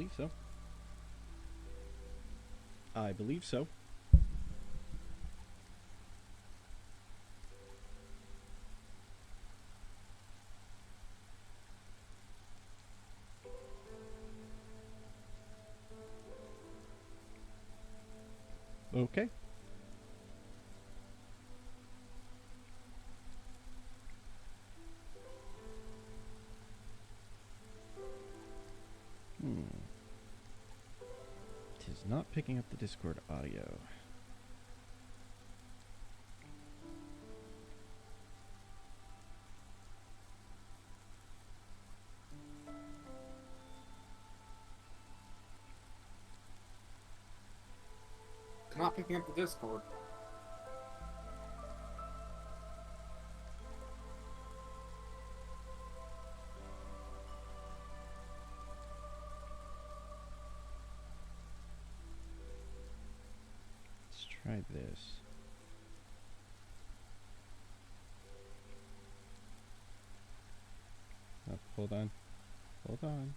believe so. I believe so. Okay. It is not picking up the Discord audio. Not picking up the Discord. Let's try this. Oh, hold on. Hold on.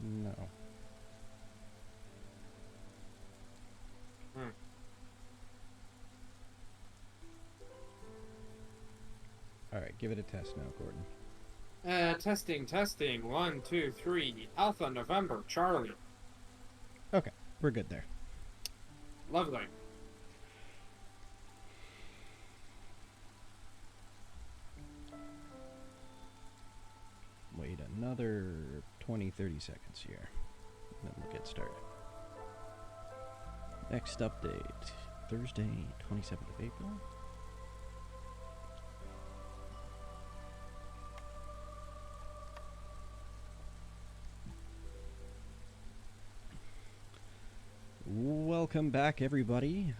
No. Alright, give it a test now, Gordon. Testing. 1, 2, 3. Alpha, November, Charlie. Okay, we're good there. Lovely. Wait another 20-30 seconds here. Then we'll get started. Next update, Thursday, 27th of April. Welcome back, everybody.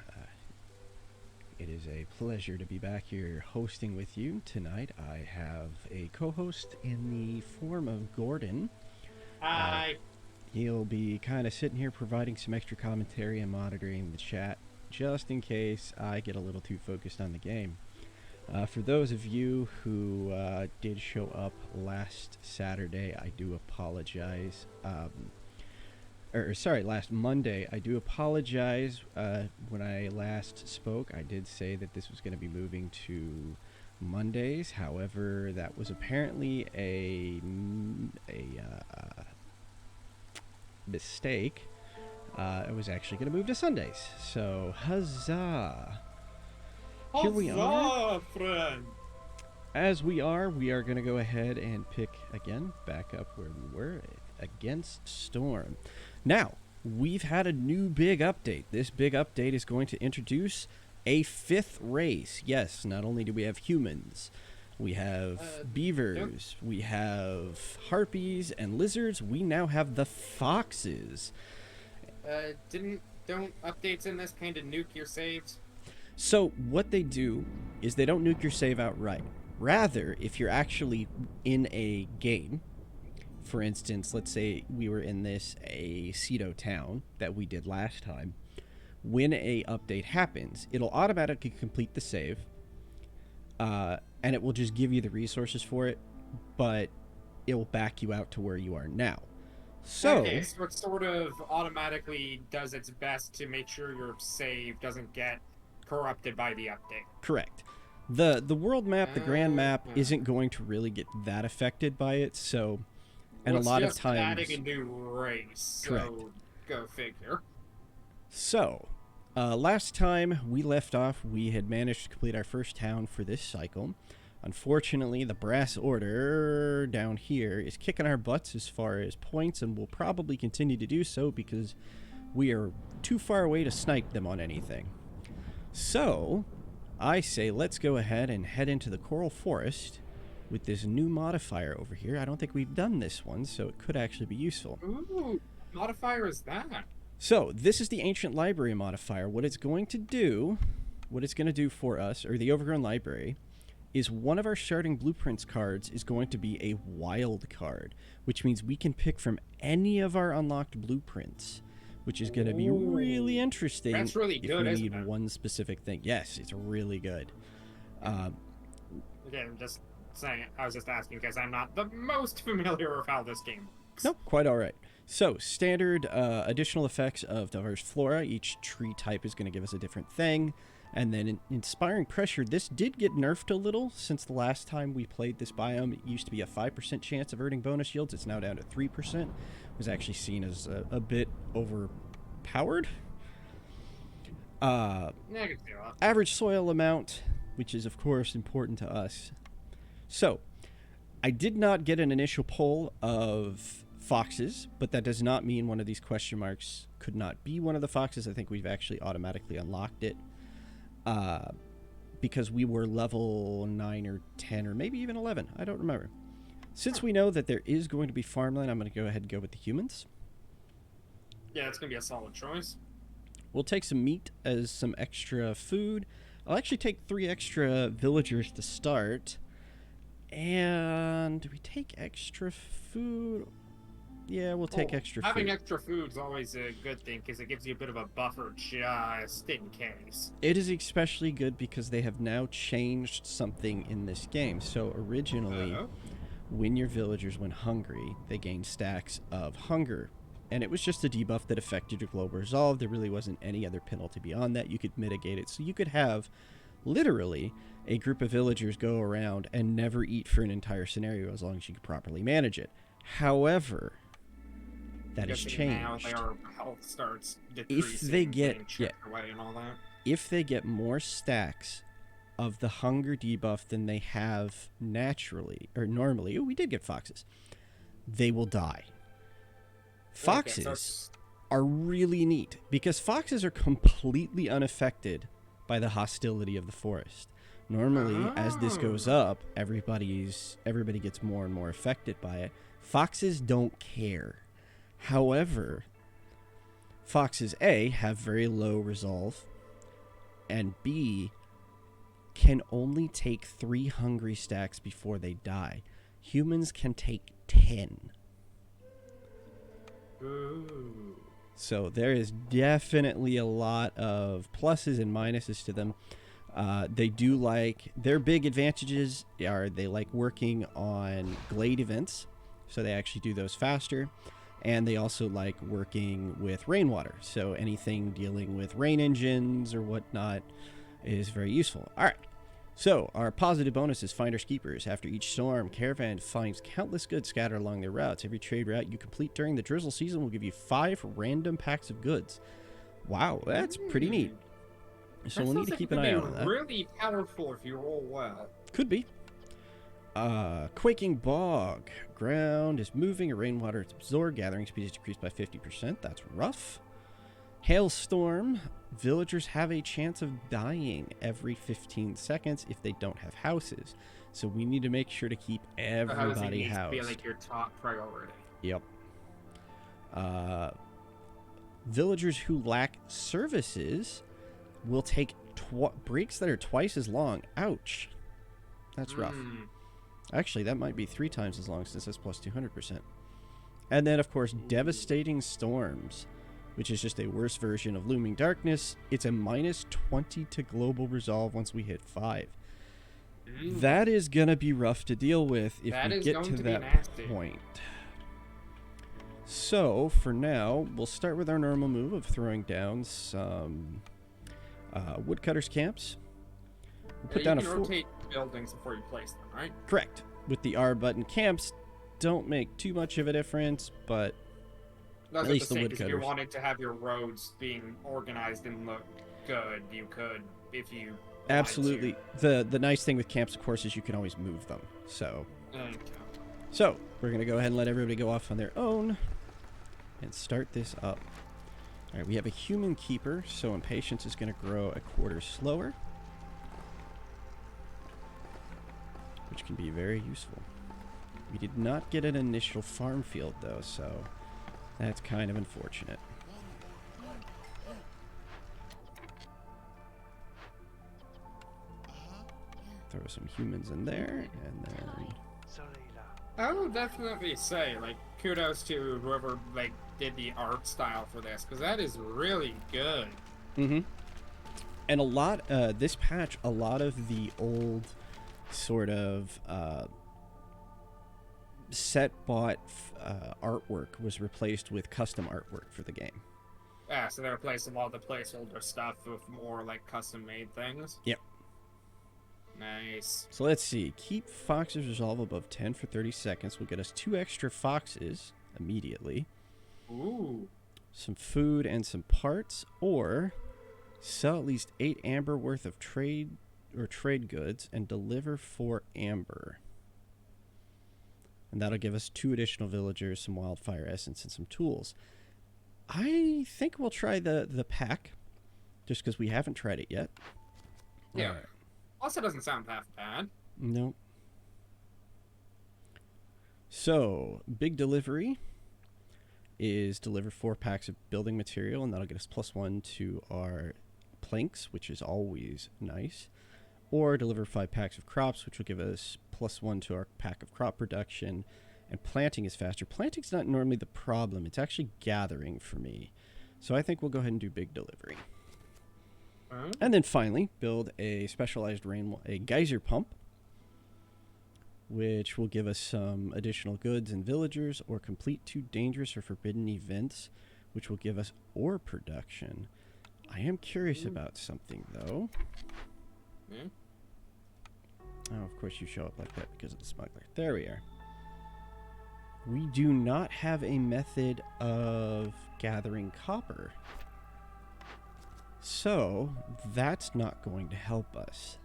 It is a pleasure to be back here hosting with you tonight. I have a co-host in the form of Gordon. Hi. He'll be kind of sitting here providing some extra commentary and monitoring the chat just in case I get a little too focused on the game. For those of you who did show up last Saturday, I do apologize. Last Monday, I do apologize. When I last spoke, I did say that this was going to be moving to Mondays. However, that was apparently a mistake. It was actually going to move to Sundays. So, huzzah! Here we are. Friend. As we are going to go ahead and pick again, back up where we were, against Storm. Now, we've had a new big update. This big update is going to introduce a 5th race. Yes, not only do we have humans, we have beavers, we have harpies and lizards, we now have the foxes. Don't updates in this kind of nuke your saves? So what they do is they don't nuke your save outright. Rather, if you're actually in a game, for instance, let's say we were in this Aceto town that we did last time, when a update happens, it'll automatically complete the save, and it will just give you the resources for it, but it will back you out to where you are now. So it sort of automatically does its best to make sure your save doesn't get corrupted by the update. Correct. The world map, the grand map, isn't going to really get that affected by it, so... And a lot of times, adding a new race. Correct. So go figure. So, last time we left off, we had managed to complete our first town for this cycle. Unfortunately, the Brass Order down here is kicking our butts as far as points, and will probably continue to do so because we are too far away to snipe them on anything. So, I say let's go ahead and head into the Coral Forest with this new modifier over here. I don't think we've done this one, so it could actually be useful. Ooh, modifier is that? So, this is the Ancient Library modifier. What it's going to do for us, or the Overgrown Library, is one of our starting blueprints cards is going to be a wild card, which means we can pick from any of our unlocked blueprints, which is going to be really interesting. That's really good, if we isn't need it? one specific thing. Yes, it's really good. Again, just saying. I was just asking because I'm not the most familiar with how this game works. Nope, quite all right. So, standard additional effects of diverse flora. Each tree type is going to give us a different thing. And then Inspiring Pressure. This did get nerfed a little since the last time we played this biome. It used to be a 5% chance of earning bonus yields. It's now down to 3%. It was actually seen as a bit overpowered. Average soil amount, which is, of course, important to us. So, I did not get an initial poll of foxes, but that does not mean one of these question marks could not be one of the foxes. I think we've actually automatically unlocked it because we were level 9 or 10 or maybe even 11. I don't remember. Since we know that there is going to be farmland, I'm going to go ahead and go with the humans. Yeah, it's going to be a solid choice. We'll take some meat as some extra food. I'll actually take 3 extra villagers to start. And do we take extra food? Yeah, we'll take extra food. Having extra food is always a good thing because it gives you a bit of a buffer just in case. It is especially good because they have now changed something in this game. So originally, when your villagers went hungry, they gained stacks of hunger. And it was just a debuff that affected your global resolve. There really wasn't any other penalty beyond that. You could mitigate it. So you could have, literally, a group of villagers go around and never eat for an entire scenario as long as you could properly manage it. However, that has changed. Now their health starts If they get away and all that. If they get more stacks of the hunger debuff than they have naturally or normally, we did get foxes, they will die. Foxes are really neat because foxes are completely unaffected by the hostility of the forest. Normally, as this goes up, everybody gets more and more affected by it. Foxes don't care. However, foxes A have very low resolve, and B can only take 3 hungry stacks before they die. Humans can take 10. Ooh. So there is definitely a lot of pluses and minuses to them. They do like, their big advantages are they like working on glade events, so they actually do those faster. And they also like working with rainwater, so anything dealing with rain engines or whatnot is very useful. All right. So, our positive bonus is Finders Keepers. After each storm, caravan finds countless goods scattered along their routes. Every trade route you complete during the drizzle season will give you 5 random packs of goods. Wow, that's pretty neat. So we'll need to keep an eye on that. Really powerful if you roll well. Could be. Quaking Bog. Ground is moving. Rainwater is absorbed. Gathering speed is decreased by 50%. That's rough. Hailstorm. Villagers have a chance of dying every 15 seconds if they don't have houses. So we need to make sure to keep everybody housed. Be like your top priority. Yep. Villagers who lack services will take breaks that are twice as long. Ouch. That's rough. Actually, that might be 3 times as long since that's plus 200%. And then, of course, Devastating Storms, which is just a worse version of Looming Darkness. It's a minus 20 to global resolve once we hit 5. That is going to be rough to deal with if we get to that point. So, for now, we'll start with our normal move of throwing down some woodcutters camps. We'll put down you can rotate buildings before you place them, right? Correct. With the R button, camps don't make too much of a difference, but at least the woodcutters. If you're wanting to have your roads being organized and look good, you could if you absolutely. The nice thing with camps, of course, is you can always move them. So we're gonna go ahead and let everybody go off on their own and start this up. All right, we have a human keeper, so impatience is going to grow a quarter slower, which can be very useful. We did not get an initial farm field, though, so that's kind of unfortunate. Throw some humans in there, and then... I will definitely say, like, kudos to whoever, like, did the art style for this, because that is really good. Mm-hmm. And a lot, this patch, a lot of the old sort of set bought artwork was replaced with custom artwork for the game. Yeah, so they're replacing all the placeholder stuff with more like custom made things. Yep. Nice. So let's see. Keep foxes resolve above 10 for 30 seconds will get us 2 extra foxes immediately. Ooh. Some food and some parts, or sell at least 8 amber worth of trade goods and deliver 4 amber. And that'll give us 2 additional villagers, some wildfire essence, and some tools. I think we'll try the pack, just because we haven't tried it yet. Yeah. Right. Also doesn't sound half bad. Nope. So, big delivery is deliver 4 packs of building material, and that'll get us +1 to our planks, which is always nice. Or deliver 5 packs of crops, which will give us +1 to our pack of crop production. And planting is faster. Planting's not normally the problem. It's actually gathering for me. So I think we'll go ahead and do big delivery. And then finally, build a specialized a geyser pump, which will give us some additional goods and villagers, or complete 2 dangerous or forbidden events, which will give us ore production. I am curious about something, though. Oh, of course you show up like that because of the smuggler. There we are. We do not have a method of gathering copper. So, that's not going to help us.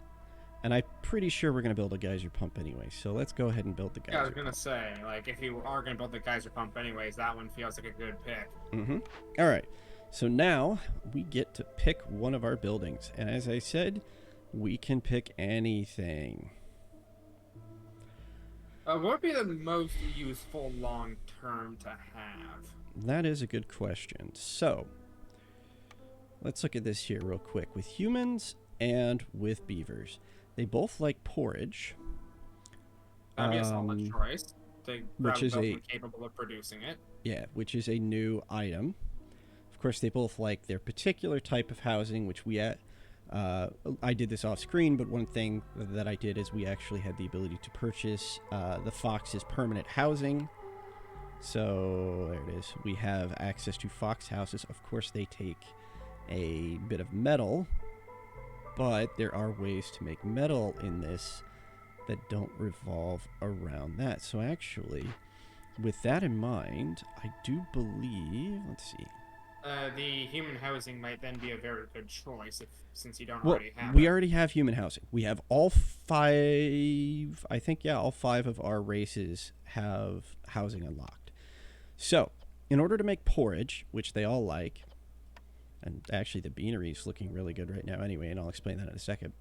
And I'm pretty sure we're going to build a geyser pump anyway. So let's go ahead and build the geyser pump. Yeah, I was going to say, like, if you are going to build the geyser pump anyways, that one feels like a good pick. Mm-hmm. All right. So now we get to pick one of our buildings. And as I said, we can pick anything. What would be the most useful long-term to have? That is a good question. So, let's look at this here real quick. With humans and with beavers, they both like porridge. That'd be a solid choice. Which is capable of producing it. Yeah, which is a new item. Of course, they both like their particular type of housing, which I did this off screen, but one thing that I did is we actually had the ability to purchase the fox's permanent housing. So there it is. We have access to fox houses. Of course, they take a bit of metal, but there are ways to make metal in this that don't revolve around that. So actually, with that in mind, I do believe, let's see. The human housing might then be a very good choice since you don't already have we already have human housing. We have all 5, I think, yeah, all 5 of our races have housing unlocked. So, in order to make porridge, which they all like, and actually the beanery is looking really good right now anyway, and I'll explain that in a second,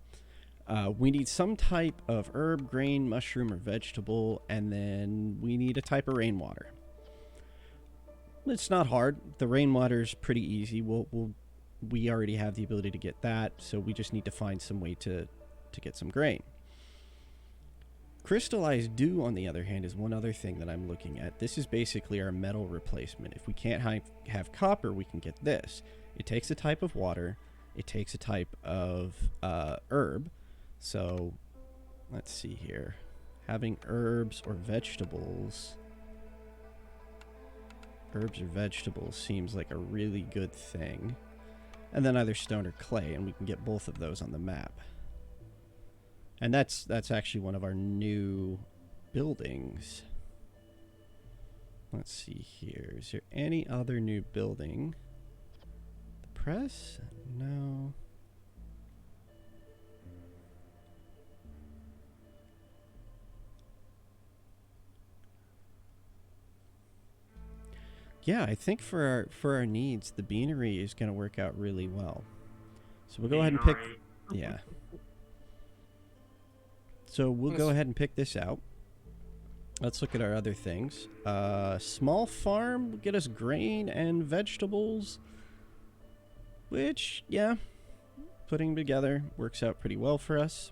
we need some type of herb, grain, mushroom, or vegetable, and then we need a type of rainwater. It's not hard. The rainwater is pretty easy. We already have the ability to get that, so we just need to find some way to get some grain. Crystallized dew, on the other hand, is one other thing that I'm looking at. This is basically our metal replacement. If we can't have copper, we can get this. It takes a type of water. It takes a type of herb. So, let's see here. Having herbs or vegetables... Herbs or vegetables seems like a really good thing. And then either stone or clay, and we can get both of those on the map. And that's actually one of our new buildings. Let's see here. Is there any other new building? The press? No. Yeah, I think for our needs, the beanery is going to work out really well. So we'll go ahead and pick... Yeah. So we'll go ahead and pick this out. Let's look at our other things. Small farm will get us grain and vegetables. Which, yeah, putting together works out pretty well for us.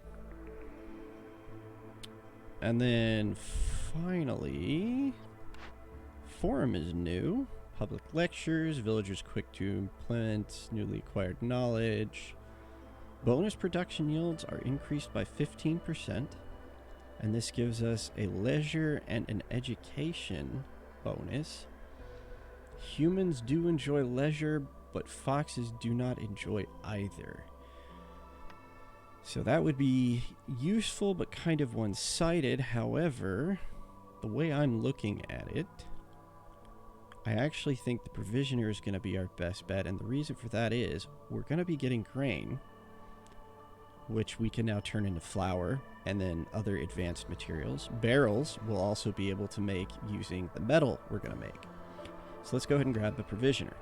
And then finally... Forum is new. Public lectures, villagers quick to implement, newly acquired knowledge. Bonus production yields are increased by 15%. And this gives us a leisure and an education bonus. Humans do enjoy leisure, but foxes do not enjoy either. So that would be useful, but kind of one-sided. However, the way I'm looking at it, I actually think the provisioner is going to be our best bet. And the reason for that is we're going to be getting grain, which we can now turn into flour and then other advanced materials. Barrels we'll also be able to make using the metal we're going to make. So let's go ahead and grab the provisioner.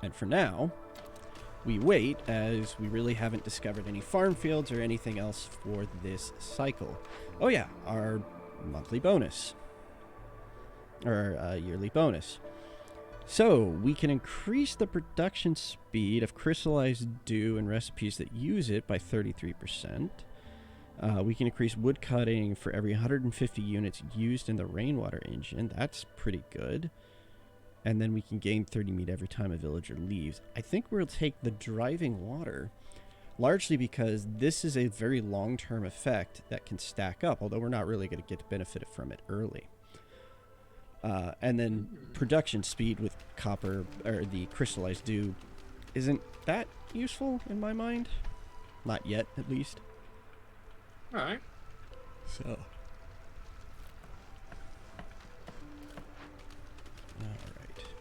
And for now, we wait, as we really haven't discovered any farm fields or anything else for this cycle. Oh yeah, our monthly bonus. Or yearly bonus. So, we can increase the production speed of crystallized dew in recipes that use it by 33%. We can increase wood cutting for every 150 units used in the rainwater engine. That's pretty good. And then we can gain 30 meat every time a villager leaves. I think we'll take the driving water, largely because this is a very long-term effect that can stack up, although we're not really going to get to benefit from it early. And then production speed with copper, or the crystallized dew, isn't that useful in my mind. Not yet, at least. Alright. So. Alright.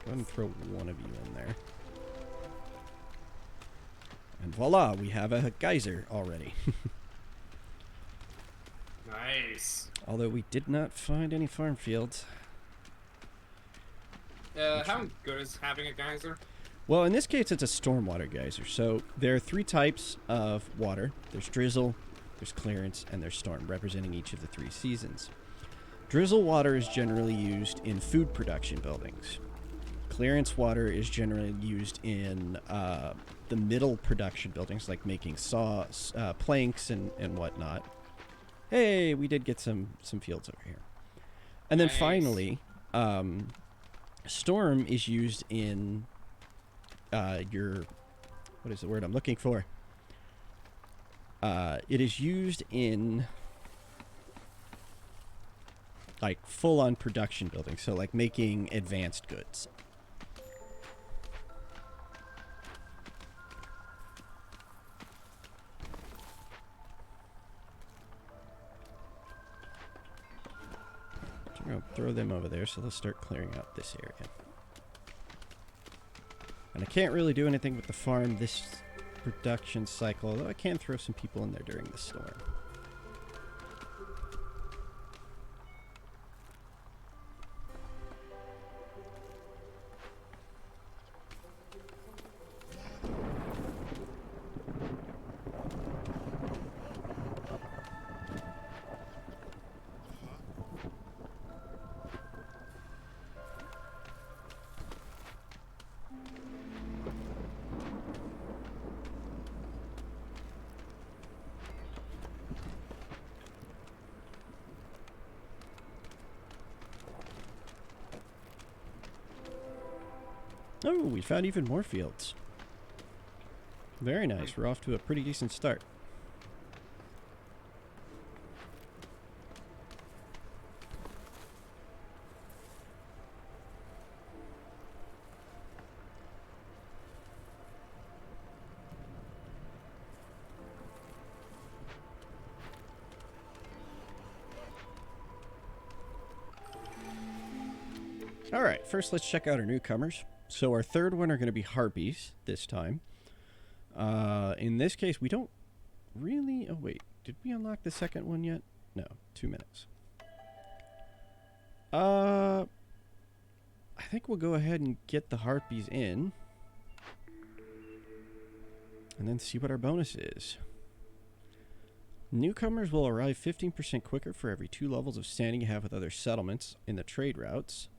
Go ahead and throw one of you in there. And voila, we have a geyser already. Nice. Although we did not find any farm fields. How good is having a geyser? Well, in this case, it's a stormwater geyser. So there are 3 types of water. There's drizzle, there's clearance, and there's storm, representing each of the 3 seasons. Drizzle water is generally used in food production buildings. Clearance water is generally used in the middle production buildings, like making saws, planks, and whatnot. Hey, we did get some fields over here. And then finally, storm is used in your, what is the word I'm looking for? It is used in like full-on production buildings, so like making advanced goods. I'm going to throw them over there, so let's start clearing out this area. And I can't really do anything with the farm this production cycle, although I can throw some people in there during the storm. Oh, we found even more fields. Very nice. We're off to a pretty decent start. All right, first let's check out our newcomers. So our third one are going to be harpies this time. In this case, we don't really... Oh, wait. Did we unlock the second one yet? No. 2 minutes. I think we'll go ahead and get the harpies in. And then see what our bonus is. Newcomers will arrive 15% quicker for every 2 levels of standing you have with other settlements in the trade routes.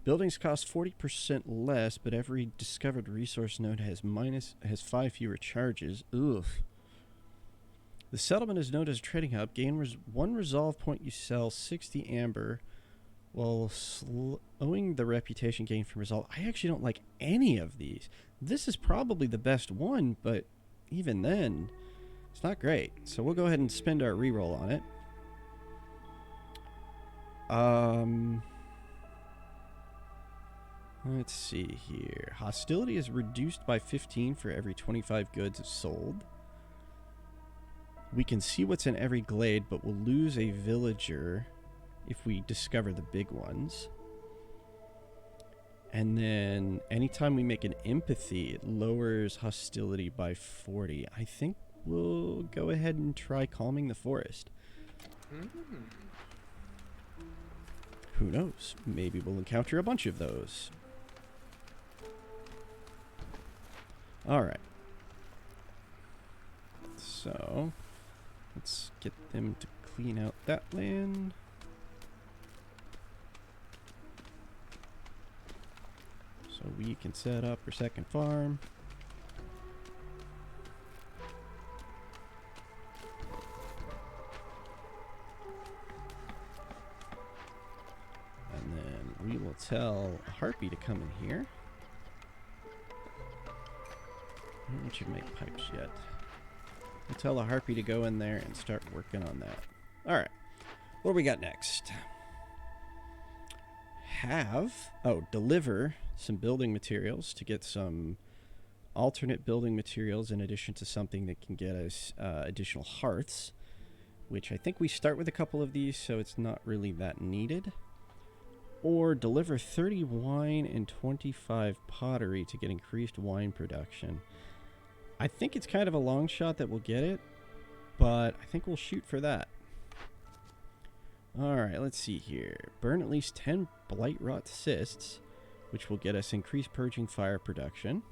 Buildings cost 40% less, but every discovered resource node has 5 fewer charges. Ugh. The settlement is known as a trading hub. Gain 1 resolve point, you sell 60 amber, while slowing the reputation gain from resolve. I actually don't like any of these. This is probably the best one, but even then, It's not great. So we'll go ahead and spend our reroll on it. Let's see here. Hostility is reduced by 15 for every 25 goods sold. We can see what's in every glade, but we'll lose a villager if we discover the big ones. And then anytime we make an empathy, it lowers hostility by 40. I think we'll go ahead and try calming the forest. Who knows? Maybe we'll encounter a bunch of those. Alright. So, let's get them to clean out that land. So we can set up our second farm. And then we will tell Harpy to come in here. I don't want you to make pipes yet. We'll tell a Harpy to go in there and start working on that. Alright. What do we got next? Deliver some building materials to get some alternate building materials in addition to something that can get us additional hearths, which I think we start with a couple of these, so it's not really that needed. Or deliver 30 wine and 25 pottery to get increased wine production. I think it's kind of a long shot that we'll get it, but I think we'll shoot for that. Alright, let's see here. Burn at least 10 blight rot cysts, which will get us increased purging fire production.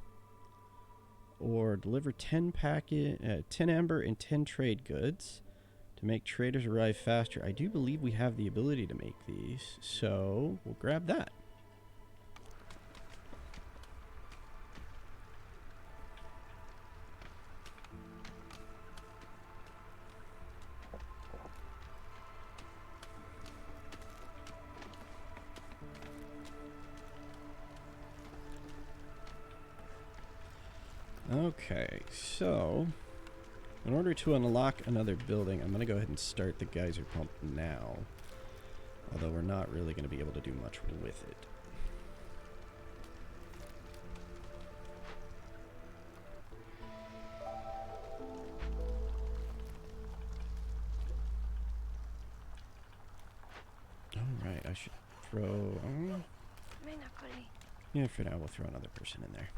Or deliver 10 amber and 10 trade goods to make traders arrive faster. I do believe we have the ability to make these, so we'll grab that. Okay, so in order to unlock another building, I'm going to go ahead and start the geyser pump now. Although we're not really going to be able to do much with it. Alright, I should throw... yeah, for now we'll throw another person in there.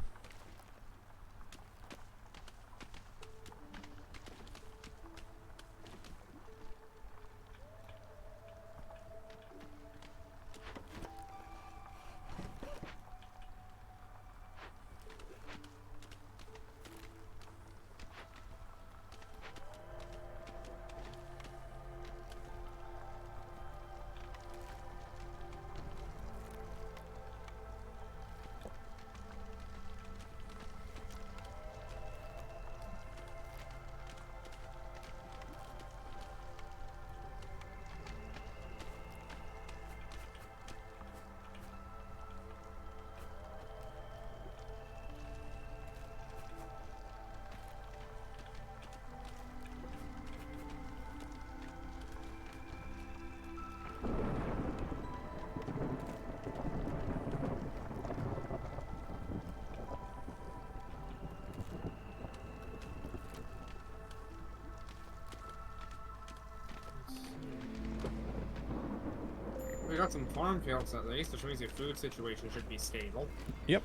We got some farm fields at least, which means your food situation should be stable. Yep.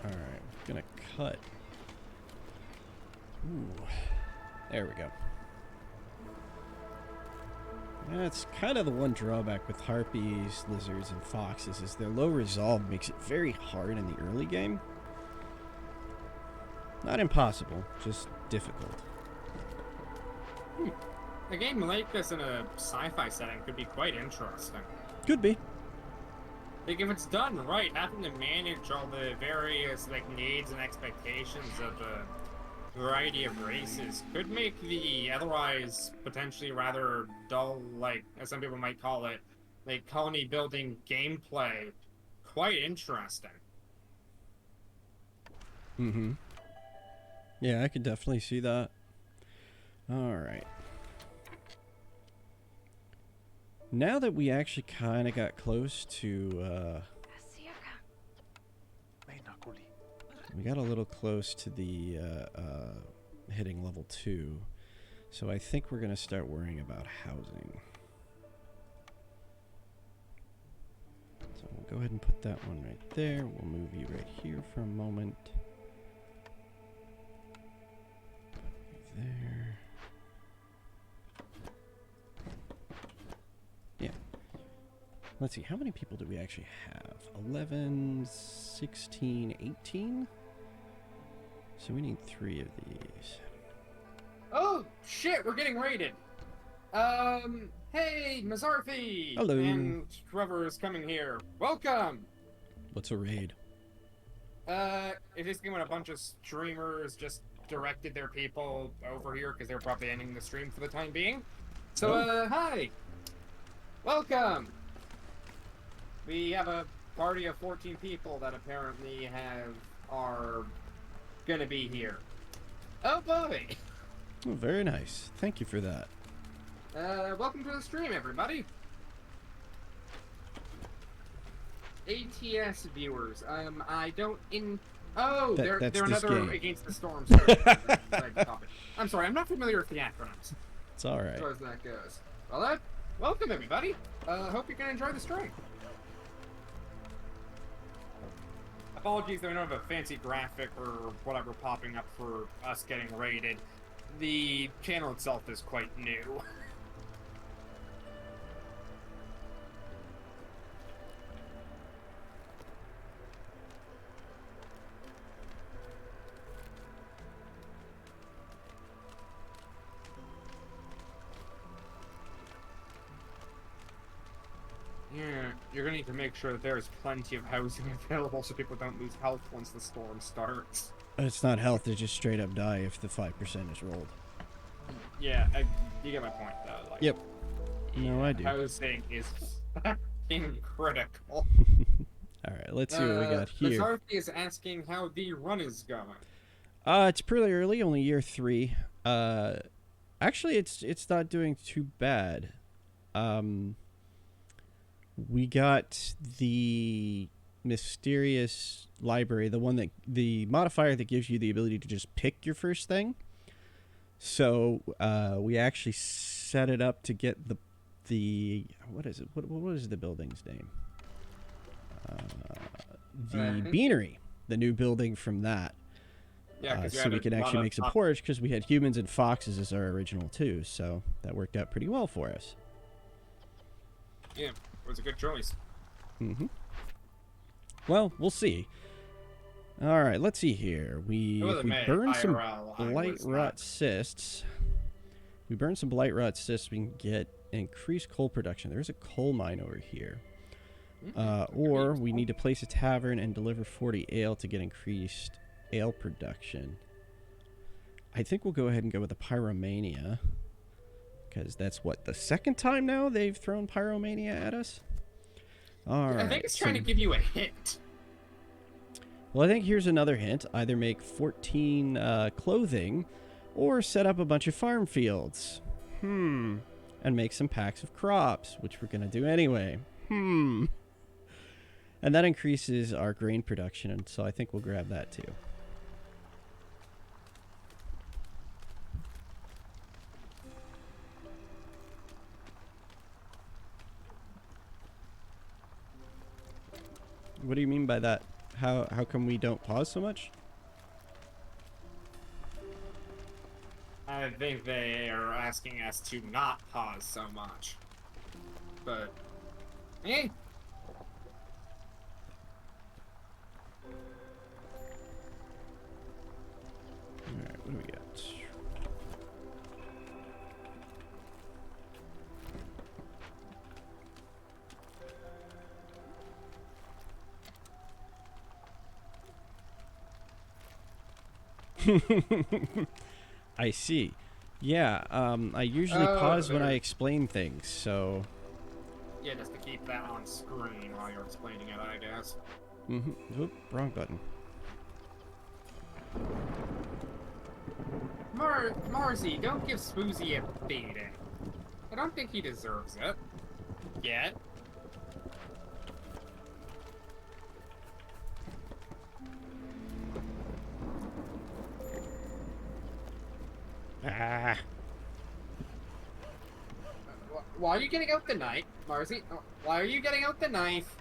Alright, I'm gonna cut. Ooh. There we go. That's kind of the one drawback with harpies, lizards, and foxes, is their low resolve makes it very hard in the early game. Not impossible, just difficult. A game like this in a sci-fi setting could be quite interesting. Could be. Like, if it's done right, having to manage all the various, like, needs and expectations of a variety of races could make the otherwise potentially rather dull, like, as some people might call it, like, colony building gameplay quite interesting. Mm-hmm. Yeah, I could definitely see that. All right. Now that we actually kind of got close to, we got a little close to the hitting level 2, so I think we're gonna start worrying about housing. So we'll go ahead and put that one right there. We'll move you right here for a moment. There. Yeah. Let's see, how many people do we actually have? 11, 16, 18? So we need 3 of these. Oh, shit, we're getting raided. Hey, Mazarfi! Hello. And whoever is coming here. Welcome! What's a raid? It's just when a bunch of streamers just directed their people over here because they're probably ending the stream for the time being. So, hi! Welcome! We have a party of 14 people that apparently are gonna be here. Oh boy! Oh, very nice. Thank you for that. Welcome to the stream, everybody. ATS viewers, I don't Oh, they're another game. Against the Storm. I'm sorry, I'm not familiar with the acronyms. It's all right. As far as that goes. Well, welcome everybody. Hope you can enjoy the stream. Apologies that we don't have a fancy graphic or whatever popping up for us getting raided. The channel itself is quite new. Yeah, you're gonna need to make sure that there's plenty of housing available so people don't lose health once the storm starts. It's not health, they just straight up die if the 5% is rolled. Yeah, you get my point though. Like, yep. No, I do. Housing is fucking critical. Alright, let's see what we got here. Mazarfi is asking how the run is going. It's pretty early, only year 3. Actually, it's not doing too bad. We got the mysterious library, the modifier that gives you the ability to just pick your first thing. So we actually set it up to get the what is it? What is the building's name? The Beanery, the new building from that. Yeah, so we could actually make some porridge because we had humans and foxes as our original too. So that worked out pretty well for us. Yeah, it was a good choice. Mm-hmm. Well, we'll see. All right, let's see here. We burn some blight rot cysts. We burn some blight rot cysts. We can get increased coal production. There's a coal mine over here. Or we need to place a tavern and deliver 40 ale to get increased ale production. I think we'll go ahead and go with the pyromania. Because that's what, the second time now they've thrown pyromania at us? Alright. I think it's trying to give you a hint. Well, I think here's another hint. Either make 14 clothing or set up a bunch of farm fields. And make some packs of crops, which we're going to do anyway. And that increases our grain production, and so I think we'll grab that too. What do you mean by that? How come we don't pause so much? I think they are asking us to not pause so much. But, eh. Alright, what do we got? I see. Yeah, I usually pause when I explain things, so... Yeah, just to keep that on screen while you're explaining it, I guess. Oop, wrong button. Marzi, don't give Spoozy a beating. I don't think he deserves it. Yet. Ah. Why are you getting out the knife, Marzi? Why are you getting out the knife?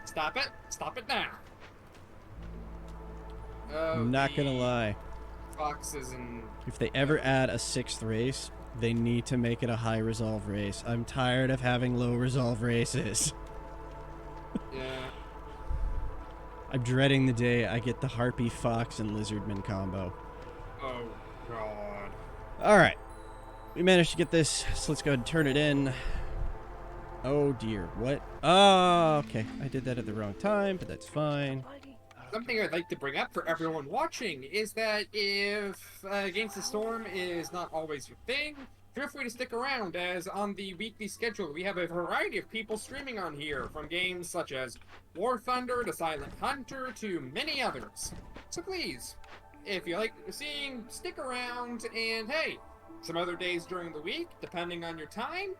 Stop it! Stop it now! Oh, Not gonna lie. Foxes and... If they ever add a 6th race, they need to make it a high resolve race. I'm tired of having low resolve races. Yeah. I'm dreading the day I get the Harpy, Fox, and Lizardman combo. Oh, God. Alright. We managed to get this, so let's go ahead and turn it in. Oh dear, what? Oh, okay. I did that at the wrong time, but that's fine. Something I'd like to bring up for everyone watching is that if Against the Storm is not always your thing, feel free to stick around, as on the weekly schedule we have a variety of people streaming on here, from games such as War Thunder to Silent Hunter to many others. So please, if you like what you're seeing, stick around, and hey, some other days during the week, depending on your time,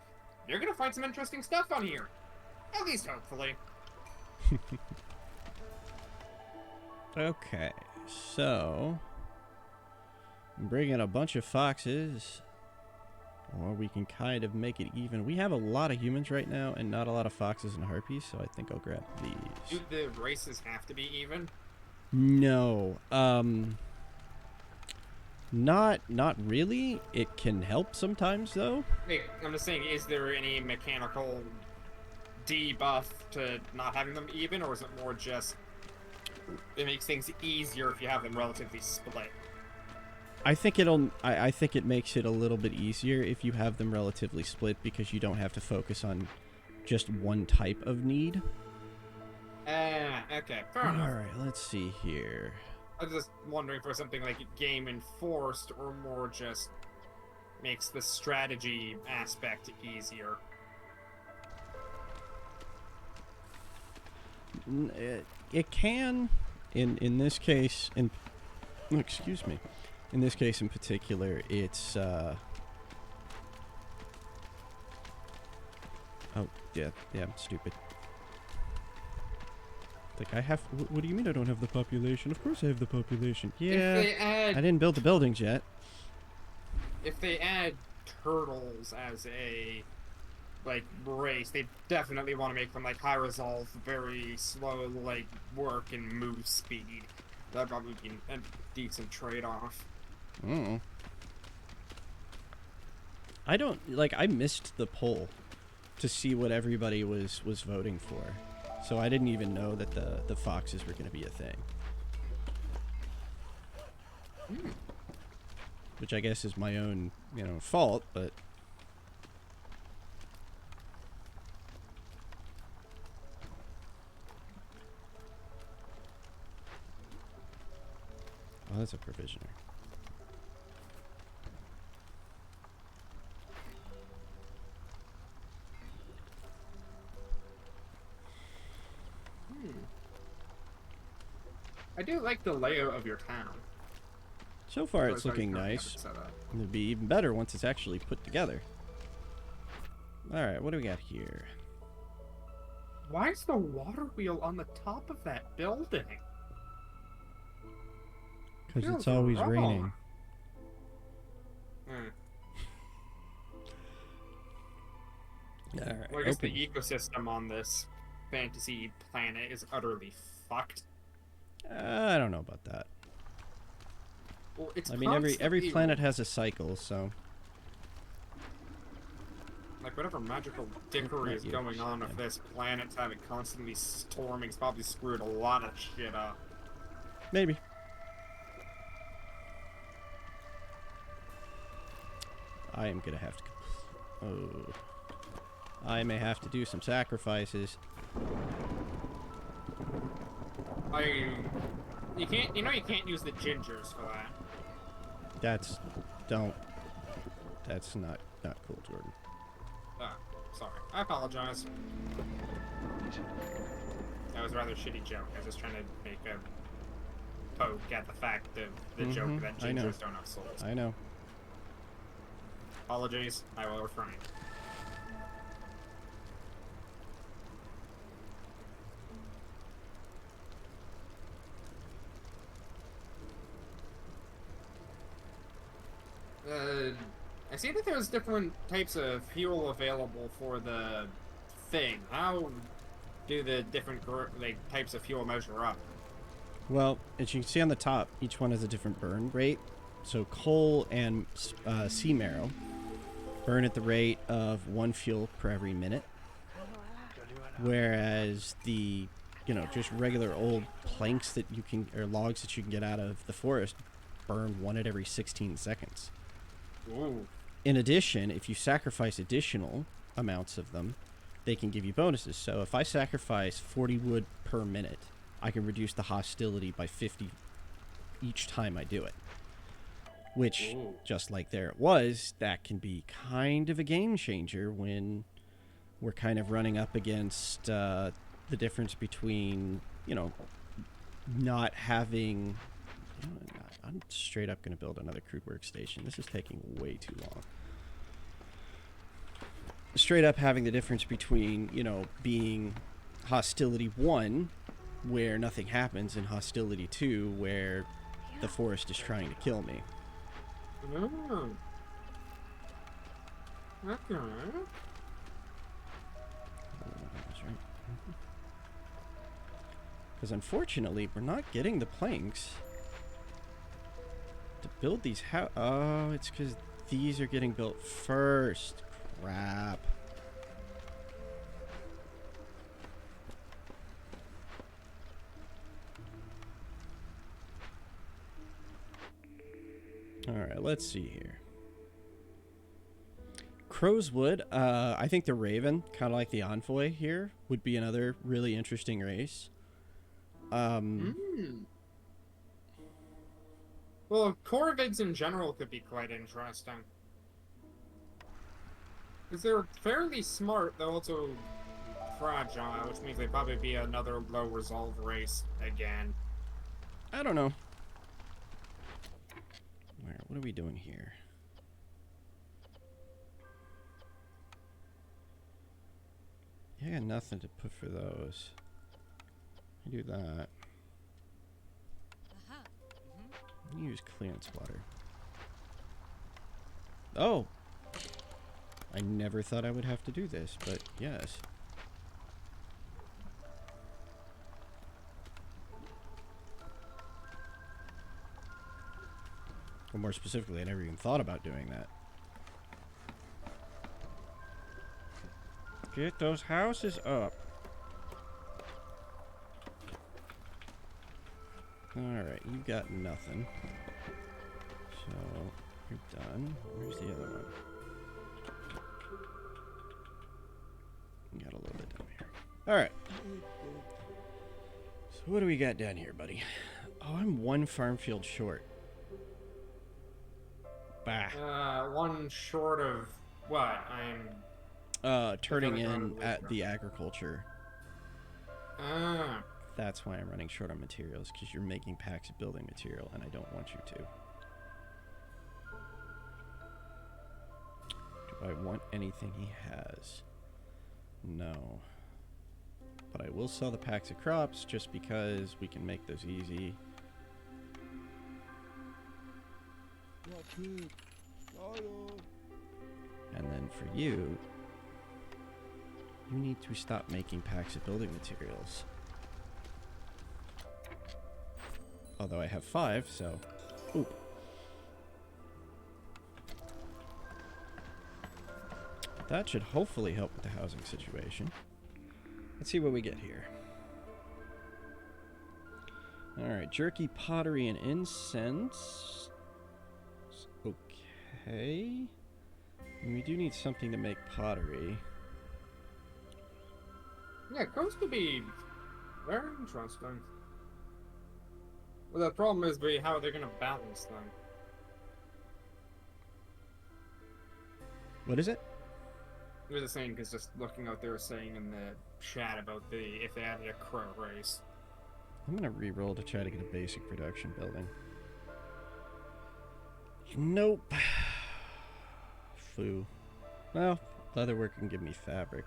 you're gonna find some interesting stuff on here. At least hopefully. Okay, so I'm bringing a bunch of foxes, or we can kind of make it even. We have a lot of humans right now and not a lot of foxes and harpies, so I think I'll grab these. Do the races have to be even? No, not really. It can help sometimes though. Wait, I'm just saying, is there any mechanical debuff to not having them even, or is it more just it makes things easier if you have them relatively split? I think it makes it a little bit easier if you have them relatively split, because you don't have to focus on just one type of need. Okay, fair enough. Alright, let's see here. I was just wondering for something like game enforced, or more just makes the strategy aspect easier. It can, in this case, excuse me, in this case in particular, it's oh yeah, I'm stupid. Like, I have, what do you mean I don't have the population? Of course I have the population. Yeah, I didn't build the buildings yet. If they add turtles as a race, they definitely want to make them like high resolve, very slow work and move speed. That'd probably be a decent trade-off. Oh. I don't I missed the poll to see what everybody was voting for, so I didn't even know that the foxes were going to be a thing. Which I guess is my own fault, but. Oh, that's a provisioner. I do like the layout of your town. So far, it's looking nice. It'll be even better once it's actually put together. Alright, what do we got here? Why is the water wheel on the top of that building? Because it's always raining. Alright, well, I guess the ecosystem on this fantasy planet is utterly fucked. I don't know about that. Well, it's I mean, every planet has a cycle, so. Like, whatever magical dickery is going on with this planet having constantly storming, it's probably screwed a lot of shit up. Maybe. I am gonna have to. Oh. I may have to do some sacrifices. You can't. You know you can't use the gingers for that. That's not cool, Jordan. Ah, sorry. I apologize. That was a rather shitty joke. I was just trying to make a poke at the fact of the joke that I know. gingers don't have souls. I know. Apologies, I will refrain. I see that there's different types of fuel available for the thing. How do the different types of fuel measure up? Well, as you can see on the top, each one has a different burn rate. So coal and sea marrow burn at the rate of 1 fuel per every minute, whereas the just regular old planks that you can, or logs that you can get out of the forest, burn 1 at every 16 seconds. Ooh. In addition, if you sacrifice additional amounts of them, they can give you bonuses. So if I sacrifice 40 wood per minute, I can reduce the hostility by 50 each time I do it. Which, Ooh. just like there it was, that can be kind of a game changer when we're kind of running up against the difference between, not having... I'm straight up going to build another crude workstation. This is taking way too long. Straight up having the difference between, being hostility 1, where nothing happens, and hostility 2, where the forest is trying to kill me. Oh. Okay. Because unfortunately, we're not getting the planks to build these Oh, it's because these are getting built first. Crap. Alright, let's see here. Crowswood, I think the Raven, kind of like the Envoy here, would be another really interesting race. Well, corvids in general could be quite interesting. Because they're fairly smart, though also fragile, which means they'd probably be another low resolve race again. I don't know. What are we doing here? Yeah, I got nothing to put for those. I do that. Use clearance water. Oh! I never thought I would have to do this, but yes. Or more specifically, I never even thought about doing that. Get those houses up. Alright, you got nothing. So, you're done. Where's the other one? You got a little bit down here. Alright. So what do we got down here, buddy? Oh, I'm 1 farm field short. Bah. 1 short of what? Turning in at the agriculture. Ah. That's why I'm running short on materials, because you're making packs of building material, and I don't want you to. Do I want anything he has? No. But I will sell the packs of crops, just because we can make those easy. And then for you, you need to stop making packs of building materials. Although I have 5, so... Ooh. That should hopefully help with the housing situation. Let's see what we get here. Alright, jerky, pottery, and incense. Okay. And we do need something to make pottery. Yeah, crows could be very interesting. Well, the problem is how they're gonna balance them. What is it? I was just saying, because just looking out there saying in the chat about if they added a crow race. I'm gonna re-roll to try to get a basic production building. Nope. Foo. Well, leatherwork can give me fabric.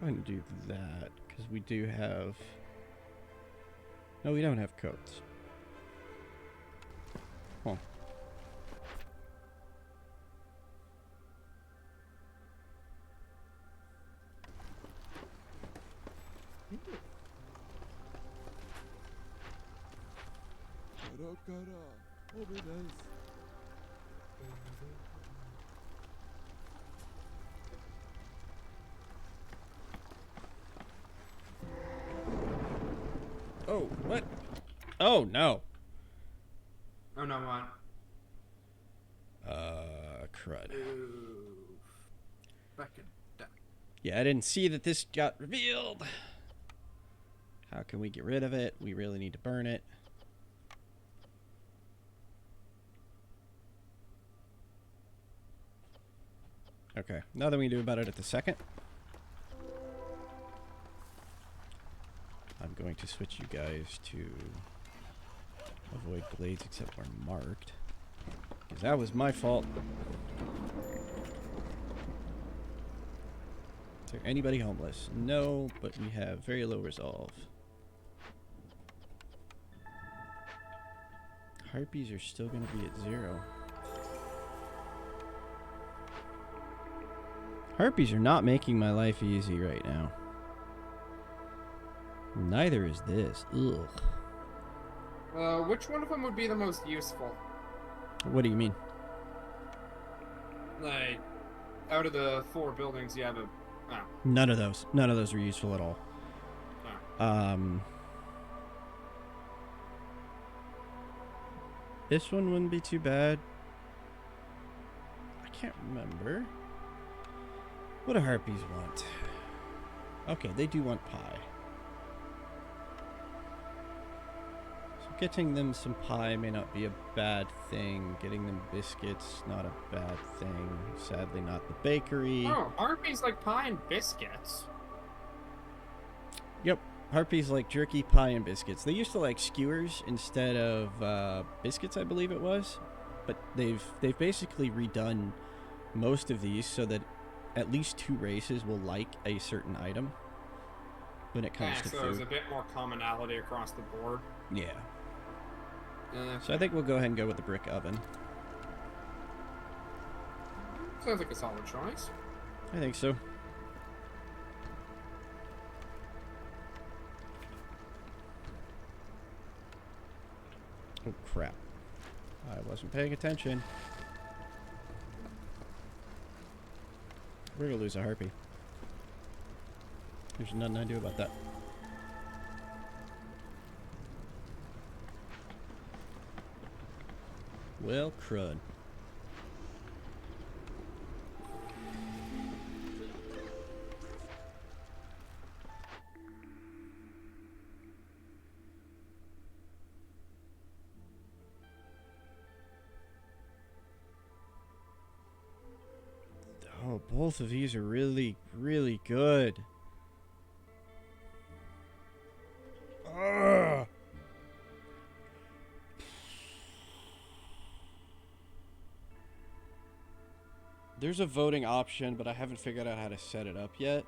Go ahead and do that, because we do have... No, we don't have coats. Huh. Oh, what? Oh, no. Oh no, what? Crud. Ooh. Fucking dumb. Yeah, I didn't see that this got revealed. How can we get rid of it? We really need to burn it. Okay, nothing we can do about it at the second. I'm going to switch you guys to avoid blades except where marked. Because that was my fault. Is there anybody homeless? No, but we have very low resolve. Harpies are still going to be at 0. Harpies are not making my life easy right now. Neither is this. Ugh. Which one of them would be the most useful? What do you mean? Like, out of the 4 buildings you have a... Oh. None of those. None of those are useful at all. Oh. This one wouldn't be too bad. I can't remember. What do harpies want? Okay, they do want pie. So getting them some pie may not be a bad thing. Getting them biscuits, not a bad thing. Sadly, not the bakery. Oh, harpies like pie and biscuits. Yep, harpies like jerky, pie, and biscuits. They used to like skewers instead of biscuits, I believe it was. But they've basically redone most of these so that at least 2 races will like a certain item when it comes to so food. there's a bit more commonality across the board. Yeah. So I think we'll go ahead and go with the brick oven. Sounds like a solid choice. I think so. Oh, crap. I wasn't paying attention. We're gonna lose a harpy. There's nothing I do about that. Well, crud. Oh, both of these are really, really good. Ugh. There's a voting option, but I haven't figured out how to set it up yet.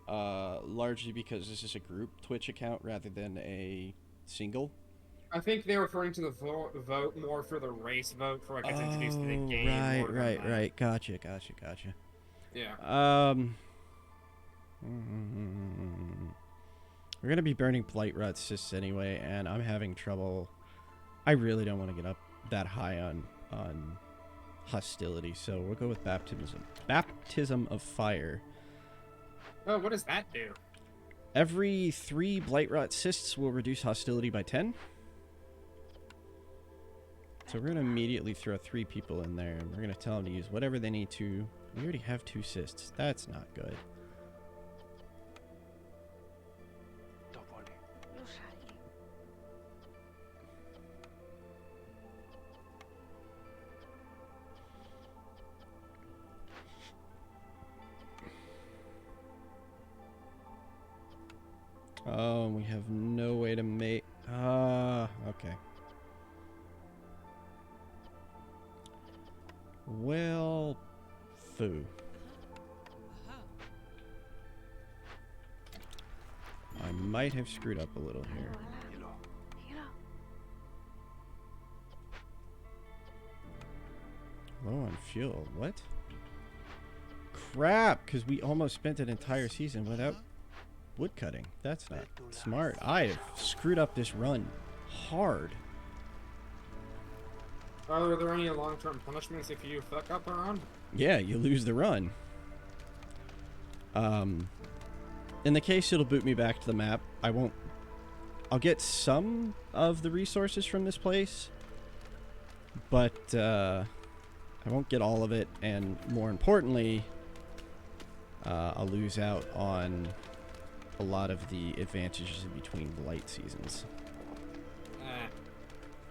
Largely because this is a group Twitch account rather than a single. I think they're referring to the vote more for the race vote for what gets introduced to the game. Right. Gotcha. Yeah. We're gonna be burning blight rot cysts anyway, and I'm having trouble. I really don't want to get up that high on hostility, so we'll go with baptism of fire. Oh, what does that do? Every 3 blight rot cysts will reduce hostility by 10. So we're gonna immediately throw 3 people in there, and we're gonna tell them to use whatever they need to. We already have 2 cysts. That's not good. we have no way to make... okay. Well, foo. I might have screwed up a little here. Low on fuel. What? Crap! Because we almost spent an entire season without wood cutting. That's not smart. I have screwed up this run hard. Are there any long-term punishments if you fuck up a run? Yeah, you lose the run. In the case it'll boot me back to the map, I'll get some of the resources from this place, but I won't get all of it, and more importantly, I'll lose out on a lot of the advantages in between the light seasons.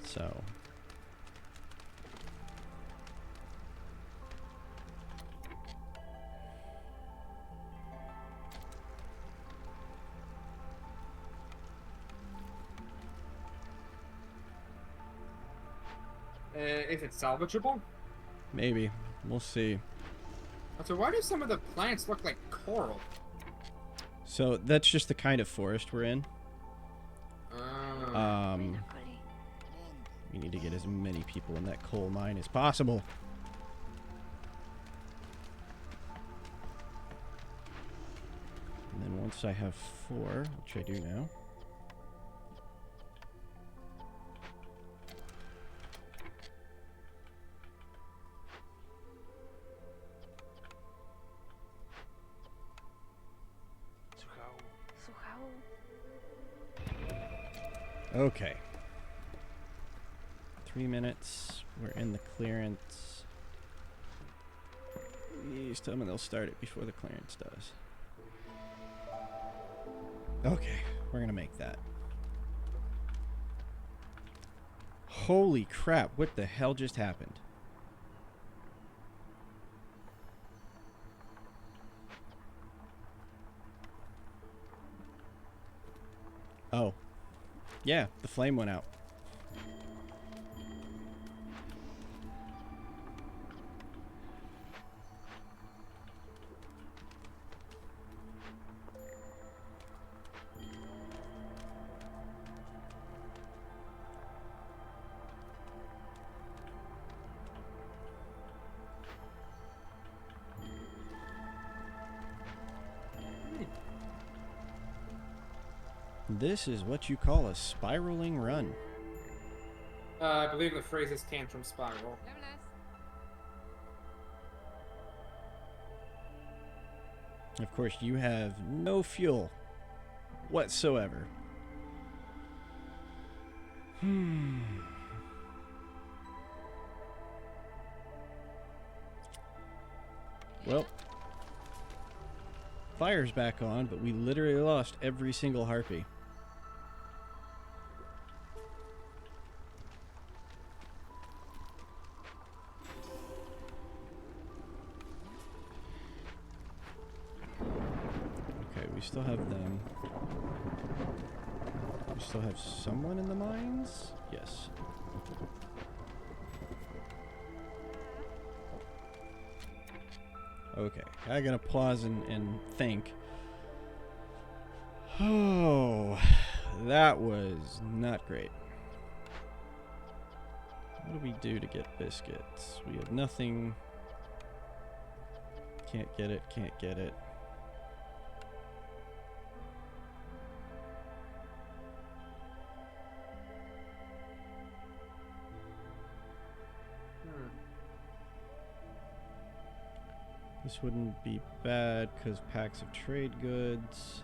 So... Is it salvageable? maybe. We'll see. So why do some of the plants look like coral? So that's just the kind of forest we're in. We need to get as many people in that coal mine as possible. And then once I have 4, which I do now. Okay. 3 minutes. We're in the clearance. Please tell me they'll start it before the clearance does. Okay, we're gonna make that. Holy crap, what the hell just happened? Oh. Yeah, the flame went out. This is what you call a spiraling run. I believe the phrase is tantrum spiral. Of course, you have no fuel whatsoever. Well, fire's back on, but we literally lost every single harpy. We still have them. We still have someone in the mines? Yes. Okay, I gotta pause and think. Oh, that was not great. What do we do to get biscuits? We have nothing. Can't get it, can't get it. This wouldn't be bad because packs of trade goods.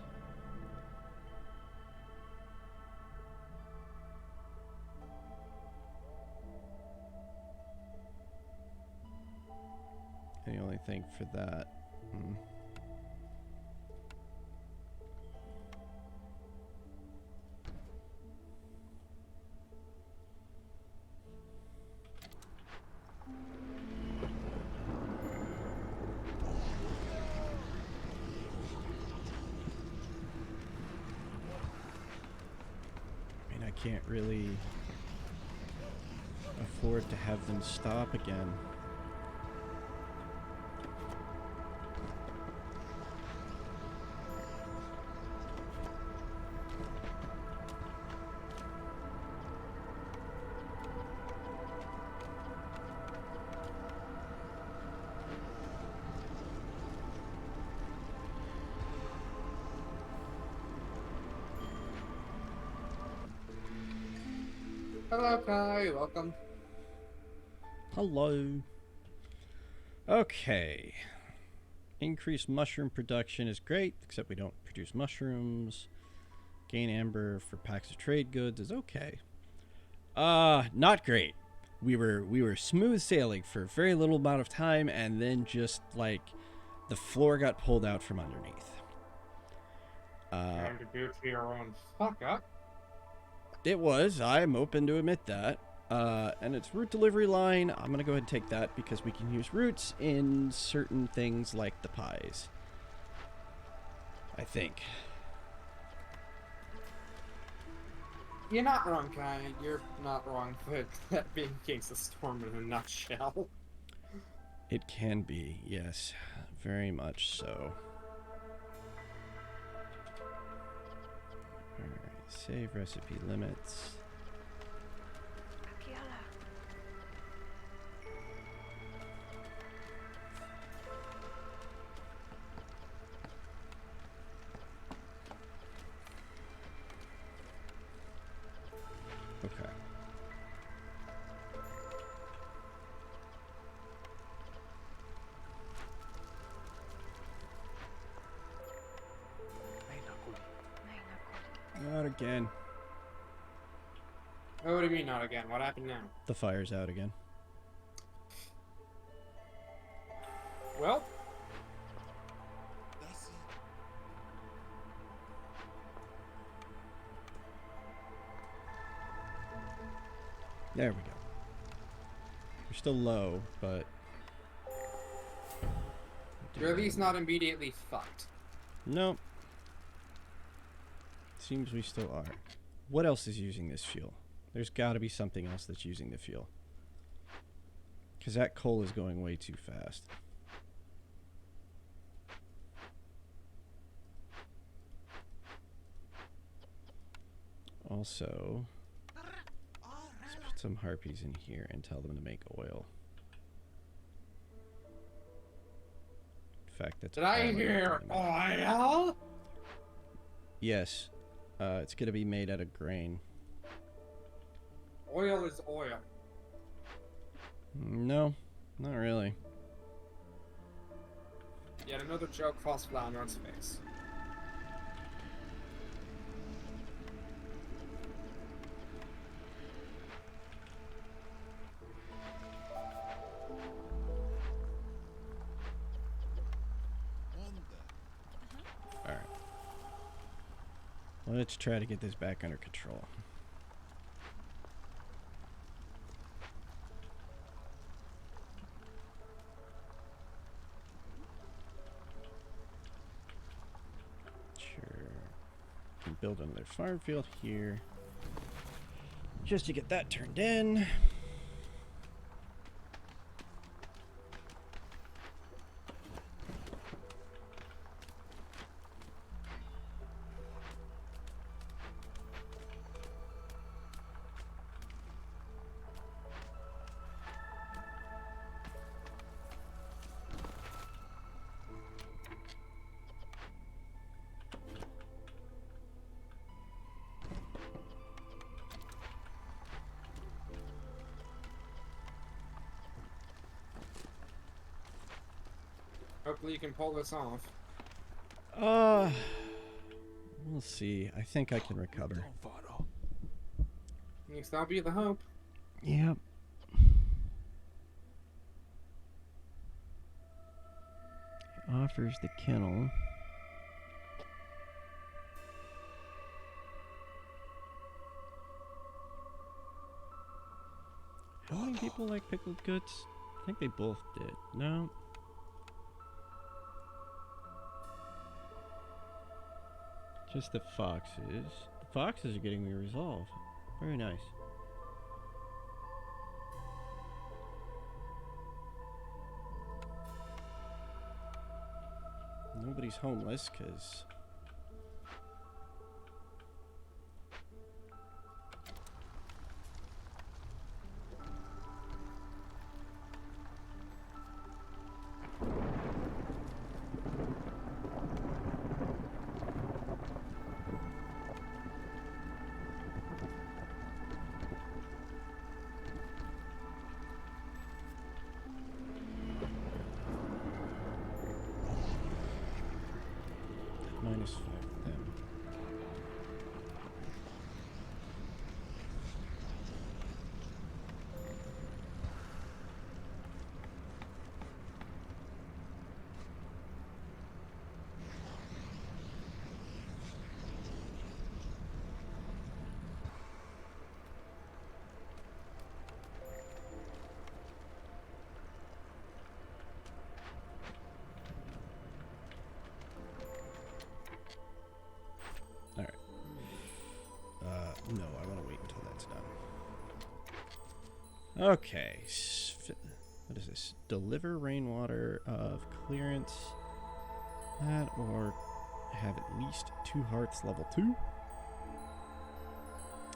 The only thing for that. can't really afford to have them stop again. Hello, Kai. Welcome. Hello. Okay. Increased mushroom production is great, except we don't produce mushrooms. Gain amber for packs of trade goods is okay. Not great. We were smooth sailing for a very little amount of time, and then just like the floor got pulled out from underneath. Trying to do to your own fuck up. It was. I'm open to admit that. And it's root delivery line. I'm going to go ahead and take that because we can use roots in certain things like the pies. I think. You're not wrong, Kai. You're not wrong, but that being King's a storm in a nutshell. It can be, yes. Very much so. Alright, save recipe limits. Okay. Not again. Oh, what do you mean not again? What happened now? The fire's out again. Well, There we go. We're still low, but... you're at least not immediately fucked. Nope. Seems we still are. What else is using this fuel? There's got to be something else that's using the fuel. Because that coal is going way too fast. Also, let's put some harpies in here and tell them to make oil. In fact, that's Did I all hear want them to make. oil? Yes. It's going to be made out of grain. Oil is oil. No, not really. Yet another joke falls flat on its face. Alright. Let's try to get this back under control. Sure. Can build another farm field here. Just to get that turned in. Hopefully you can pull this off. We'll see. I think I can recover. At least that'll be the hope. Yep. Offers the kennel. How many people like pickled goods? I think they both did. No. Just the foxes. The foxes are getting me resolve. Very nice. Nobody's homeless, because... -5 them. Alright. No, I want to wait until that's done. Okay. What is this? Deliver rainwater of clearance. That, or have at least 2 hearts level 2.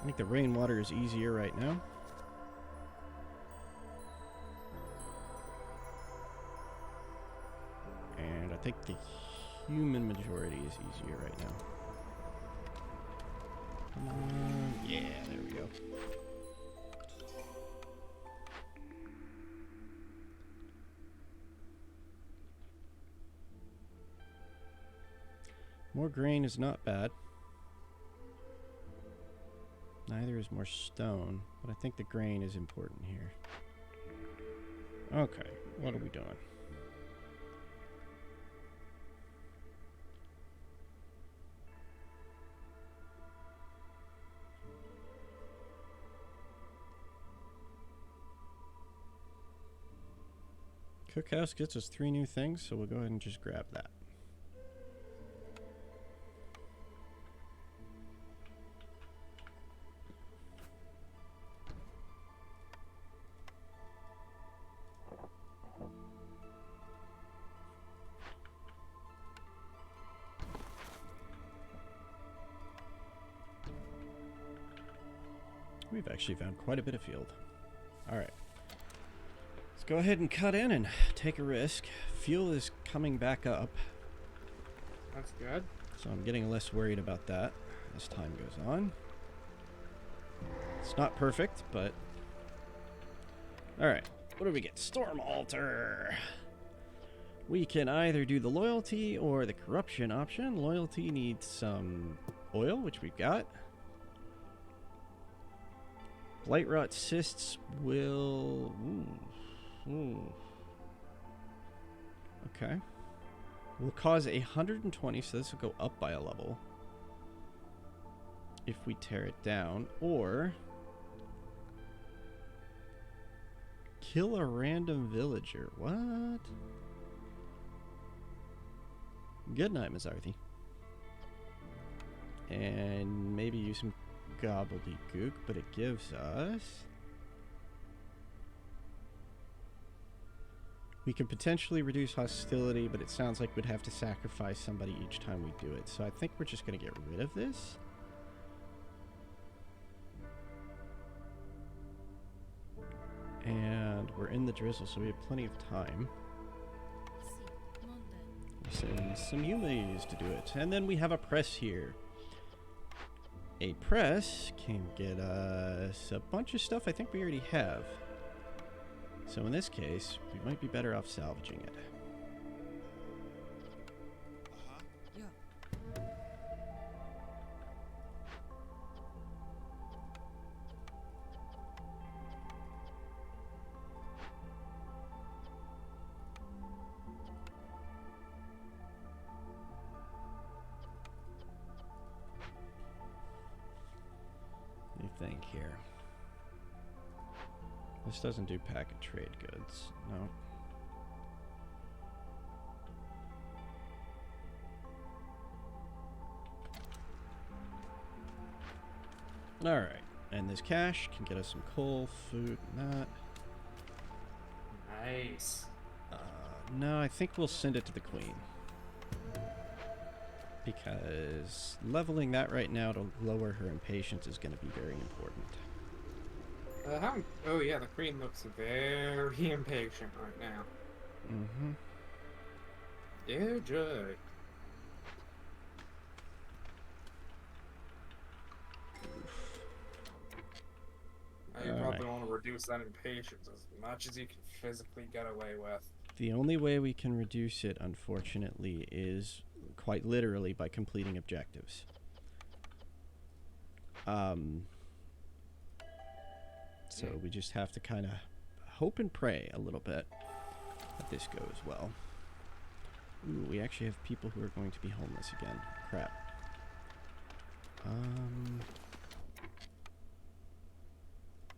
I think the rainwater is easier right now. And I think the human majority is easier right now. Yeah, there we go. More grain is not bad. Neither is more stone, but I think the grain is important here. Okay, what are we doing? Cookhouse gets us 3 new things, so we'll go ahead and just grab that. We've actually found quite a bit of field. Alright. Let's go ahead and cut in and take a risk. Fuel is coming back up. That's good. So I'm getting less worried about that as time goes on. It's not perfect, but... Alright. What do we get? Storm Altar! We can either do the loyalty or the corruption option. Loyalty needs some oil, which we've got. Blight Rot Cysts will... Ooh. Okay. Will cause 120, so this will go up by a level. If we tear it down. Or... kill a random villager. What? Good night, Ms. Arthy. And maybe use some gobbledygook, but it gives us... we can potentially reduce hostility, but it sounds like we'd have to sacrifice somebody each time we do it. So I think we're just going to get rid of this. And we're in the drizzle, so we have plenty of time. Send some humans to do it. And then we have a press here. A press can get us a bunch of stuff I think we already have. So in this case, we might be better off salvaging it. What do you think here? This doesn't do packet trade goods. No. Alright. And this cash can get us some coal, food, and that. Nice. No, I think we'll send it to the queen. Because leveling that right now to lower her impatience is going to be very important. Oh yeah, the queen looks very impatient right now. Mm-hmm. Dear joy. You probably want to reduce that impatience as much as you can physically get away with. The only way we can reduce it, unfortunately, is quite literally by completing objectives. So we just have to kind of hope and pray a little bit that this goes well. Ooh, we actually have people who are going to be homeless again. Crap.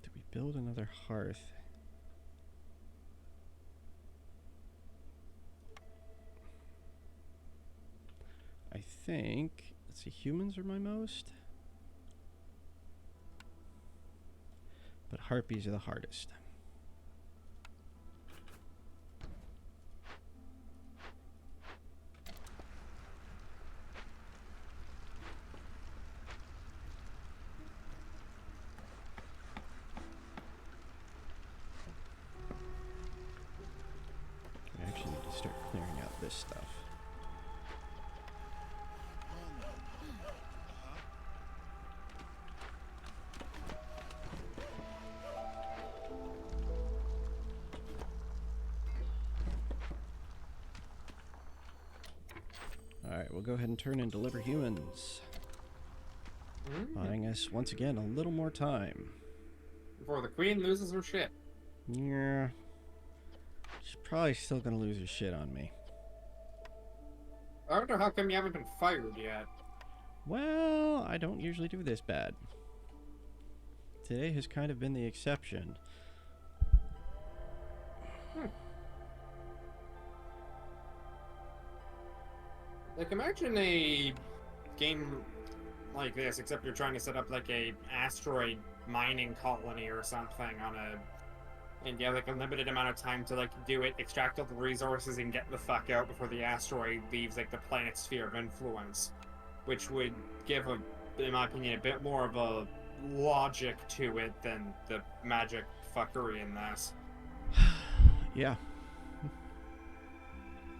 Did we build another hearth? I think, let's see, humans are my most. But harpies are the hardest. We actually need to start clearing out this stuff. Alright, we'll go ahead and turn and deliver humans. Buying us, once again, a little more time. Before the queen loses her shit. Yeah. She's probably still gonna lose her shit on me. I wonder how come you haven't been fired yet. Well, I don't usually do this bad. Today has kind of been the exception. Like, imagine a game like this, except you're trying to set up like a asteroid mining colony or something on a, and you have like a limited amount of time to like do it, extract all the resources, and get the fuck out before the asteroid leaves like the planet's sphere of influence, which would give a, in my opinion, a bit more of a logic to it than the magic fuckery in this. Yeah.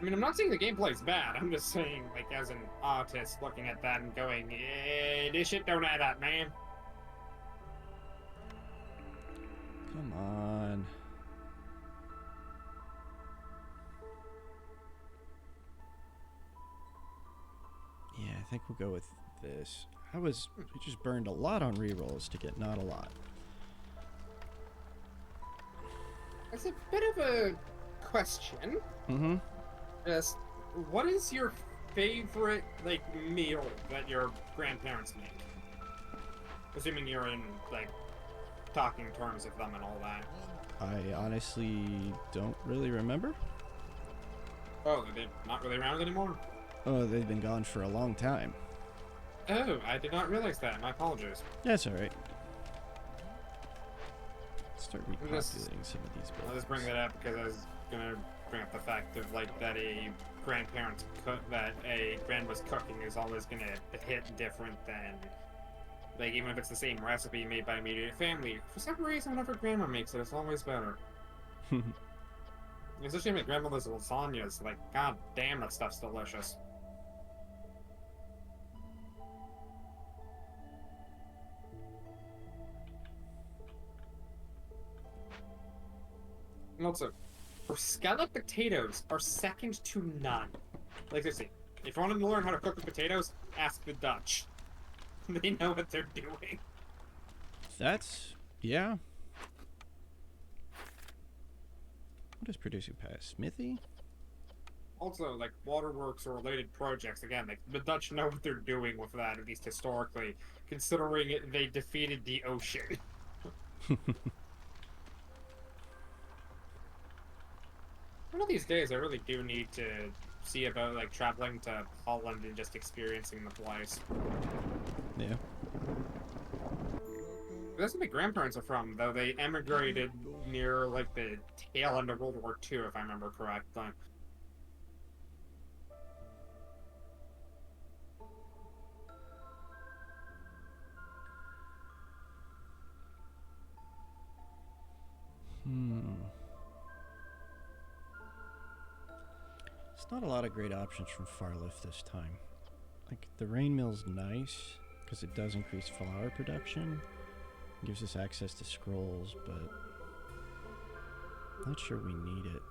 I mean, I'm not saying the gameplay's bad. I'm just saying, like, as an artist looking at that and going, this shit don't add up, man. Come on. Yeah, I think we'll go with this. I just burned a lot on rerolls to get not a lot. It's a bit of a question. Mm-hmm. Just, what is your favorite, like, meal that your grandparents make? Assuming you're in, like, talking terms with them and all that. I honestly don't really remember. Oh, they're not really around anymore? Oh, they've been gone for a long time. Oh, I did not realize that. My apologies. That's alright. Start repopulating some of these buildings. I'll just bring that up because I was gonna bring up the fact of like that a grandparent's cook, that a grandma's cooking is always gonna hit different than, like, even if it's the same recipe made by immediate family. For some reason, whenever grandma makes it, it's always better. Especially my grandmother's lasagnas. Like, god damn, that stuff's delicious. And also, for scalloped potatoes are second to none. Like, seriously, if you want to learn how to cook with potatoes, ask the Dutch. They know what they're doing. That's, yeah. What is producing past? Smithy? Also, like, waterworks or related projects, again, like, the Dutch know what they're doing with that, at least historically, considering they defeated the ocean. One of these days, I really do need to see about, like, traveling to Holland and just experiencing the place. Yeah. That's where my grandparents are from, though. They emigrated near, like, the tail end of World War II, if I remember correctly. It's not a lot of great options from Farlift this time. Like, the rain mill's nice, because it does increase flour production. It gives us access to scrolls, but not sure we need it.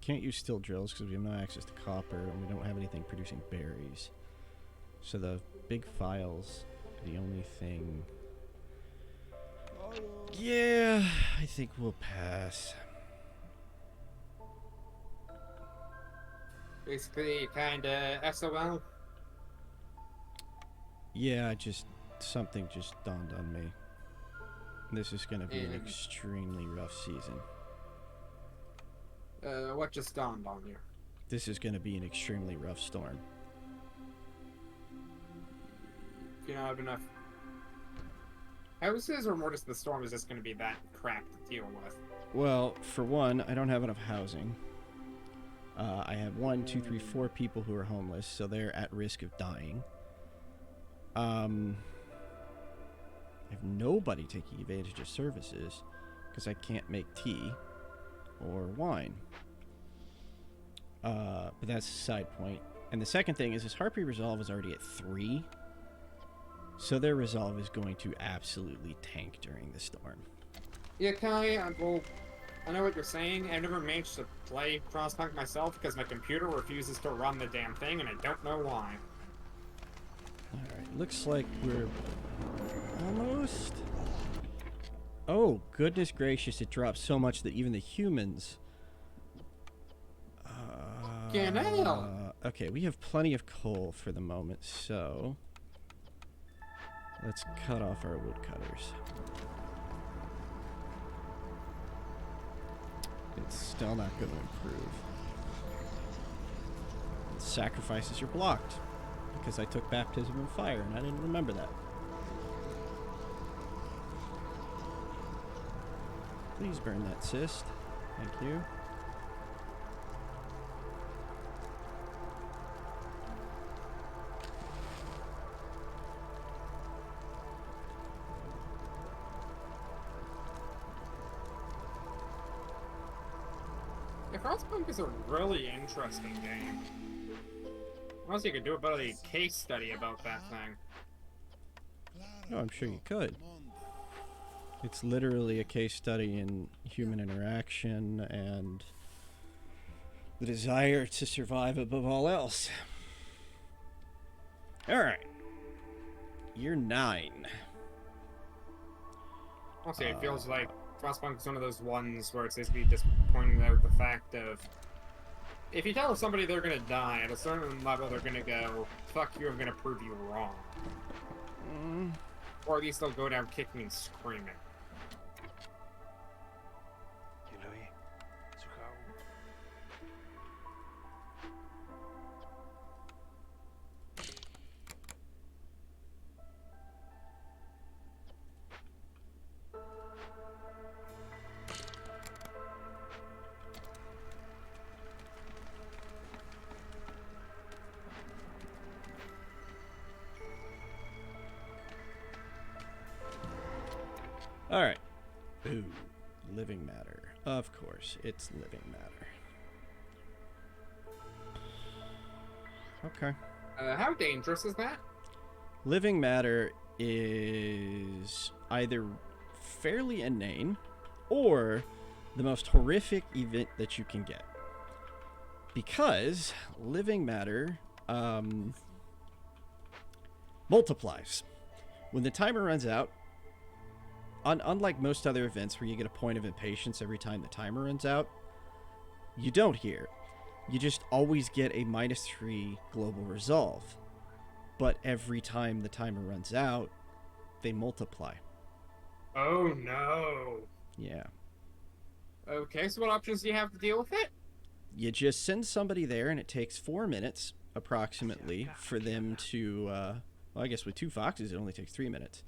Can't use steel drills because we have no access to copper, and we don't have anything producing berries. So the big files are the only thing. Yeah, I think we'll pass. Basically, kinda SOL. Yeah, something just dawned on me. This is going to be an extremely rough season. What just dawned on you? This is going to be an extremely rough storm. You don't have enough houses, or more just the storm is just going to be that crap to deal with? Well, for one, I don't have enough housing. I have 1, 2, 3, 4 people who are homeless, so they're at risk of dying. I have nobody taking advantage of services because I can't make tea or wine. But that's a side point. And the second thing is this Harpy Resolve is already at 3. So their resolve is going to absolutely tank during the storm. Yeah, Kai, well, I know what you're saying. I've never managed to play Frostpunk myself because my computer refuses to run the damn thing, and I don't know why. Alright, looks like we're almost... Oh, goodness gracious, it dropped so much that even the humans... Okay, we have plenty of coal for the moment, so... Let's cut off our woodcutters. It's still not going to improve. Sacrifices are blocked because I took baptism in fire and I didn't remember that. Please burn that cyst. Thank you. Frostpunk is a really interesting game. Honestly, you could do a better case study about that thing. No, I'm sure you could. It's literally a case study in human interaction and the desire to survive above all else. Alright. Year 9. Honestly, it feels like Frostpunk is one of those ones where it's basically just pointing out the fact of, if you tell somebody they're gonna die, at a certain level they're gonna go, fuck you, I'm gonna prove you wrong. Or at least they'll go down kicking and screaming. Alright. Ooh, living matter. Of course, it's living matter. Okay. How dangerous is that? Living matter is either fairly inane or the most horrific event that you can get. Because living matter multiplies. When the timer runs out, unlike most other events where you get a point of impatience every time the timer runs out, you don't here. You just always get a -3 global resolve. But every time the timer runs out, they multiply. Oh no. Yeah. Okay, so what options do you have to deal with it? You just send somebody there, and it takes 4 minutes, approximately, for them to... well, I guess with 2 foxes, it only takes 3 minutes.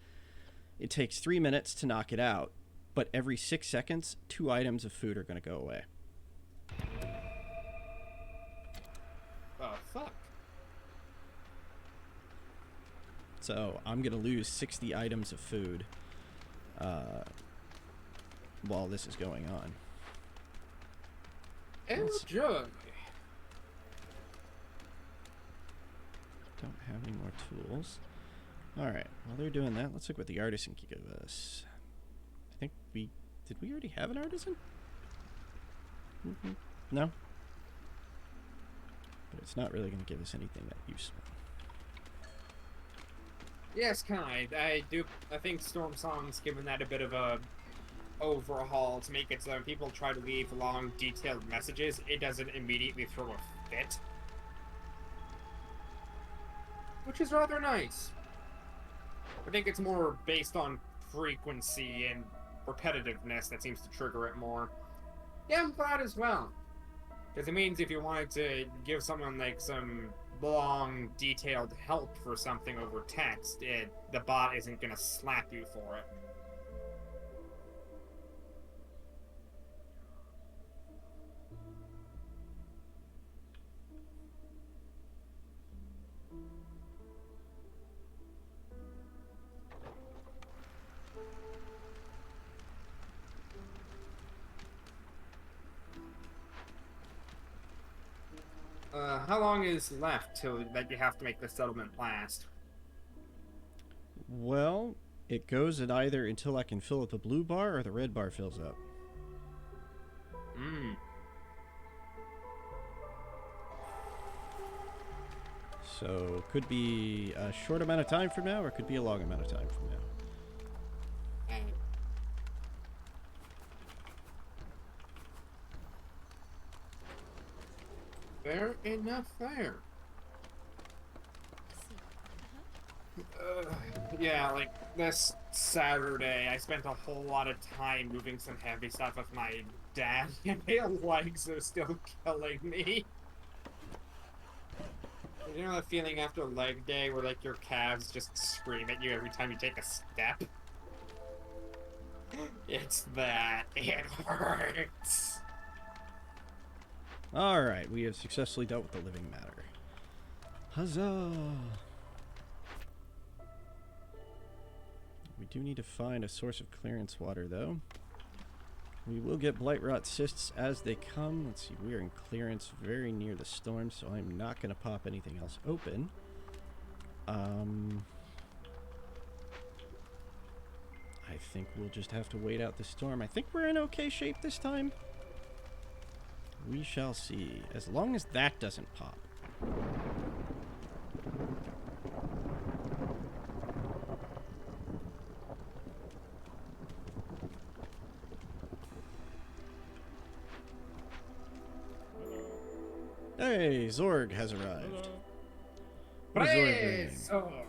It takes 3 minutes to knock it out, but every 6 seconds, 2 items of food are going to go away. Oh, fuck. So I'm going to lose 60 items of food while this is going on. Enjoy. Don't have any more tools. Alright, while they're doing that, let's look what the artisan can give us. I think did we already have an artisan? No? But it's not really going to give us anything that useful. Yes, kind. I think Storm Song's given that a bit of a overhaul to make it so when people try to leave long, detailed messages, it doesn't immediately throw a fit. Which is rather nice. I think it's more based on frequency and repetitiveness that seems to trigger it more. Yeah, I'm glad as well. Because it means if you wanted to give someone like some long, detailed help for something over text, the bot isn't gonna slap you for it. How long is left till that you have to make the settlement last? Well, it goes at either until I can fill up the blue bar or the red bar fills up. So, could be a short amount of time from now, or it could be a long amount of time from now. Fair enough there. Yeah, like this Saturday, I spent a whole lot of time moving some heavy stuff with my dad, and my legs are still killing me. You know that feeling after leg day where like your calves just scream at you every time you take a step? It's that. It hurts. Alright, we have successfully dealt with the living matter. Huzzah! We do need to find a source of clearance water, though. We will get blight rot cysts as they come. Let's see, we're in clearance very near the storm, so I'm not going to pop anything else open. I think we'll just have to wait out the storm. I think we're in okay shape this time. We shall see. As long as that doesn't pop. Hey, Zorg has arrived. What is Zorg bringing? Zorg.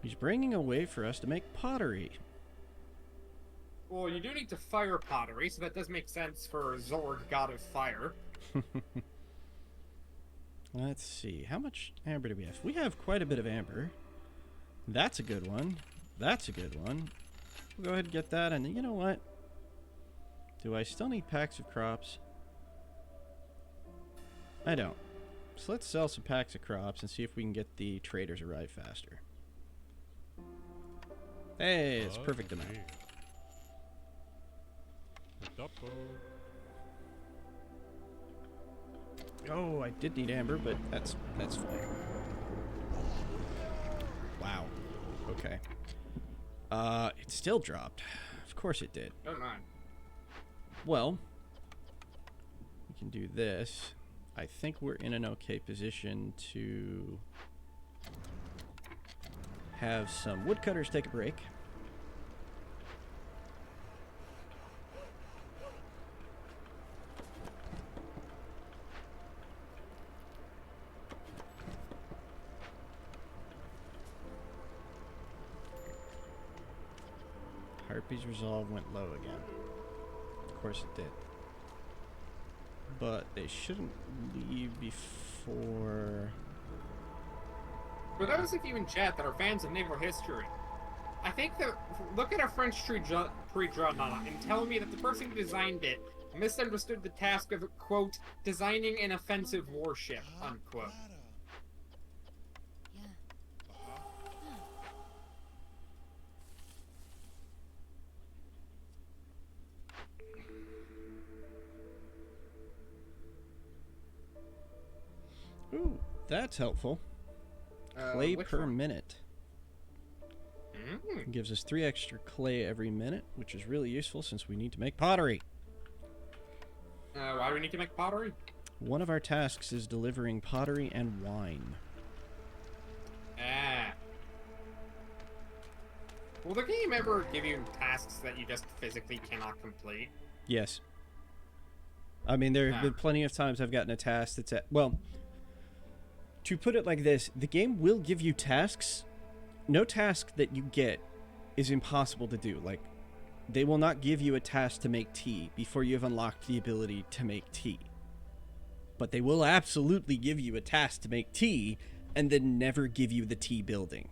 He's bringing a way for us to make pottery. Well, you do need to fire pottery, so that does make sense for Zorg, god of fire. Let's see. How much amber do we have? We have quite a bit of amber. That's a good one. That's a good one. We'll go ahead and get that. And you know what? Do I still need packs of crops? I don't. So let's sell some packs of crops and see if we can get the traders arrive faster. Hey, it's perfect amount. Oh, I did need amber, but that's fine. Wow. Okay. It still dropped. Of course it did. Don't mind. Well, we can do this. I think we're in an okay position to have some woodcutters take a break. Harpy's resolve went low again. Of course it did. But they shouldn't leave before... For those of you in chat that are fans of naval history, I think that look at a French pre-dreadnought and tell me that the person who designed it misunderstood the task of quote designing an offensive warship unquote. Ooh, that's helpful. Clay per one? minute. Gives us 3 extra clay every minute, which is really useful since we need to make pottery. Why do we need to make pottery? One of our tasks is delivering pottery and wine. Ah. Will the game ever give you tasks that you just physically cannot complete? Yes. I mean, there have been plenty of times I've gotten a task that's at... Well, to put it like this, the game will give you tasks. No task that you get is impossible to do. Like, they will not give you a task to make tea before you have unlocked the ability to make tea. But they will absolutely give you a task to make tea and then never give you the tea building.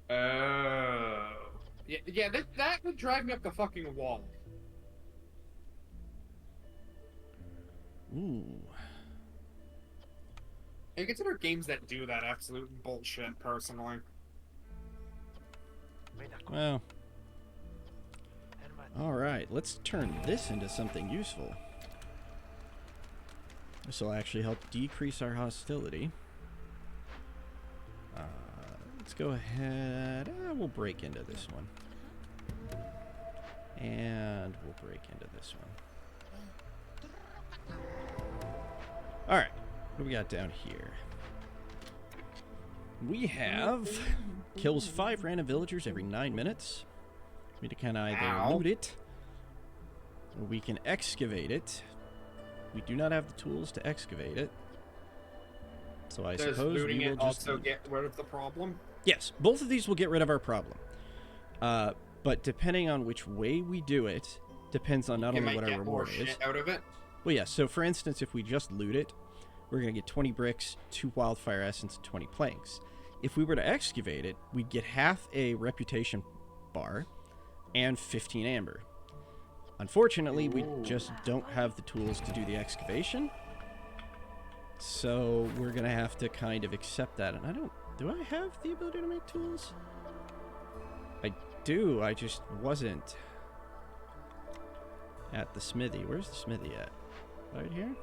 Oh. Yeah, that would drive me up the fucking wall. Ooh. I consider games that do that absolute bullshit, personally. Well. Alright, let's turn this into something useful. This will actually help decrease our hostility. Let's go ahead. We'll break into this one. And we'll break into this one. Alright, what do we got down here? We have kills 5 random villagers every 9 minutes. We can either loot it, or we can excavate it. We do not have the tools to excavate it. So I suppose looting we will it just also get rid of the problem? Yes, both of these will get rid of our problem. But depending on which way we do it, depends on not only what our reward is. Shit out of it. Well, yeah, so for instance, if we just loot it, we're going to get 20 bricks, 2 wildfire essence, and 20 planks. If we were to excavate it, we'd get half a reputation bar and 15 amber. Unfortunately, we just don't have the tools to do the excavation. So we're going to have to kind of accept that. And do I have the ability to make tools? I do, I just wasn't at the smithy. Where's the smithy at? Right here?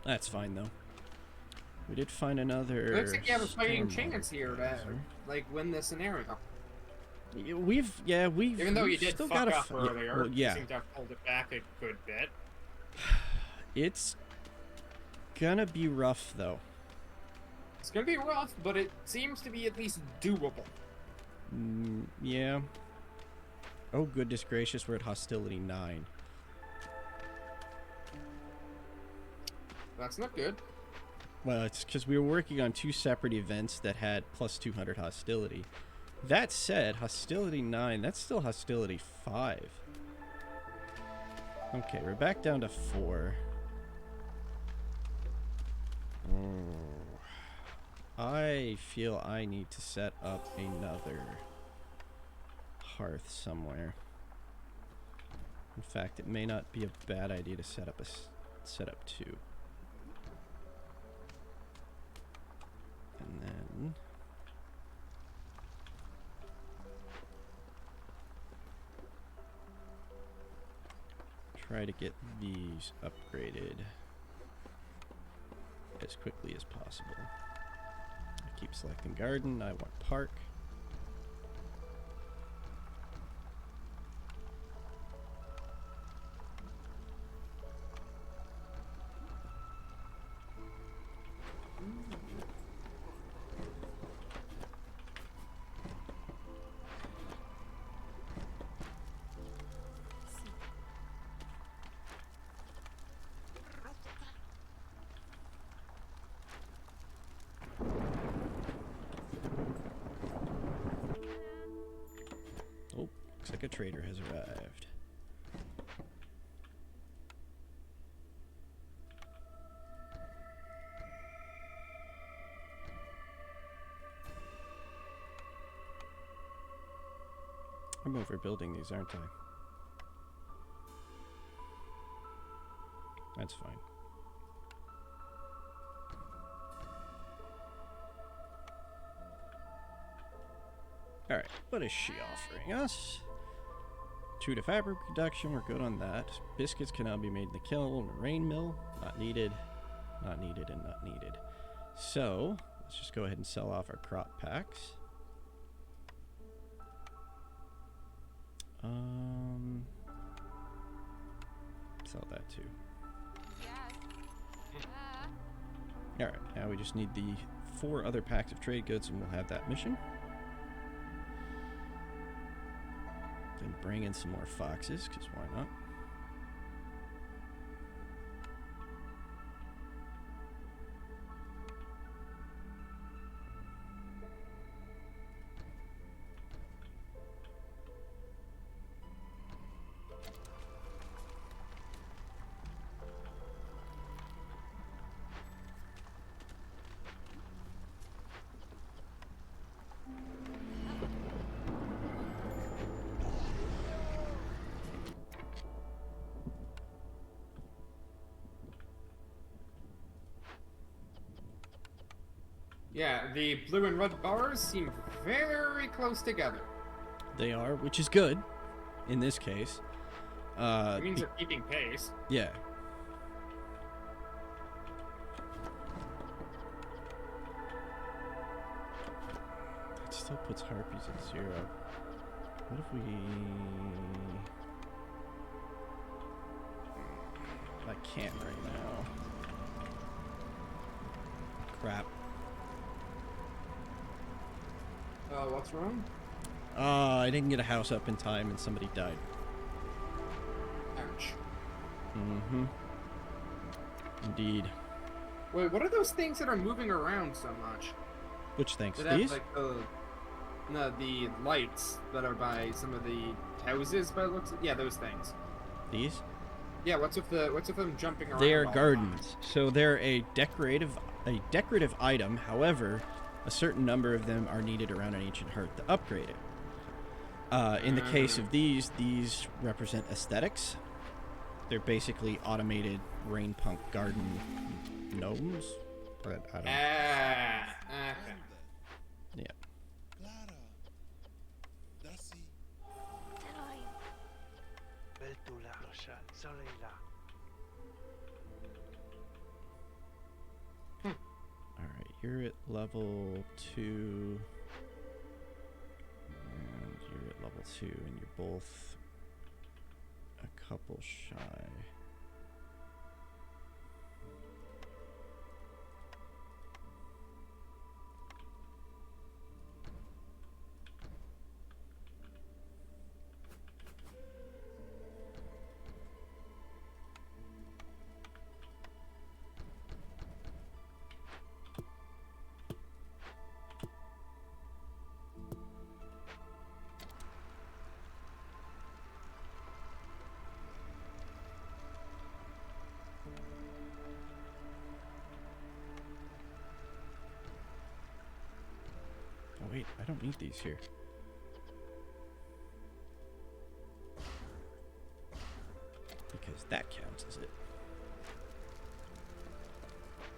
That's fine, though. We did find another... Looks like you have a fighting chance here to, like, win this scenario. We've Even though you did still fuck got up earlier, well, yeah. you seem to have pulled it back a good bit. It's gonna be rough, though. It's gonna be rough, but it seems to be at least doable. Yeah. Oh, goodness gracious, we're at hostility 9. That's not good. Well, it's because we were working on 2 separate events that had plus 200 hostility. That said, hostility 9, that's still hostility 5. Okay, we're back down to 4. I feel I need to set up another hearth somewhere. In fact, it may not be a bad idea to set up 2. And then try to get these upgraded as quickly as possible. I keep selecting garden. I want park. Looks like a trader has arrived. I'm overbuilding these, aren't I? That's fine. Alright, what is she offering us? 2 to fabric production, we're good on that. Biscuits can now be made in the kiln and rain mill. Not needed, not needed, and not needed. So, let's just go ahead and sell off our crop packs. Sell that too. Alright, now we just need the 4 other packs of trade goods and we'll have that mission. Then bring in some more foxes, because why not? Yeah, the blue and red bars seem very close together. They are, which is good in this case. It means they're keeping pace. Yeah. It still puts harpies at 0. What if we... I can't right now. Crap. What's wrong? I didn't get a house up in time and somebody died. Ouch. Mm-hmm. Indeed. Wait, what are those things that are moving around so much? Which things? That These? have, like, the lights that are by some of the houses, by the looks. Yeah, those things. These? Yeah, what's with them jumping around? They are all the gardens. time? So they're a decorative item. However, a certain number of them are needed around an ancient hearth to upgrade it. In the case of these represent aesthetics. They're basically automated rain punk garden gnomes. But I don't know. Okay. Yeah. Alright, you're at level 2. And you're at level 2, and you're both a couple shy. Oh wait, I don't need these here. Because that counts as it.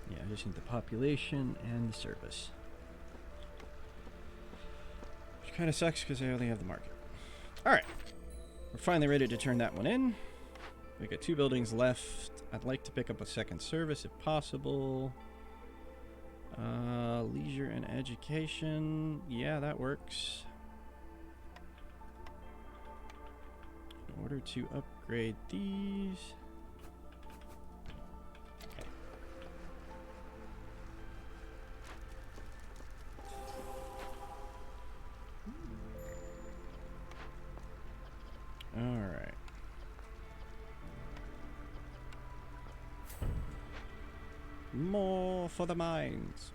Yeah, I just need the population and the service. Which kind of sucks because I only have the market. Alright. We're finally ready to turn that one in. We got 2 buildings left. I'd like to pick up a second service if possible. Leisure and education. Yeah, that works. In order to upgrade these. Okay. All right. More for the mines.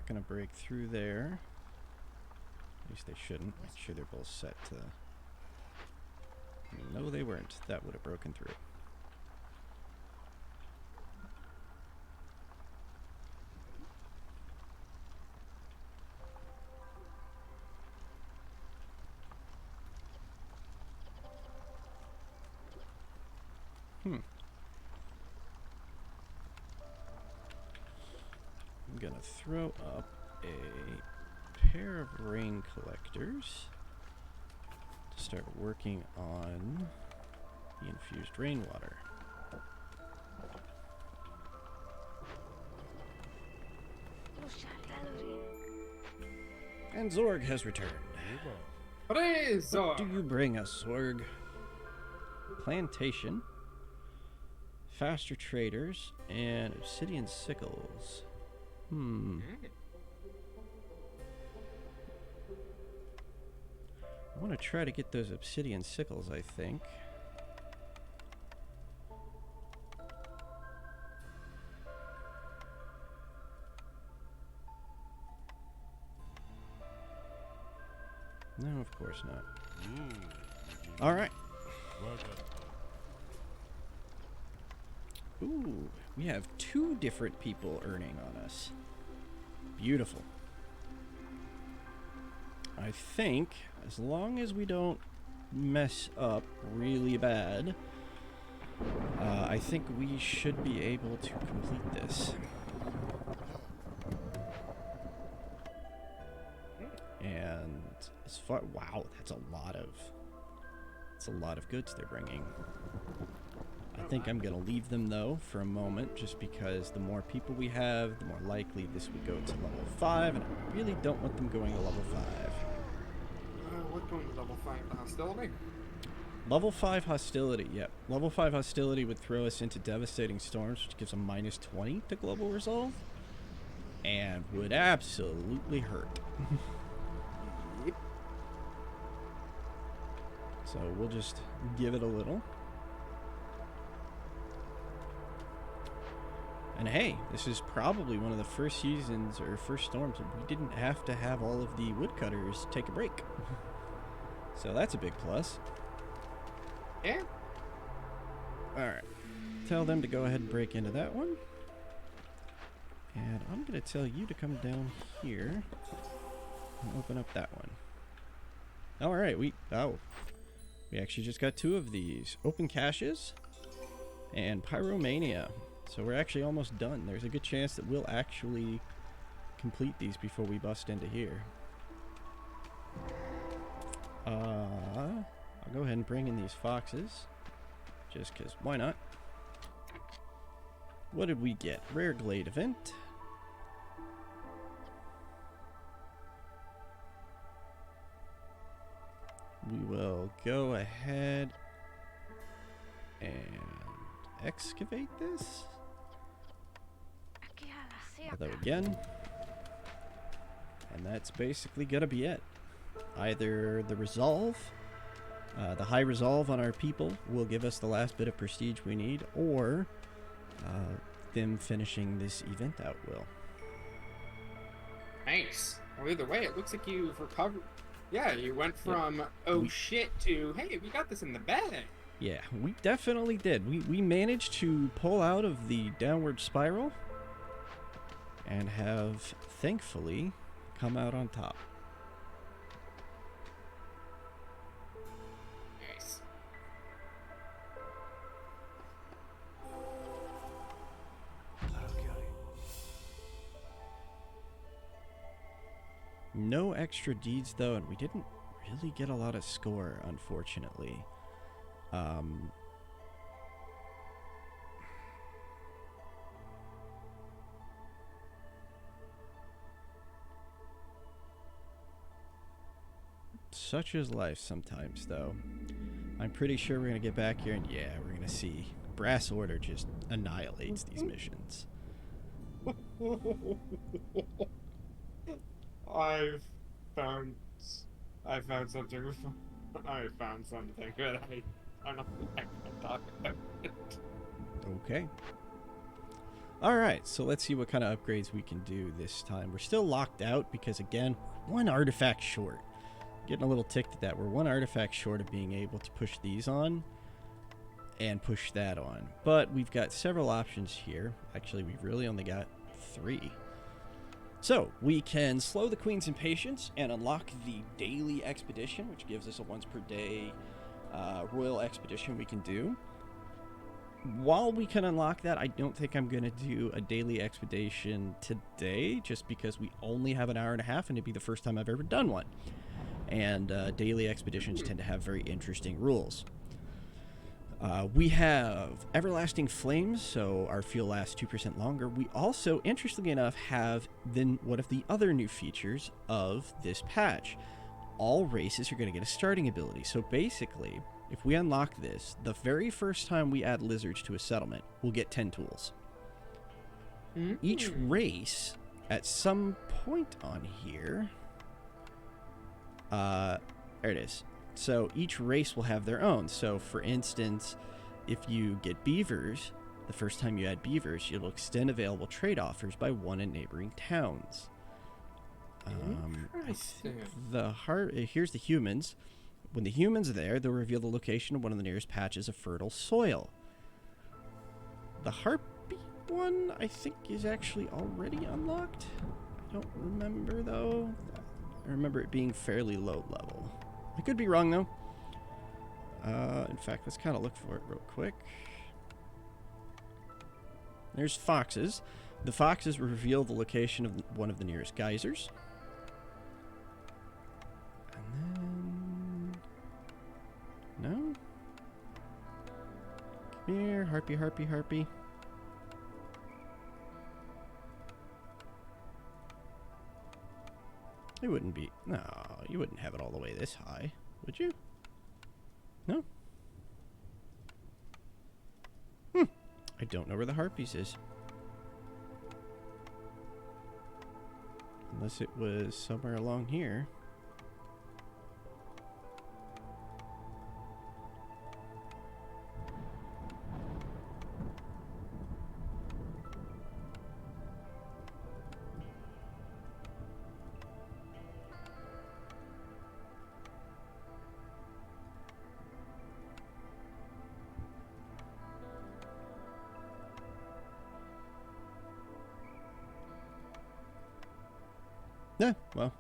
gonna break through there. At least they shouldn't. Make sure they're both set to... No, they weren't. That would have broken through. I'm gonna throw up a pair of rain collectors to start working on the infused rainwater. And Zorg has returned. Praise What Zor. do you bring us, Zorg? Plantation, faster traders, and obsidian sickles. I want to try to get those obsidian sickles, I think. No, of course not. All right. Ooh, we have 2 different people earning on us. Beautiful. I think as long as we don't mess up really bad, I think we should be able to complete this. And as far, wow, that's a lot of goods they're bringing. I think I'm gonna leave them though for a moment, just because the more people we have, the more likely this would go to level 5, and I really don't want them going to level 5. What going to level 5 hostility? Level 5 hostility, yep. Level 5 hostility would throw us into devastating storms, which gives a -20 to global resolve, and would absolutely hurt. Yep. So we'll just give it a little. And hey, this is probably one of the first seasons or first storms that we didn't have to have all of the woodcutters take a break. So that's a big plus. Yeah. Alright. Tell them to go ahead and break into that one. And I'm going to tell you to come down here and open up that one. Alright, we actually just got 2 of these. Open caches and Pyromania. So we're actually almost done. There's a good chance that we'll actually complete these before we bust into here. I'll go ahead and bring in these foxes. Just because, why not? What did we get? Rare Glade event. We will go ahead and excavate this. Although again, and that's basically gonna be it. Either the resolve, the high resolve on our people will give us the last bit of prestige we need, or them finishing this event out will. Nice. Well, either way, it looks like you've recovered. Yeah, you went from shit to hey, we got this in the bag. Yeah, we definitely did. We managed to pull out of the downward spiral and have thankfully come out on top. Nice. No extra deeds though, and we didn't really get a lot of score, unfortunately. Such is life sometimes, though. I'm pretty sure we're gonna get back here, and yeah, we're gonna see Brass Order just annihilates these missions. I found something. I found something good. I don't know if I can talk about it. Okay. Alright, so let's see what kind of upgrades we can do this time. We're still locked out because, again, one artifact short. Getting a little ticked at that. We're one artifact short of being able to push these on and push that on. But we've got several options here. Actually, we've really only got 3. So, we can slow the Queen's Impatience and unlock the daily expedition, which gives us a once per day royal expedition we can do. While we can unlock that, I don't think I'm going to do a daily expedition today, just because we only have an hour and a half, and it'd be the first time I've ever done one. And daily expeditions tend to have very interesting rules. We have Everlasting Flames, so our fuel lasts 2% longer. We also, interestingly enough, have then one of the other new features of this patch. All races are going to get a starting ability. So basically, if we unlock this, the very first time we add lizards to a settlement, we'll get 10 tools. Each race, at some point on here... there it is. So each race will have their own. So for instance, if you get beavers, the first time you add beavers, it'll extend available trade offers by 1 in neighboring towns. Here's the humans. When the humans are there, they'll reveal the location of one of the nearest patches of fertile soil. The harpy one, I think, is actually already unlocked. I don't remember, though. I remember it being fairly low level. I could be wrong, though. In fact, let's kind of look for it real quick. There's foxes. The foxes reveal the location of one of the nearest geysers. And then... No? Come here, harpy, harpy, harpy. It wouldn't be... No, you wouldn't have it all the way this high, would you? No? I don't know where the harpies is. Unless it was somewhere along here. Yeah, well.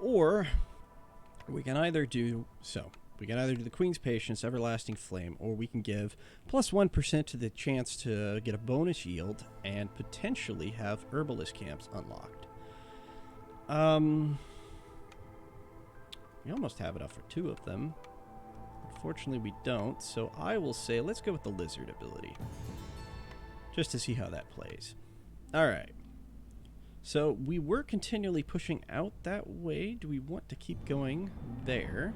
Or we can either do the Queen's Patience, Everlasting Flame, or we can give plus 1% to the chance to get a bonus yield and potentially have herbalist camps unlocked. We almost have enough for 2 of them. Unfortunately, we don't, so I will say let's go with the lizard ability. Just to see how that plays. Alright. So we were continually pushing out that way. Do we want to keep going there?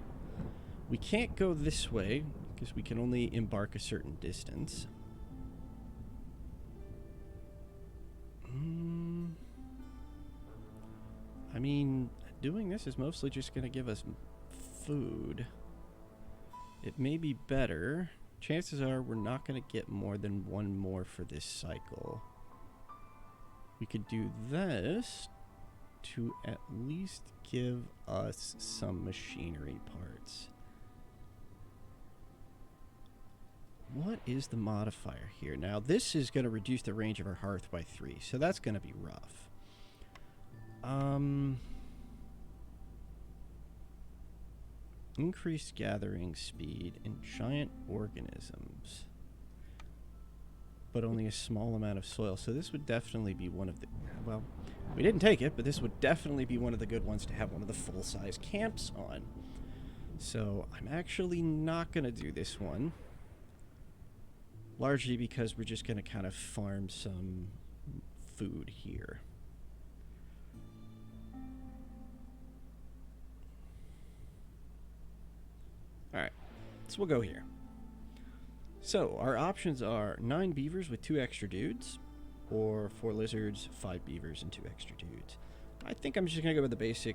We can't go this way because we can only embark a certain distance. I mean, doing this is mostly just going to give us food. It may be better. Chances are we're not going to get more than 1 more for this cycle. We could do this to at least give us some machinery parts. What is the modifier here? Now, this is going to reduce the range of our hearth by 3, so that's going to be rough. Increased gathering speed in giant organisms, but only a small amount of soil. So this would definitely be one of the... Well, we didn't take it, but this would definitely be one of the good ones to have one of the full-size camps on. So I'm actually not going to do this one. Largely because we're just going to kind of farm some food here. Alright, so we'll go here. So, our options are 9 beavers with 2 extra dudes, or 4 lizards, 5 beavers, and 2 extra dudes. I think I'm just going to go with the basic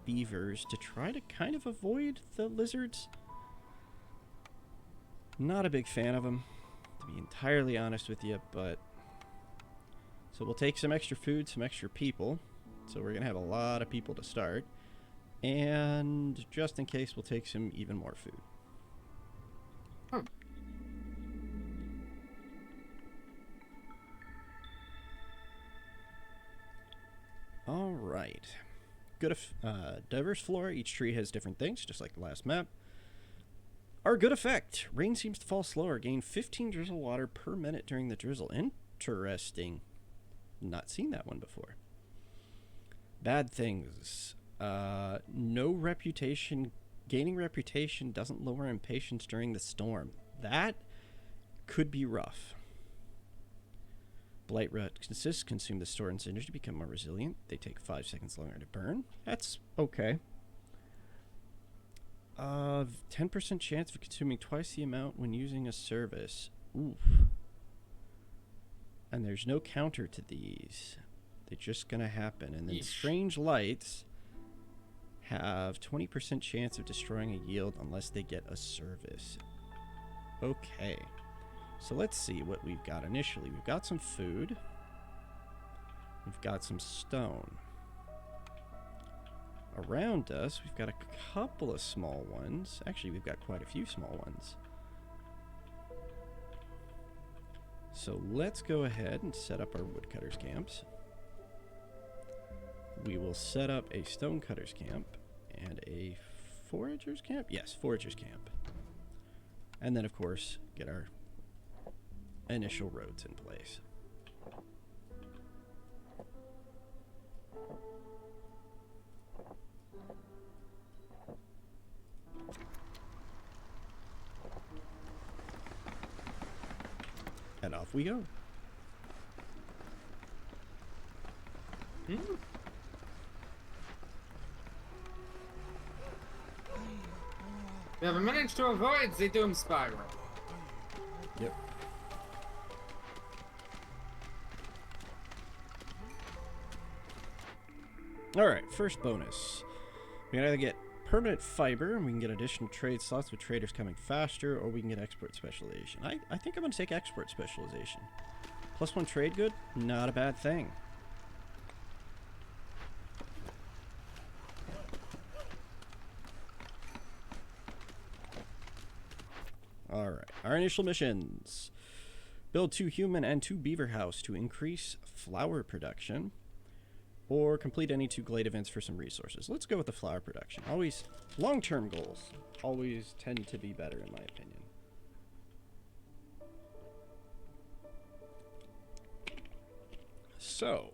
beavers to try to kind of avoid the lizards. Not a big fan of them, to be entirely honest with you, but So we'll take some extra food, some extra people. So we're going to have a lot of people to start. And just in case, we'll take some even more food. All right. Good, diverse flora. Each tree has different things, just like the last map. Our good effect. Rain seems to fall slower. Gain 15 drizzle water per minute during the drizzle. Interesting. Not seen that one before. Bad things. No reputation. Gaining reputation doesn't lower impatience during the storm. That could be rough. Blight ruts consume the stored energy to become more resilient. They take 5 seconds longer to burn. That's okay. 10% chance of consuming twice the amount when using a service. Oof. And there's no counter to these. They're just gonna happen. And then Yeesh. strange lights have 20% chance of destroying a yield unless they get a service. Okay. So let's see what we've got initially. We've got some food. We've got some stone. Around us, we've got a couple of small ones. Actually, we've got quite a few small ones. So let's go ahead and set up our woodcutters camps. We will set up a stonecutters camp and a foragers camp? Yes, foragers camp. And then, of course, get our initial roads in place. And off we go. We have a minute to avoid the doom spiral. Yep. Alright, first bonus. We can either get permanent fiber, and we can get additional trade slots with traders coming faster, or we can get export specialization. I think I'm going to take export specialization. +1 trade good, not a bad thing. Alright, our initial missions. Build 2 human and 2 beaver house to increase flour production. Or complete any 2 glade events for some resources. Let's go with the flour production. Always, long-term goals always tend to be better in my opinion. So,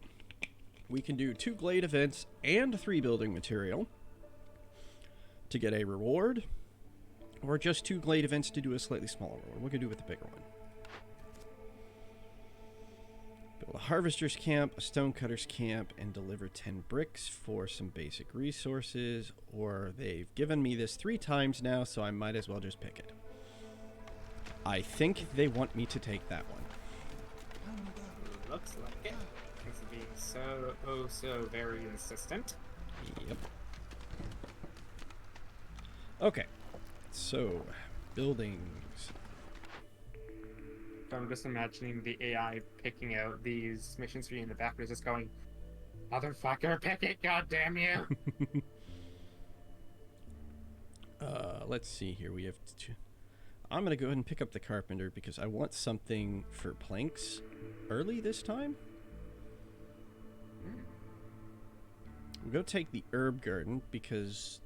we can do 2 glade events and 3 building material to get a reward. Or just 2 glade events to do a slightly smaller reward. What can we do with the bigger one? Build a harvester's camp, a stonecutter's camp, and deliver 10 bricks for some basic resources. Or they've given me this 3 times now, so I might as well just pick it. I think they want me to take that one. Looks like it. It's being so very insistent. Yep. Okay. So, buildings. I'm just imagining the AI picking out these missions for you in the background, just going, "Motherfucker, pick it, goddamn you!" Let's see here. We have two. I'm gonna go ahead and pick up the carpenter because I want something for planks early this time. We'll go take the herb garden because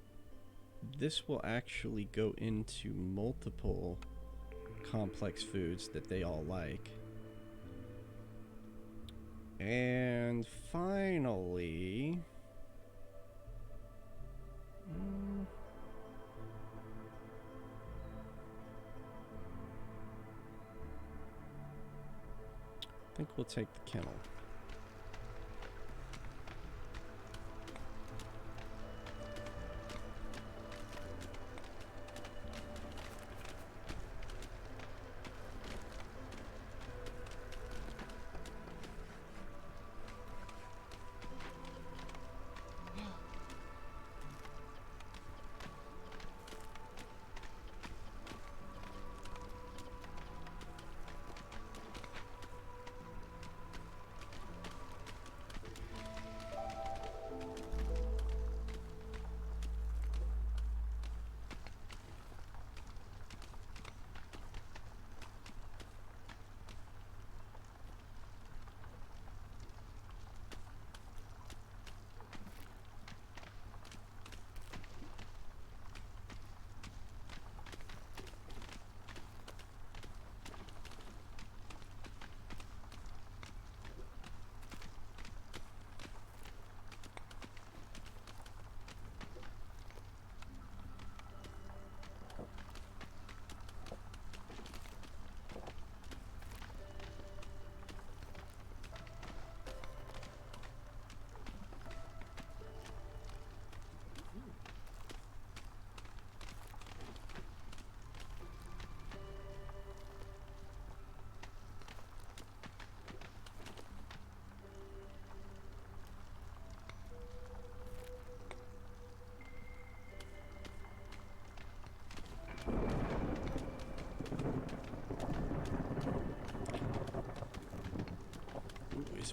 this will actually go into multiple complex foods that they all like. And finally, I think we'll take the kennel.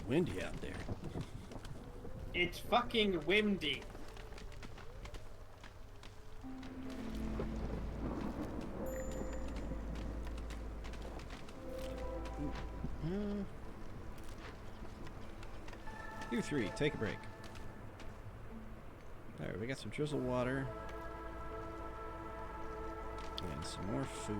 windy out there. It's fucking windy. You three, take a break. Alright, we got some drizzle water. And some more food.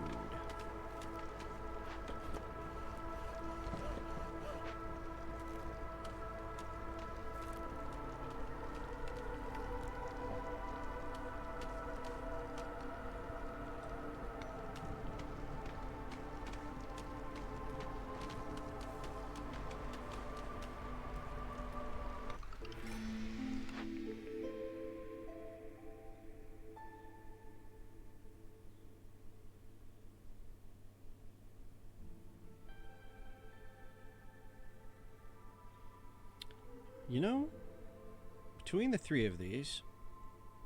You know, between the three of these,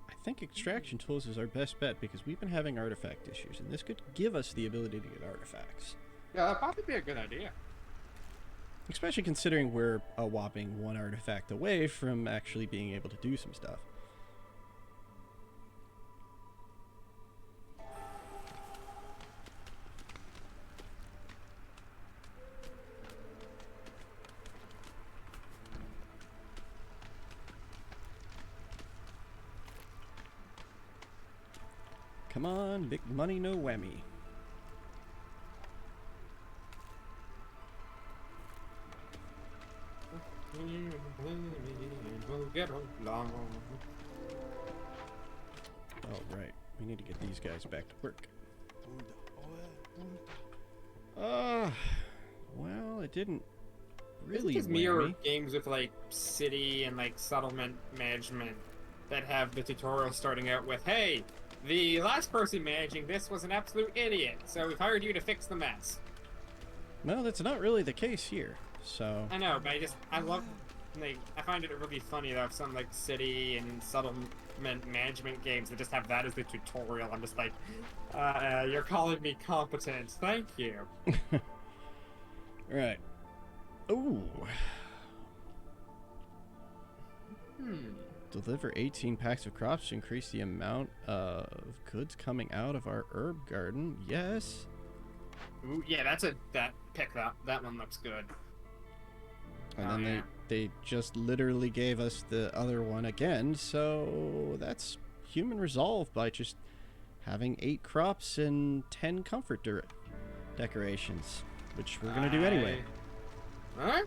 I think extraction tools is our best bet because we've been having artifact issues, and this could give us the ability to get artifacts. Yeah, that'd probably be a good idea. Especially considering we're a whopping one artifact away from actually being able to do some stuff. Come on, big money, no whammy. We'll get along. Oh, right. We need to get these guys back to work. Well, it didn't really Just mirror whammy. games with like city and like settlement management that have the tutorial starting out with, "Hey, the last person managing this was an absolute idiot, so we've hired you to fix the mess." No, that's not really the case here. So, I know, but I love, like, I find it really funny that some like city and settlement management games that just have that as the tutorial. I'm just like, you're calling me competent, thank you. right. Ooh. Deliver 18 packs of crops to increase the amount of goods coming out of our herb garden. Yes. Ooh, yeah, that one looks good. And Oh, then yeah. they just literally gave us the other one again. So that's human resolve by just having 8 crops and 10 comfort decorations, which we're going to do anyway. Alright.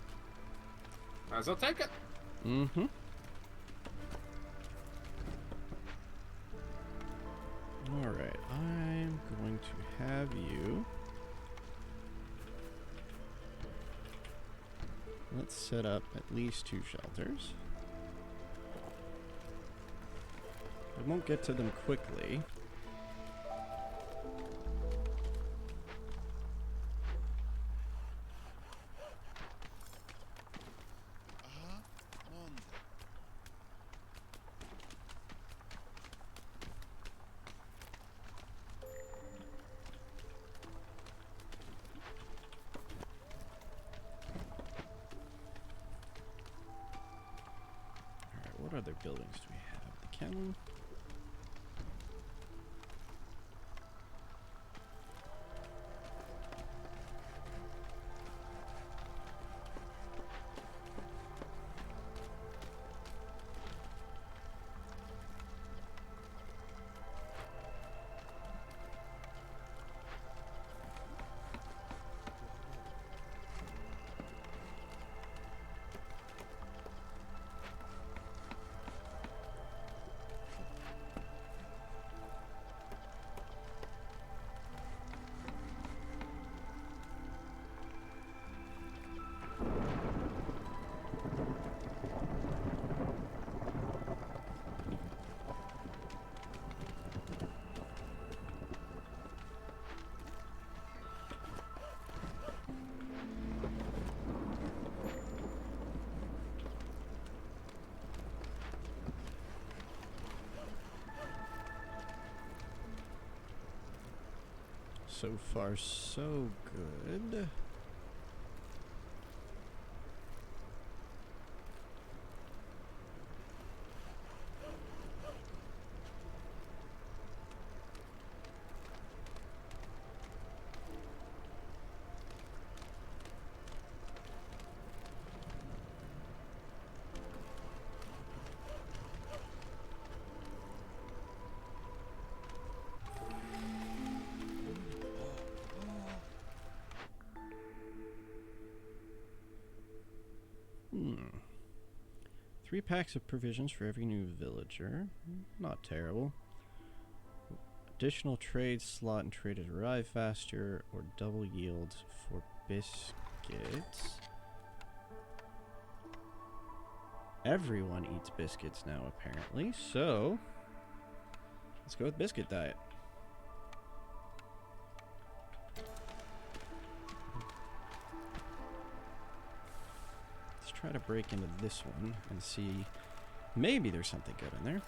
Might as well take it. Mm-hmm. Alright, I'm going to have you... Let's set up at least 2 shelters. I won't get to them quickly. What other buildings do we have? The kennel. So far, so good. 3 packs of provisions for every new villager. Not terrible. Additional trade slot and traders arrive faster, or double yields for biscuits. Everyone eats biscuits now, apparently, so let's go with biscuit diet. Let's try to break into this one and see. Maybe there's something good in there.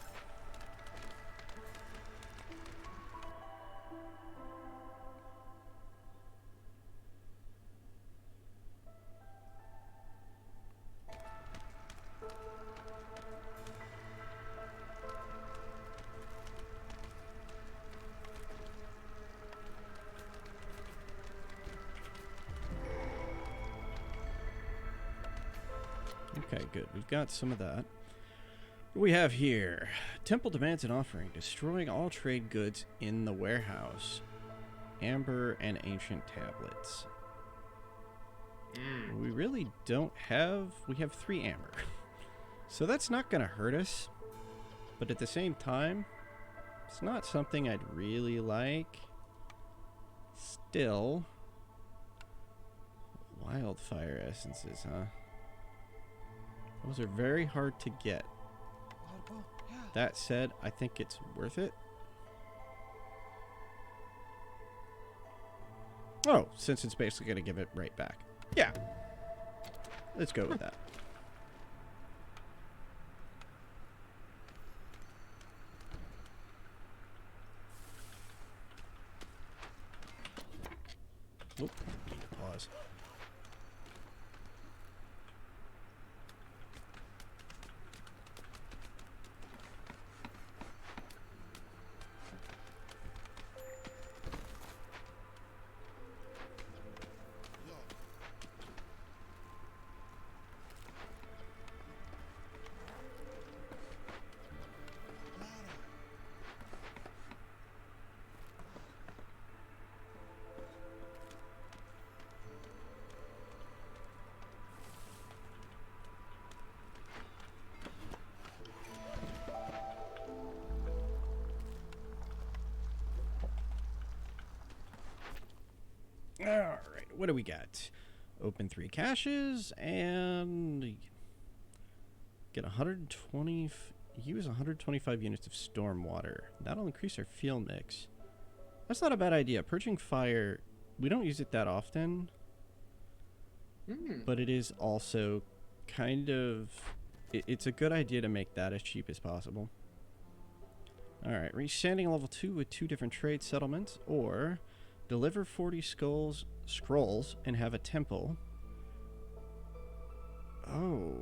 Okay, good. We've got some of that. What do we have here? Temple demands an offering, destroying all trade goods in the warehouse. Amber and ancient tablets. We really don't have... We have 3 amber. So that's not going to hurt us. But at the same time, it's not something I'd really like. Still... Wildfire essences, huh? Those are very hard to get. That said, I think it's worth it. Oh, since it's basically going to give it right back. Yeah. Let's go with that. Oop. Pause. Alright, what do we got? Open 3 caches and get 120. Use 125 units of storm water. That'll increase our fuel mix. That's not a bad idea. Purging fire, we don't use it that often, but it is also kind of... It's a good idea to make that as cheap as possible. Alright, reach standing level 2 with 2 different trade settlements, or deliver 40 scrolls and have a temple. Oh.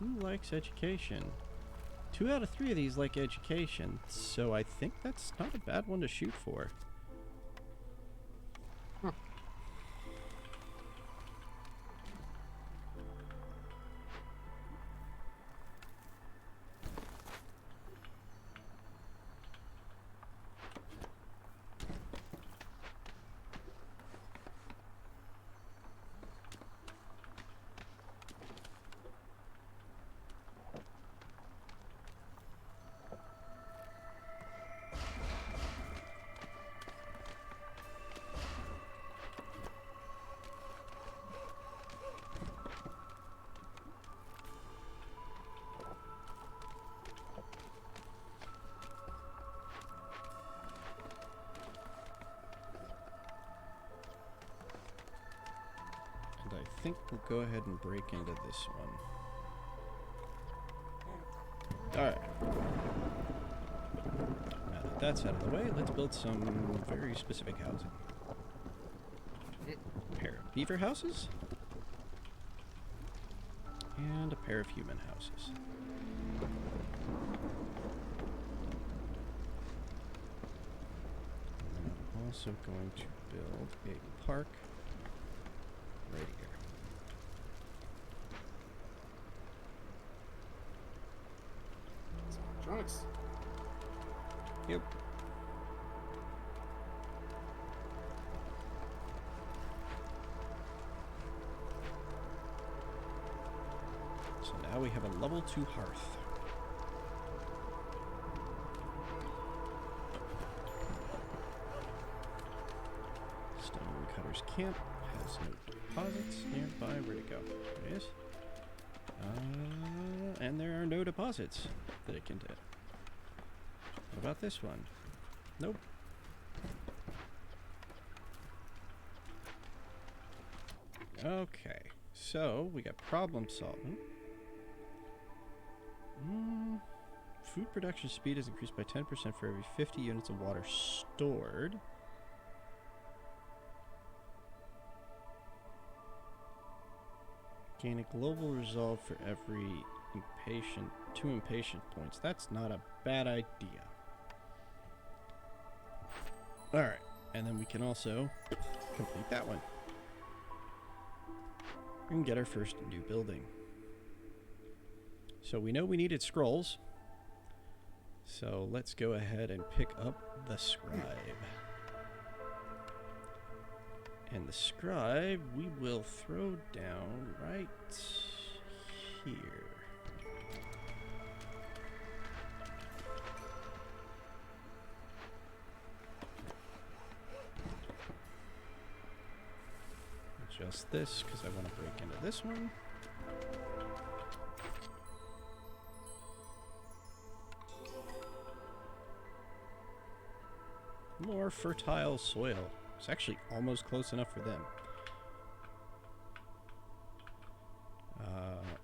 Who likes education? 2 out of 3 of these like education, so I think that's not a bad one to shoot for. I think we'll go ahead and break into this one. Alright. Now that that's out of the way, let's build some very specific housing. A pair of beaver houses. And a pair of human houses. And I'm also going to build a park right here. Electronics. Yep. now we have a level 2 hearth. Stonecutters Camp has no deposits nearby. Where'd it go? There it is. And there are no deposits that it can do. What about this one? Nope. Okay, so we got problem solving. Food production speed is increased by 10% for every 50 units of water stored. Gain a global resolve for every impatient, 2 impatient points. That's not a bad idea. Alright, and then we can also complete that one. We can get our first new building. So we know we needed scrolls. So let's go ahead and pick up the scribe. And the scribe we will throw down right here. Adjust this because I want to break into this one. More fertile soil. It's actually almost close enough for them.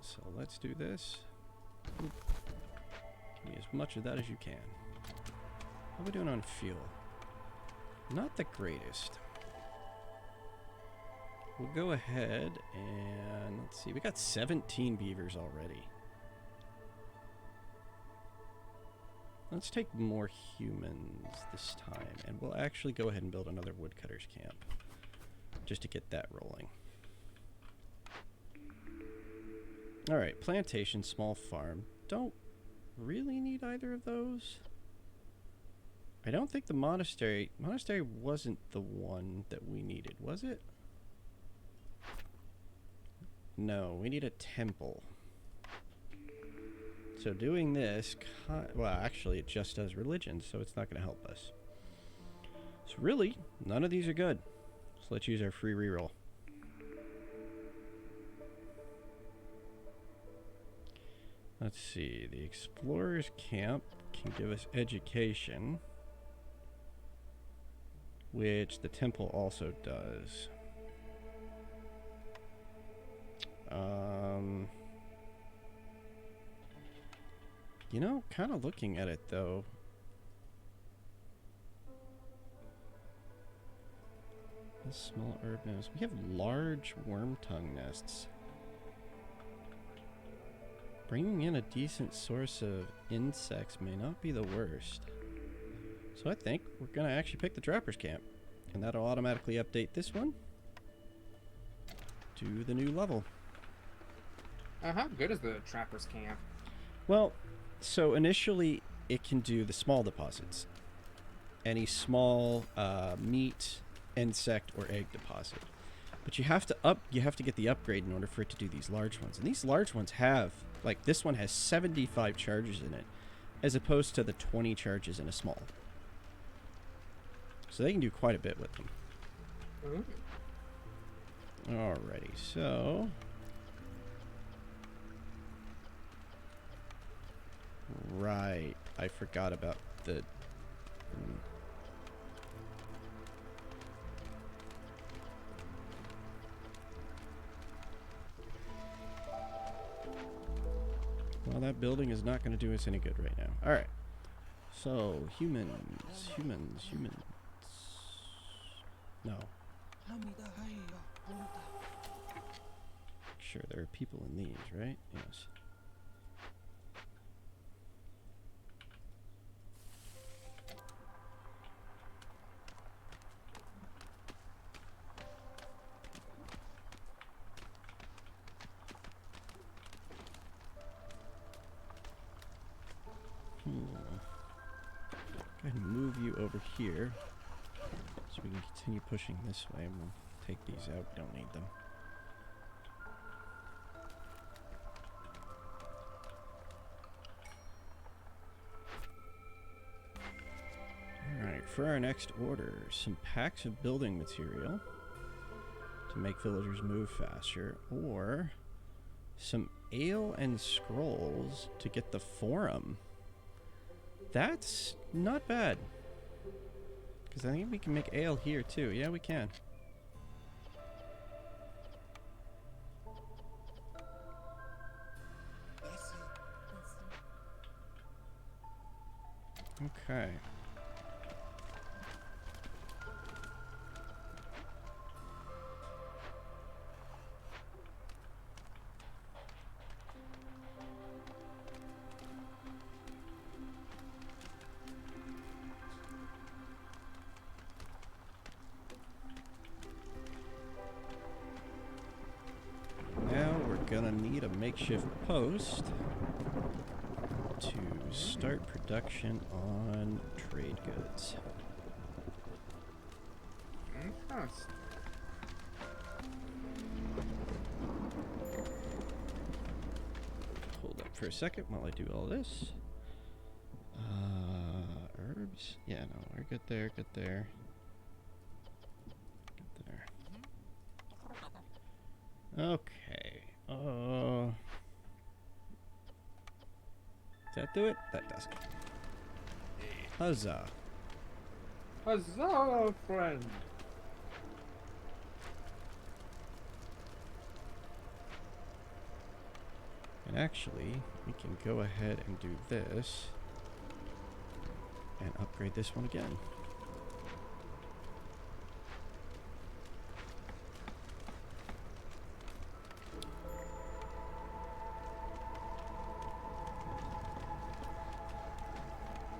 So let's do this. Oop. Give me as much of that as you can. How are we doing on fuel? Not the greatest. We'll go ahead and let's see. We got 17 beavers already. Let's take more humans this time, and we'll actually go ahead and build another woodcutters camp just to get that rolling. Alright, plantation, small farm. Don't really need either of those. I don't think the monastery wasn't the one that we needed, was it? No, we need a temple. So doing this, well, actually it just does religion, so it's not going to help us. So really, none of these are good. So let's use our free reroll. Let's see, the explorer's camp can give us education, which the temple also does. You know, kind of looking at it though, this small herb nest. We have large worm tongue nests. Bringing in a decent source of insects may not be the worst. So I think we're gonna actually pick the trapper's camp, and that'll automatically update this one to the new level. How good is the trapper's camp? Well, so initially it can do the small deposits. Any small meat, insect, or egg deposit. But you have to get the upgrade in order for it to do these large ones. And these large ones have, like this one has 75 charges in it, as opposed to the 20 charges in a small. So they can do quite a bit with them. Alrighty, so right, I forgot about the well, that building is not going to do us any good right now. Alright, so humans. No. Sure, there are people in these, right? Yes. Go ahead and move you over here so we can continue pushing this way. We'll take these out. We don't need them. for our next order, some packs of building material to make villagers move faster, or some ale and scrolls to get the forum. That's not bad. Because I think we can make ale here too. Yeah, we can. Okay. Now we're gonna need a makeshift post to start production on trade goods. Yes. Hold up for a second while I do all this. Herbs? Yeah, no, we're good there, good there. Good there. Okay. Does that do it? That doesn't. Huzzah. Huzzah, friend! And actually, we can go ahead and do this and upgrade this one again.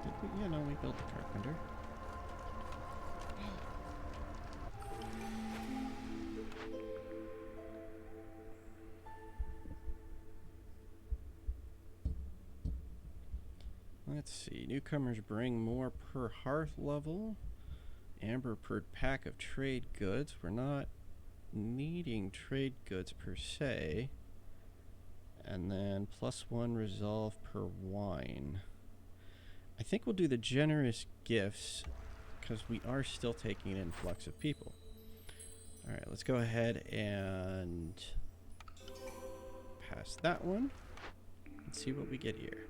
Did we? Yeah, no, we built the carpenter. Let's see. Newcomers bring more per hearth level. Amber per pack of trade goods. We're not needing trade goods per se. And then +1 resolve per wine. I think we'll do the generous gifts because we are still taking an influx of people. Alright, let's go ahead and pass that one. Let's see what we get here.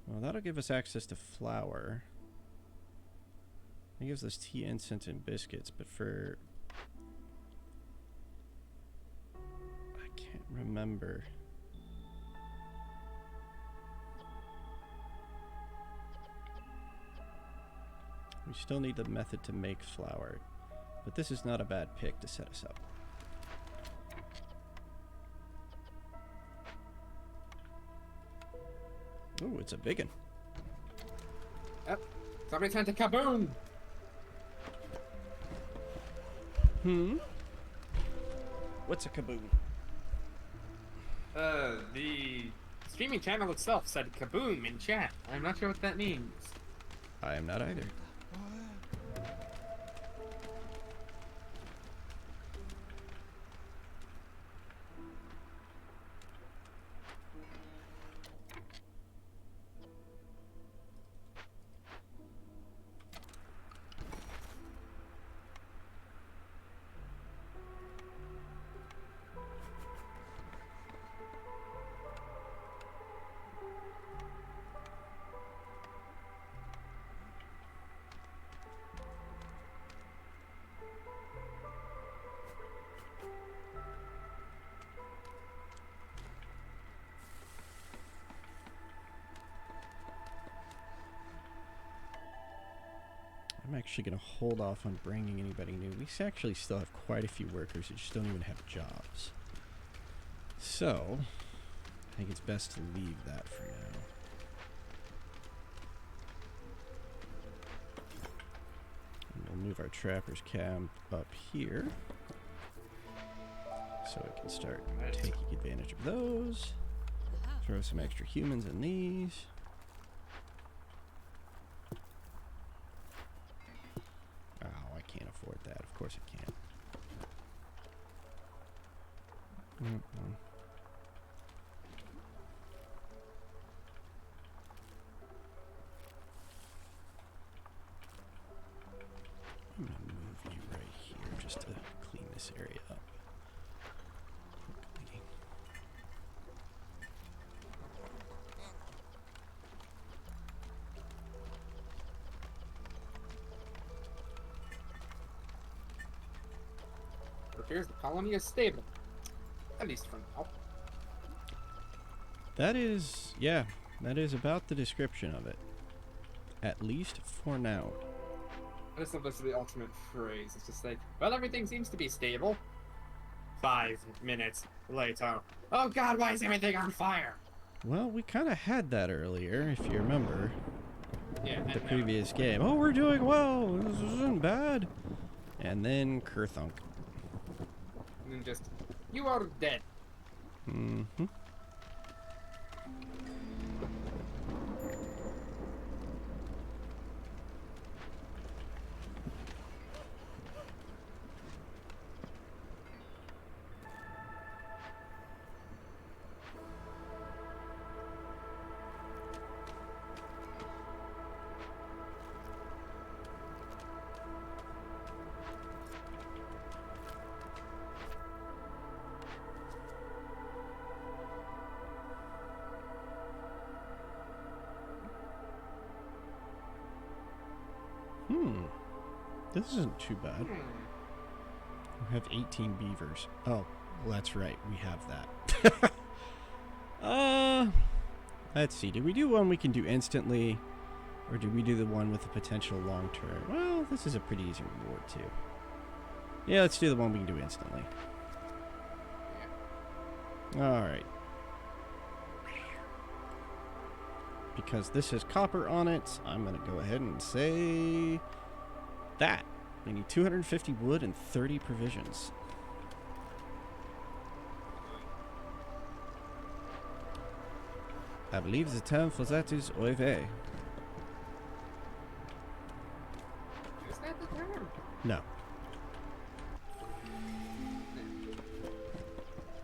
Well, that'll give us access to flour. It gives us tea, incense, and biscuits, but for... I can't remember. We still need the method to make flour, but this is not a bad pick to set us up. Ooh, it's a big one. Yep. Somebody sent a kaboom! What's a kaboom? The streaming channel itself said kaboom in chat. I'm not sure what that means. I am not either. I'm actually going to hold off on bringing anybody new. We actually still have quite a few workers who just don't even have jobs. So, I think it's best to leave that for now. And we'll move our trapper's camp up here. So we can start taking advantage of those. Throw some extra humans in these. Afford that. Of course I can't. this area up. Quickly. It appears the colony is stable. At least for now. That is, yeah, that is about the description of it. At least for now. I just love this is the ultimate phrase. It's just like, well, everything seems to be stable. 5 minutes later. Oh god, why is everything on fire? Well, we kind of had that earlier, if you remember. Yeah, The previous game. Oh, we're doing well. This isn't bad. And then Kerthunk. And then just, you are dead. Mm-hmm. This isn't too bad. We have 18 beavers. Oh, well, that's right. We have that. Let's see. Do we do one we can do instantly? Or do we do the one with the potential long term? Well, this is a pretty easy reward, too. Yeah, let's do the one we can do instantly. Alright. Because this has copper on it, I'm going to go ahead and say that. We need 250 wood and 30 provisions. I believe the term for that is oive. Is that the term? No.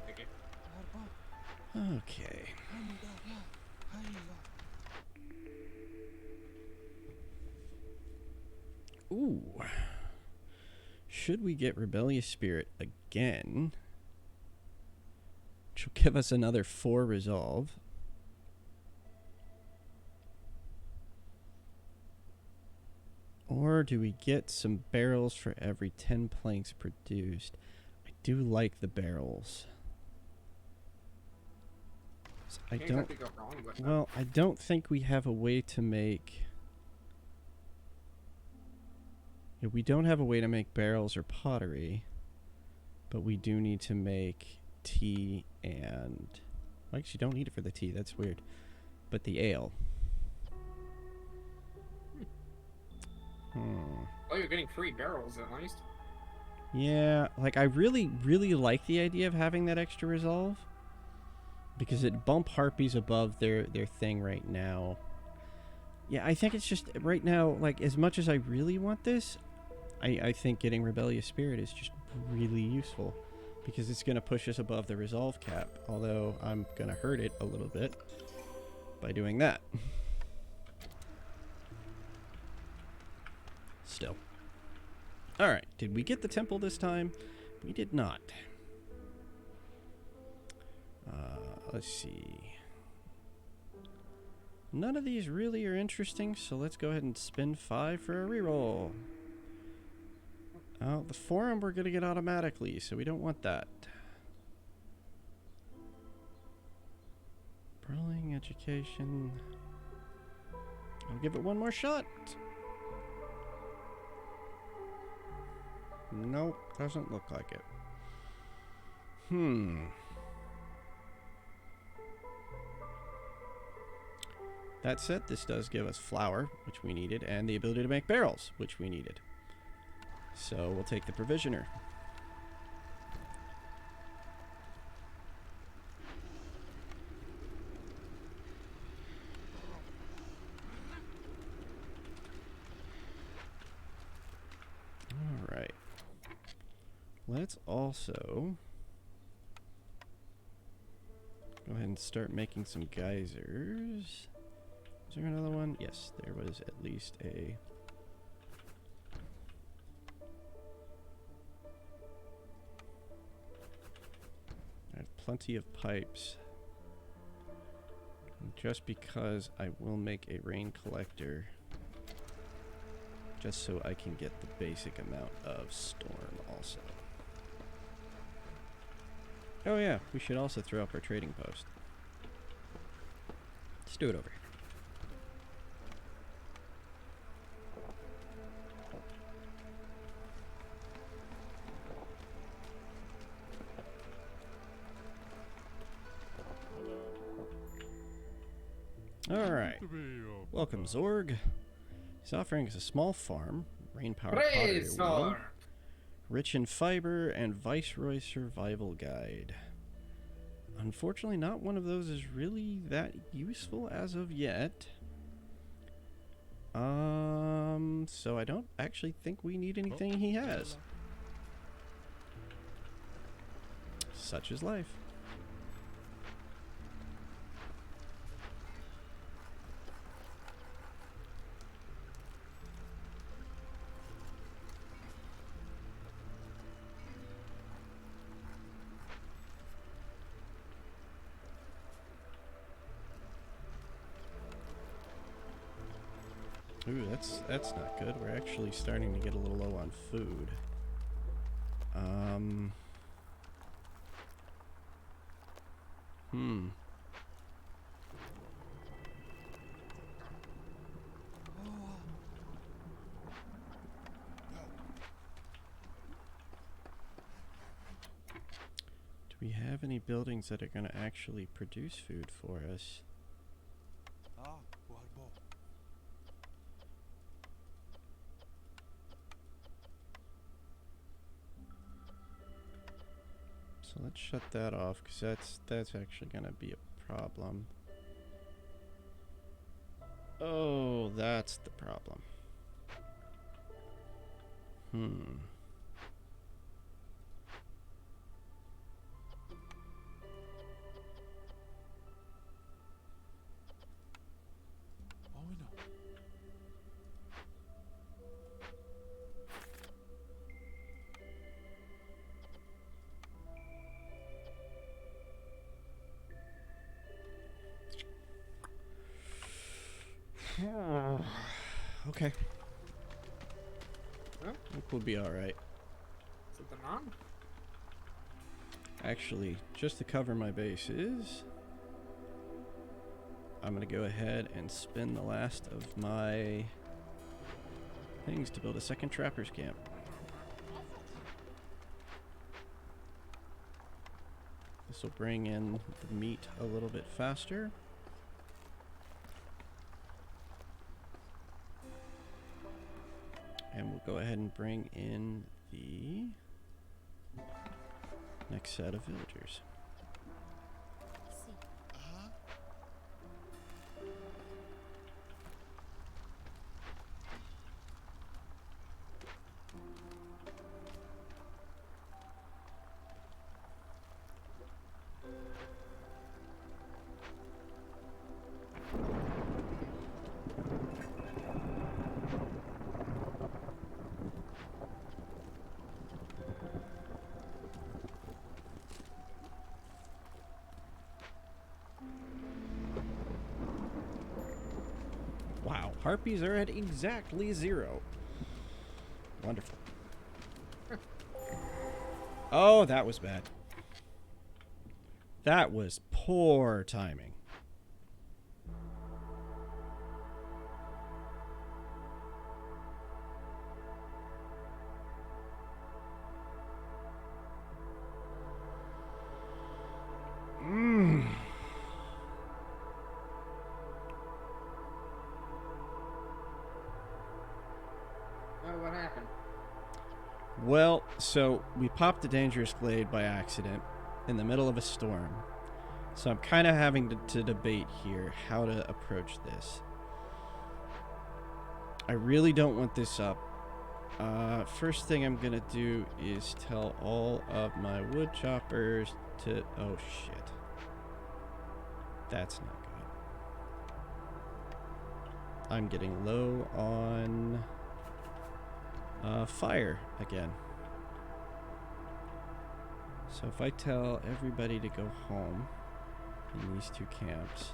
Okay. Okay. Ooh. Should we get Rebellious Spirit again? Which will give us another 4 resolve. Or do we get some barrels for every 10 planks produced? I do like the barrels. So I Can't don't. exactly go wrong with that. Well, I don't think we have a way to make. Yeah, we don't have a way to make barrels or pottery, but we do need to make tea and. Well, actually, don't need it for the tea. That's weird. But the ale. Oh, you're getting free barrels at least. Yeah, like I really, really like the idea of having that extra resolve. Because it bump harpies above their thing right now. Yeah, I think it's just right now, like as much as I really want this, I think getting Rebellious Spirit is just really useful. Because it's going to push us above the resolve cap. Although I'm going to hurt it a little bit by doing that. Still. Alright, did we get the temple this time? We did not. Let's see. None of these really are interesting, so let's go ahead and spend 5 for a reroll. Oh, the forum we're going to get automatically, so we don't want that. Brawling, education. I'll give it one more shot. Nope, doesn't look like it. That said, this does give us flour, which we needed, and the ability to make barrels, which we needed. So we'll take the provisioner. All right. Let's also go ahead and start making some geysers. Is there another one? Yes, there was at least a... plenty of pipes. Just because I will make a rain collector. Just so I can get the basic amount of storm also. Oh yeah, we should also throw up our trading post. Let's do it over here. Alright. Welcome, Zorg. He's offering us a small farm, rain power pottery Praise wheel, Lord. rich in fiber, and Viceroy survival guide. Unfortunately, not one of those is really that useful as of yet. So I don't actually think we need anything he has. Such is life. Ooh, that's not good. We're actually starting to get a little low on food. Do we have any buildings that are going to actually produce food for us? So let's shut that off, because that's actually going to be a problem. Oh, that's the problem. Okay. Well, I think we'll be alright. something wrong? Actually, just to cover my bases, I'm going to go ahead and spend the last of my things to build a second trapper's camp. This will bring in the meat a little bit faster. And we'll go ahead and bring in the next set of villagers. Wow, harpies are at exactly 0. Wonderful. Oh, that was bad. That was poor timing. Oh, what happened? Well, so we popped a dangerous glade by accident in the middle of a storm. So I'm kind of having to debate here how to approach this. I really don't want this up. First thing I'm gonna do is tell all of my wood choppers to... Oh, shit. That's not good. I'm getting low on fire again. So if I tell everybody to go home in these two camps.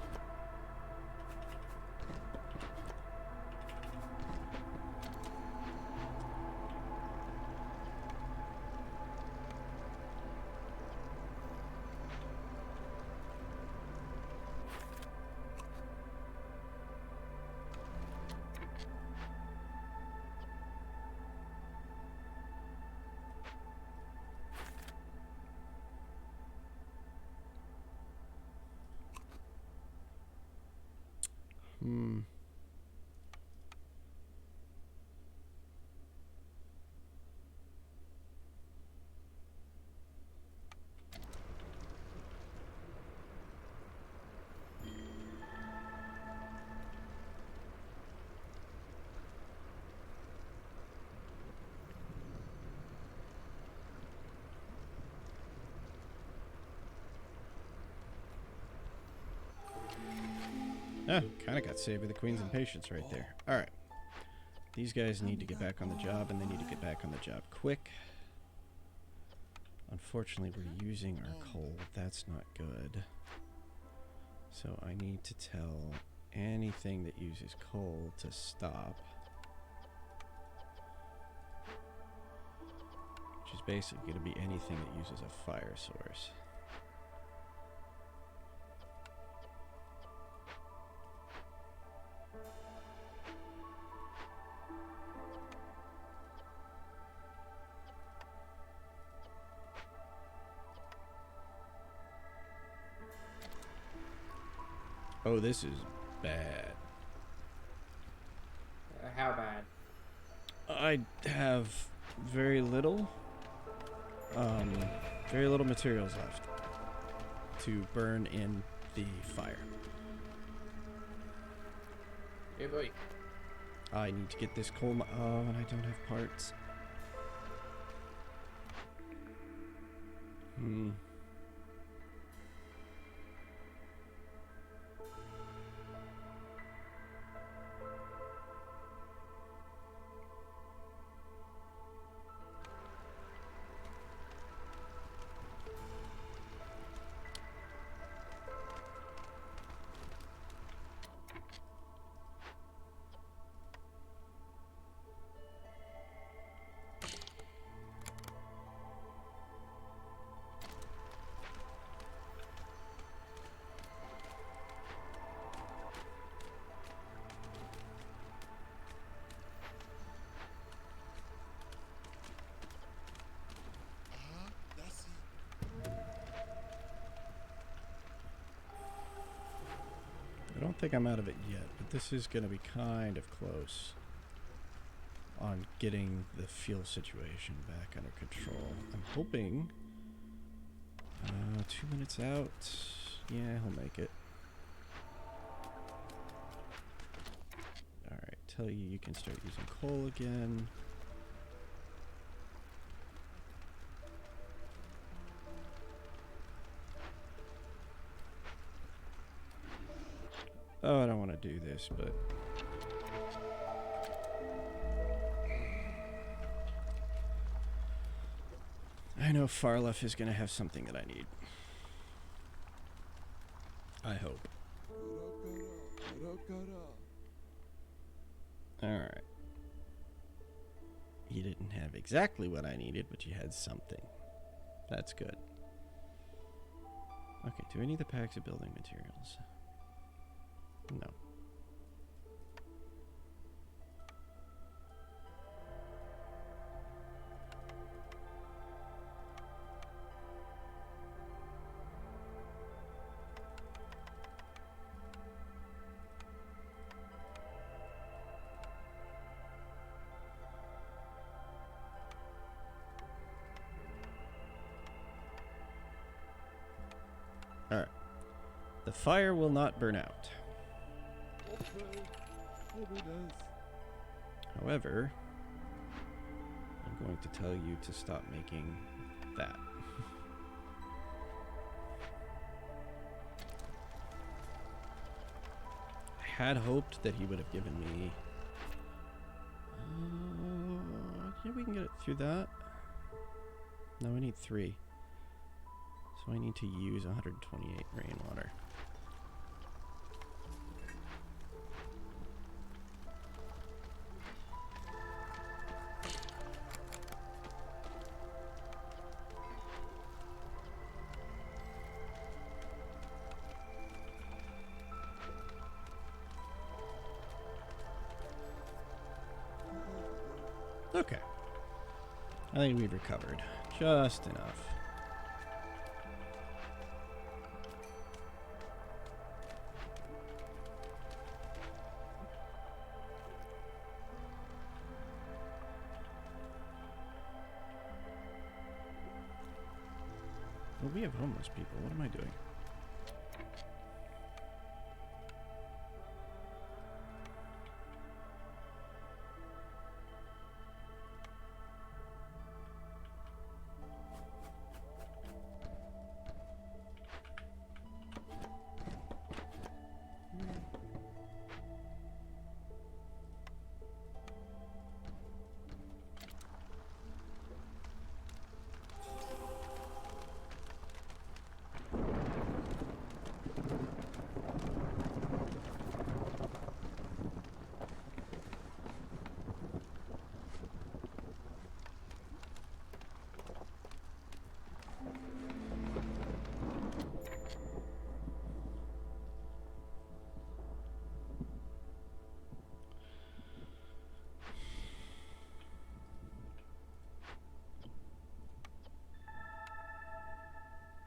Oh, kind of got saved with the Queen's Impatience right there. Alright. These guys need to get back on the job, and they need to get back on the job quick. Unfortunately, we're using our coal. That's not good. So I need to tell anything that uses coal to stop. Which is basically going to be anything that uses a fire source. Oh, this is bad. How bad? I have very little materials left to burn in the fire. Hey boy. I need to get this coal. Oh, and I don't have parts. I don't think I'm out of it yet, but this is going to be kind of close on getting the fuel situation back under control. I'm hoping 2 minutes out. Yeah, he'll make it. Alright, tell you can start using coal again. Oh, I don't want to do this, but... I know Farlef is going to have something that I need. I hope. Alright. You didn't have exactly what I needed, but you had something. That's good. Okay, do I need the packs of building materials? No. All right. The fire will not burn out. However, I'm going to tell you to stop making that. I had hoped that he would have given me... yeah, we can get it through that. No, we need 3. So I need to use 128 rainwater. Okay. I think we've recovered just enough. Well, we have homeless people. What am I doing?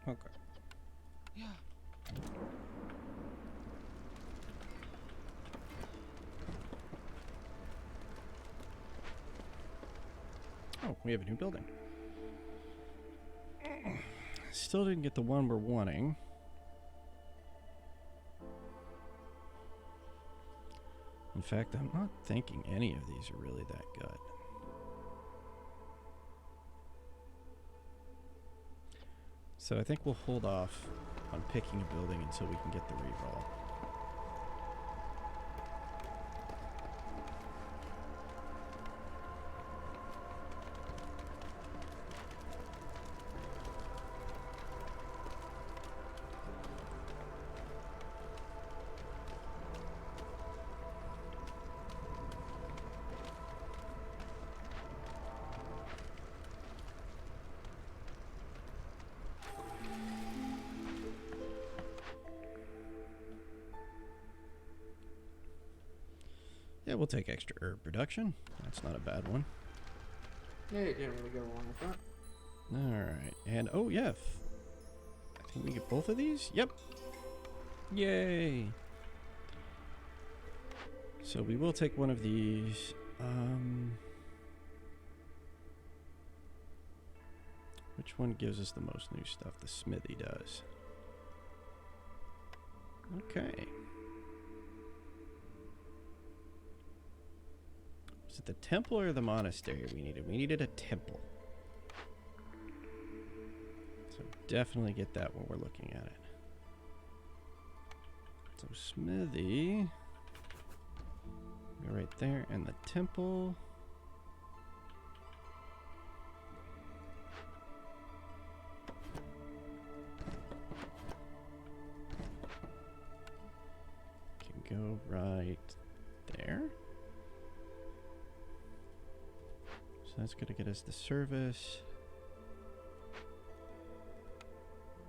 Okay. Yeah. Oh, we have a new building. Still didn't get the one we're wanting. In fact, I'm not thinking any of these are really that good. So I think we'll hold off on picking a building until we can get the reroll. Yeah, we'll take extra herb production. That's not a bad one. Yeah, you didn't really go wrong with that. Alright, and oh yeah, I think we get both of these? Yep. Yay! So we will take one of these. Which one gives us the most new stuff? The smithy does. Okay. Was it the temple or the monastery we needed? We needed a temple. So definitely get that when we're looking at it. So smithy. Go right there. And the temple. Can go right there. So that's going to get us the service.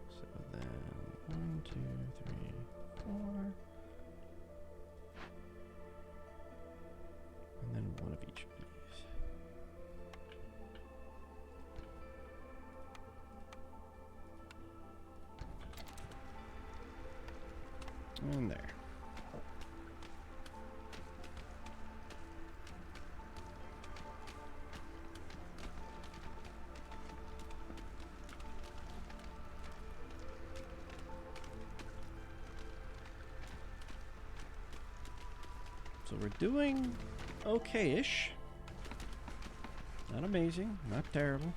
So then 1, 2, 3, 4. And then one of each of these. And there. So we're doing okay-ish. Not amazing, not terrible.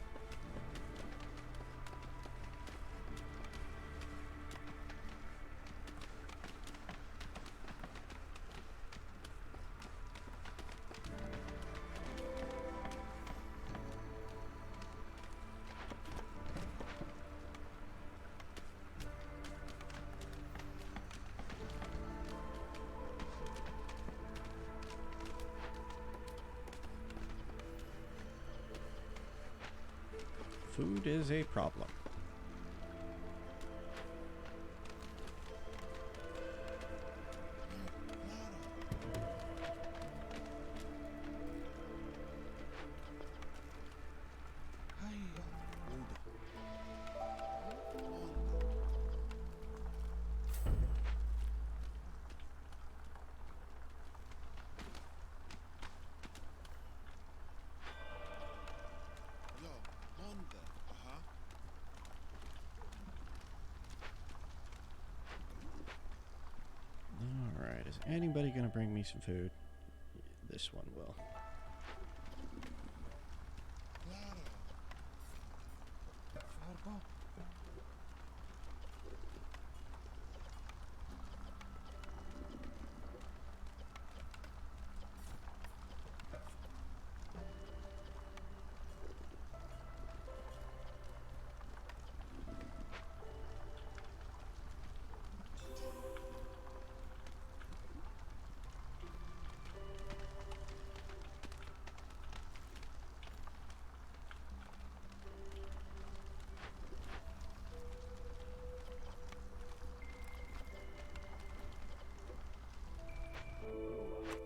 Food is a problem. Alright, is anybody gonna bring me some food? This one will.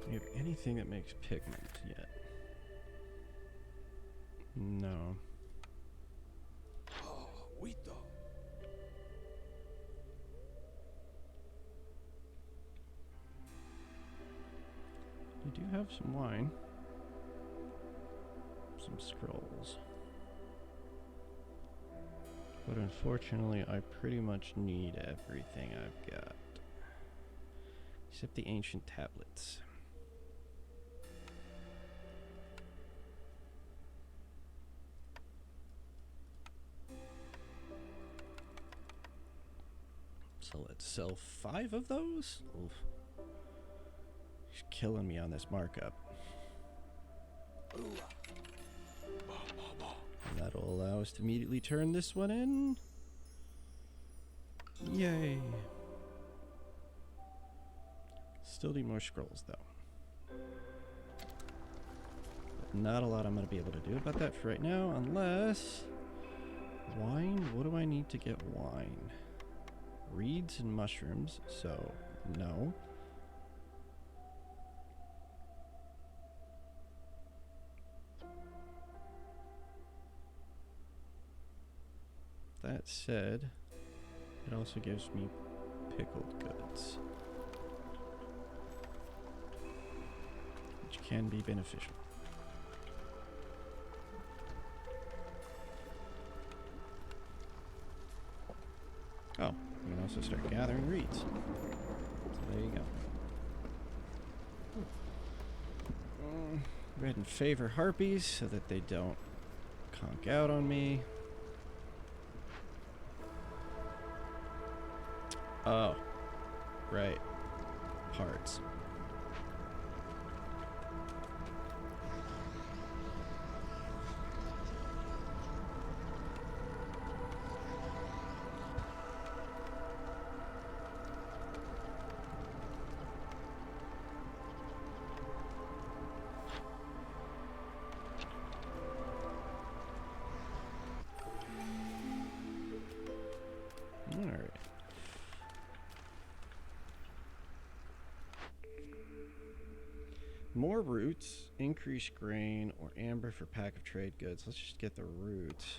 Do you have anything that makes pigment yet? No. You do have some wine. Some scrolls. But unfortunately, I pretty much need everything I've got. Except the ancient tablets. So let's sell 5 of those? Oof. He's killing me on this markup. And that'll allow us to immediately turn this one in. Yay. Still need more scrolls though. But not a lot I'm going to be able to do about that for right now, unless... Wine? What do I need to get wine? Reeds and mushrooms, so no. That said, it also gives me pickled goods, which can be beneficial. Oh, you can also start gathering reeds. So there you go. Go ahead and favor harpies so that they don't conk out on me. Oh, right. Parts. Alright. More roots, increased grain, or amber for pack of trade goods. Let's just get the roots.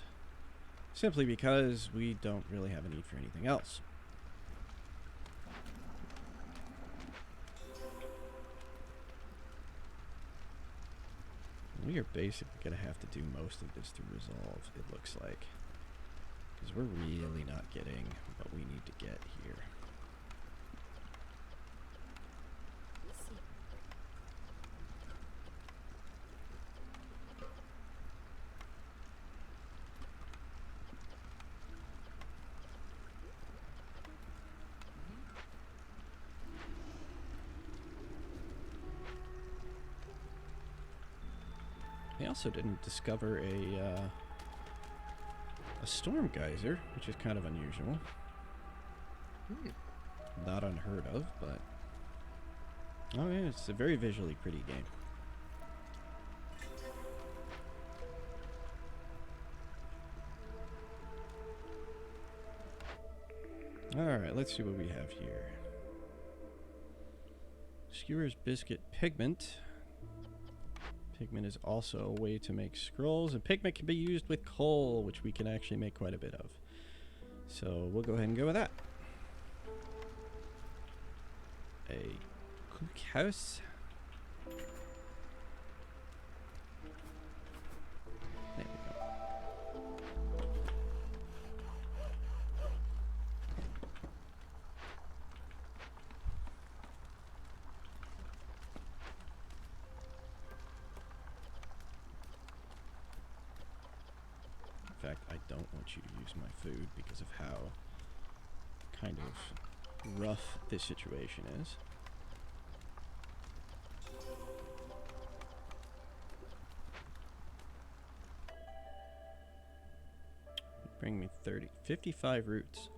Simply because we don't really have a need for anything else. We are basically going to have to do most of this through resolve, it looks like. Because we're really not getting what we need to get here. I also didn't discover a storm geyser, which is kind of unusual. Not unheard of, but... Oh yeah, it's a very visually pretty game. Alright, let's see what we have here. Skewer's biscuit pigment. Pigment is also a way to make scrolls, and pigment can be used with coal, which we can actually make quite a bit of. So we'll go ahead and go with that. A cookhouse. There we go. In fact, I don't want you to use my food because of how kind of rough this situation is. Bring me 55 roots.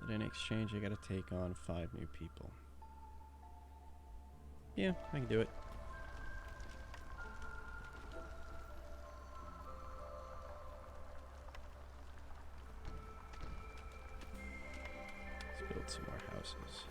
But in exchange, I gotta take on 5 new people. Yeah, I can do it. Let's build some more houses.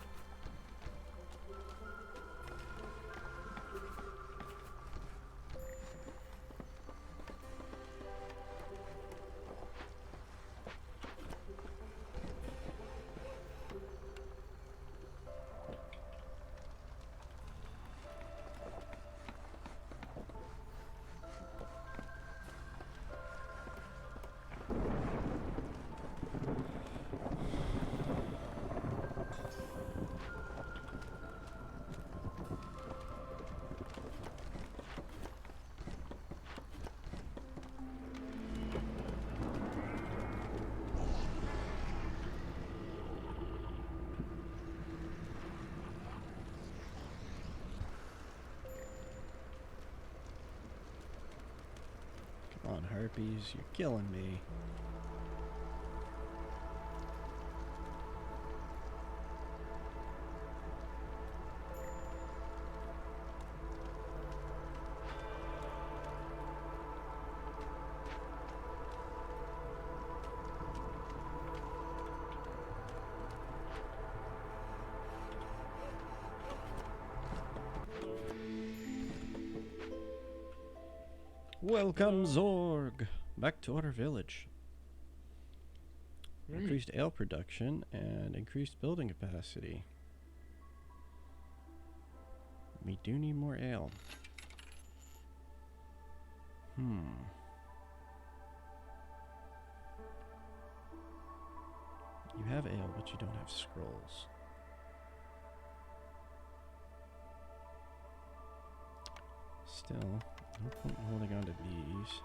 Come on, harpies, you're killing me. Welcome, Zorg! Back to our village. Increased ale production and increased building capacity. We do need more ale. You have ale, but you don't have scrolls. Still, no point in holding on to these.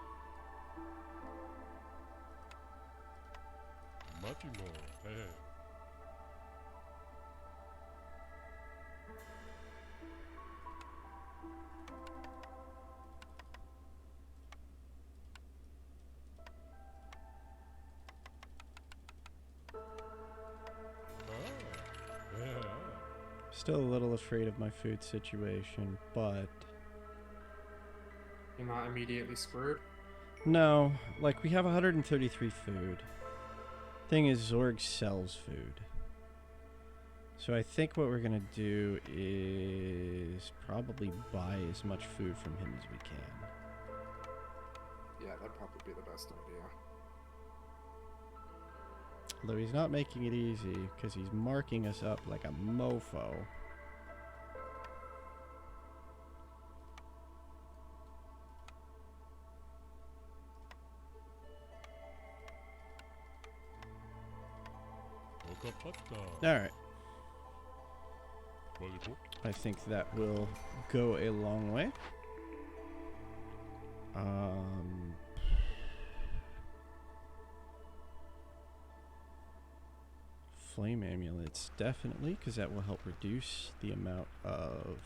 Still a little afraid of my food situation, but You're not immediately screwed? no, like we have 133 food. Thing is, Zorg sells food. So I think what we're gonna do is probably buy as much food from him as we can. Yeah, that'd probably be the best idea. Although he's not making it easy because he's marking us up like a mofo. Alright. I think that will go a long way. Flame amulets, definitely, because that will help reduce the amount of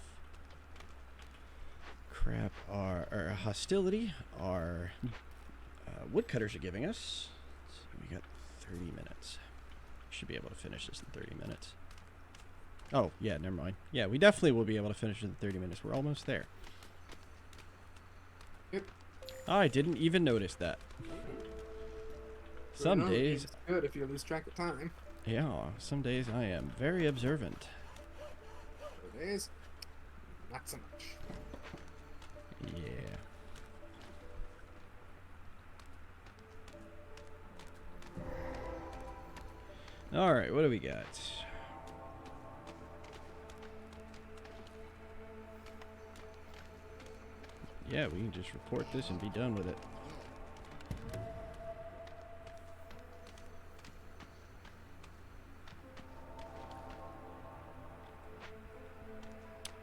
crap our hostility our woodcutters are giving us. So we got 30 minutes. Should be able to finish this in 30 minutes. Oh, yeah, never mind. Yeah, we definitely will be able to finish it in 30 minutes. We're almost there. Yep. I didn't even notice that. But, Some days, it's good if you lose track of time. yeah, some days I am very observant. Other days, not so much. Yeah. All right, what do we got? Yeah, we can just report this and be done with it.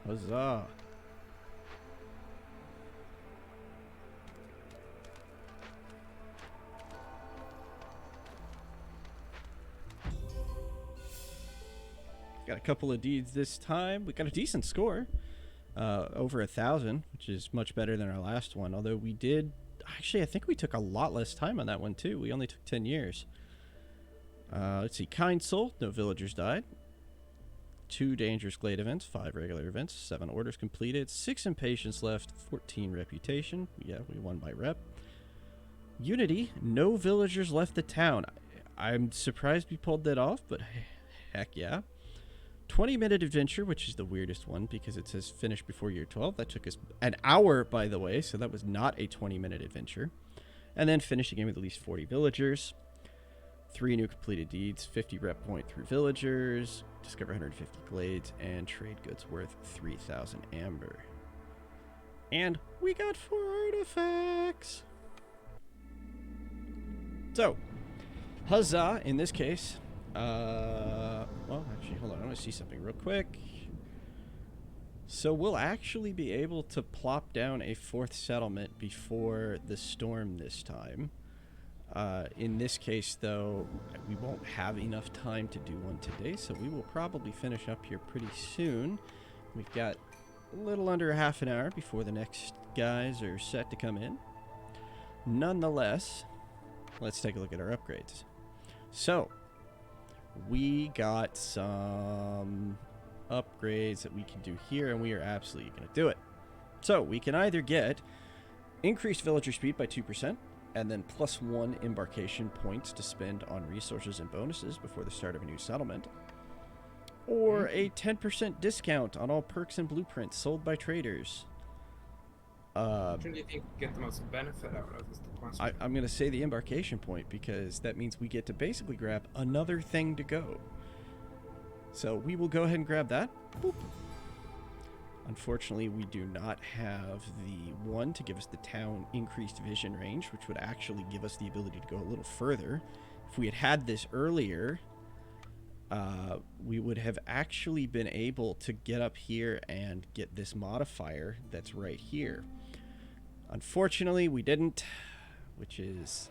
Huzzah. Got a couple of deeds this time. We got a decent score. Over 1,000, which is much better than our last one. Although we did... Actually, I think we took a lot less time on that one, too. We only took 10 years. Let's see. Kind Soul. No villagers died. 2 dangerous glade events. 5 regular events. 7 orders completed. 6 impatience left. 14 reputation. Yeah, we won by rep. Unity. No villagers left the town. I'm surprised we pulled that off, but heck yeah. 20-minute adventure, which is the weirdest one because it says finish before year 12. That took us an hour, by the way, so that was not a 20-minute adventure. And then finish the game with at least 40 villagers. 3 new completed deeds, 50 rep point through villagers, discover 150 glades, and trade goods worth 3,000 amber. And we got 4 artifacts! So, huzzah, in this case. Well, actually, hold on. I want to see something real quick. So we'll actually be able to plop down a 4th settlement before the storm this time. In this case, though, we won't have enough time to do one today, so we will probably finish up here pretty soon. We've got a little under half an hour before the next guys are set to come in. Nonetheless, let's take a look at our upgrades. So, we got some upgrades that we can do here, and we are absolutely going to do it. So, we can either get increased villager speed by 2%, and then +1 embarkation points to spend on resources and bonuses before the start of a new settlement, or a 10% discount on all perks and blueprints sold by traders. Which one do you think you get the most benefit out of is the question. I'm going to say the embarkation point because that means we get to basically grab another thing to go. So we will go ahead and grab that. Boop. Unfortunately, we do not have the one to give us the town increased vision range, which would actually give us the ability to go a little further. If we had had this earlier, we would have actually been able to get up here and get this modifier that's right here. Unfortunately, we didn't, which is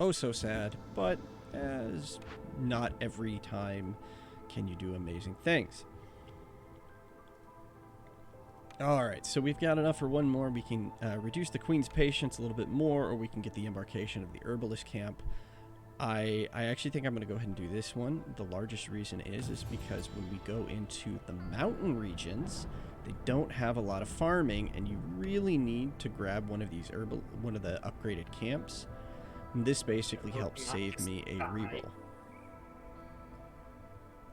oh so sad, but as not every time can you do amazing things. Alright, so we've got enough for one more. We can reduce the Queen's patience a little bit more, or we can get the embarkation of the Herbalist camp. I actually think I'm going to go ahead and do this one. The largest reason is because when we go into the mountain regions, they don't have a lot of farming, and you really need to grab one of these one of the upgraded camps. And this basically helps save me a reroll.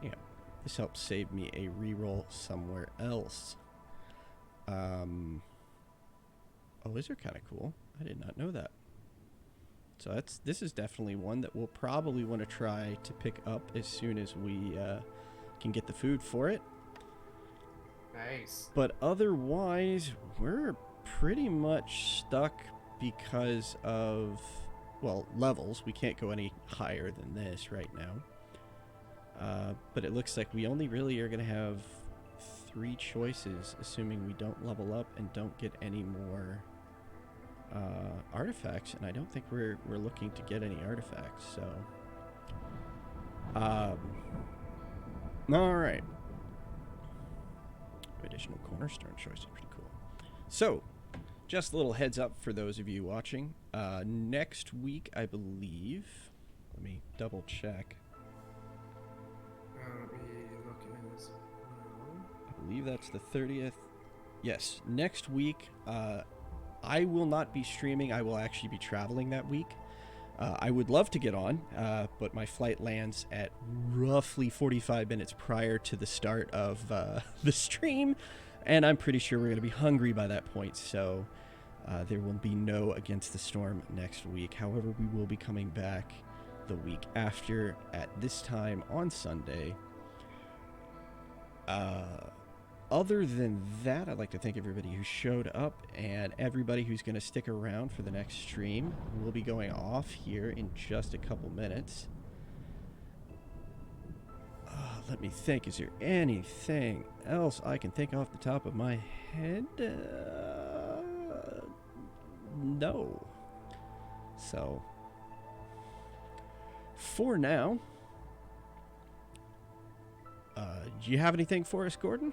Yeah, this helps save me a reroll somewhere else. Oh, these are kind of cool. I did not know that. So this is definitely one that we'll probably want to try to pick up as soon as we can get the food for it. Nice. But otherwise, we're pretty much stuck because of, well, levels. We can't go any higher than this right now. But it looks like we only really are going to have 3 choices, assuming we don't level up and don't get any more artifacts, and I don't think we're looking to get any artifacts, so all right. Additional cornerstone choice is pretty cool. So just a little heads up for those of you watching, next week I believe, let me double check, I believe that's the 30th. Yes, next week I will not be streaming. I will actually be traveling that week. I would love to get on, but my flight lands at roughly 45 minutes prior to the start of the stream, and I'm pretty sure we're going to be hungry by that point, so there will be no Against the Storm next week. However, we will be coming back the week after at this time on Sunday. Other than that, I'd like to thank everybody who showed up and everybody who's going to stick around for the next stream. We'll be going off here in just a couple minutes. Let me think. Is there anything else I can think off the top of my head? No. So, for now, do you have anything for us, Gordon?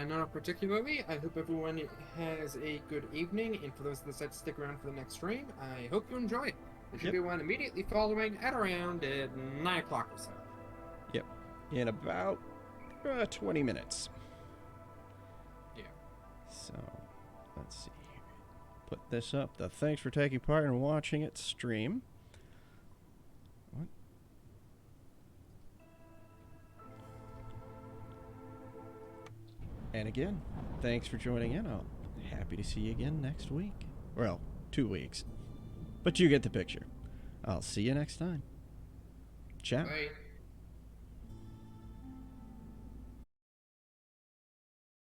Not particularly. I hope everyone has a good evening, and for those that decide to stick around for the next stream, I hope you enjoy it. There should be one immediately following at around 9 o'clock or so. Yep. In about 20 minutes. Yeah. So, let's see here. Put this up. Thanks for taking part and watching it stream. What? And again, thanks for joining in. I'm happy to see you again next week. Well, 2 weeks. But you get the picture. I'll see you next time. Ciao. Bye.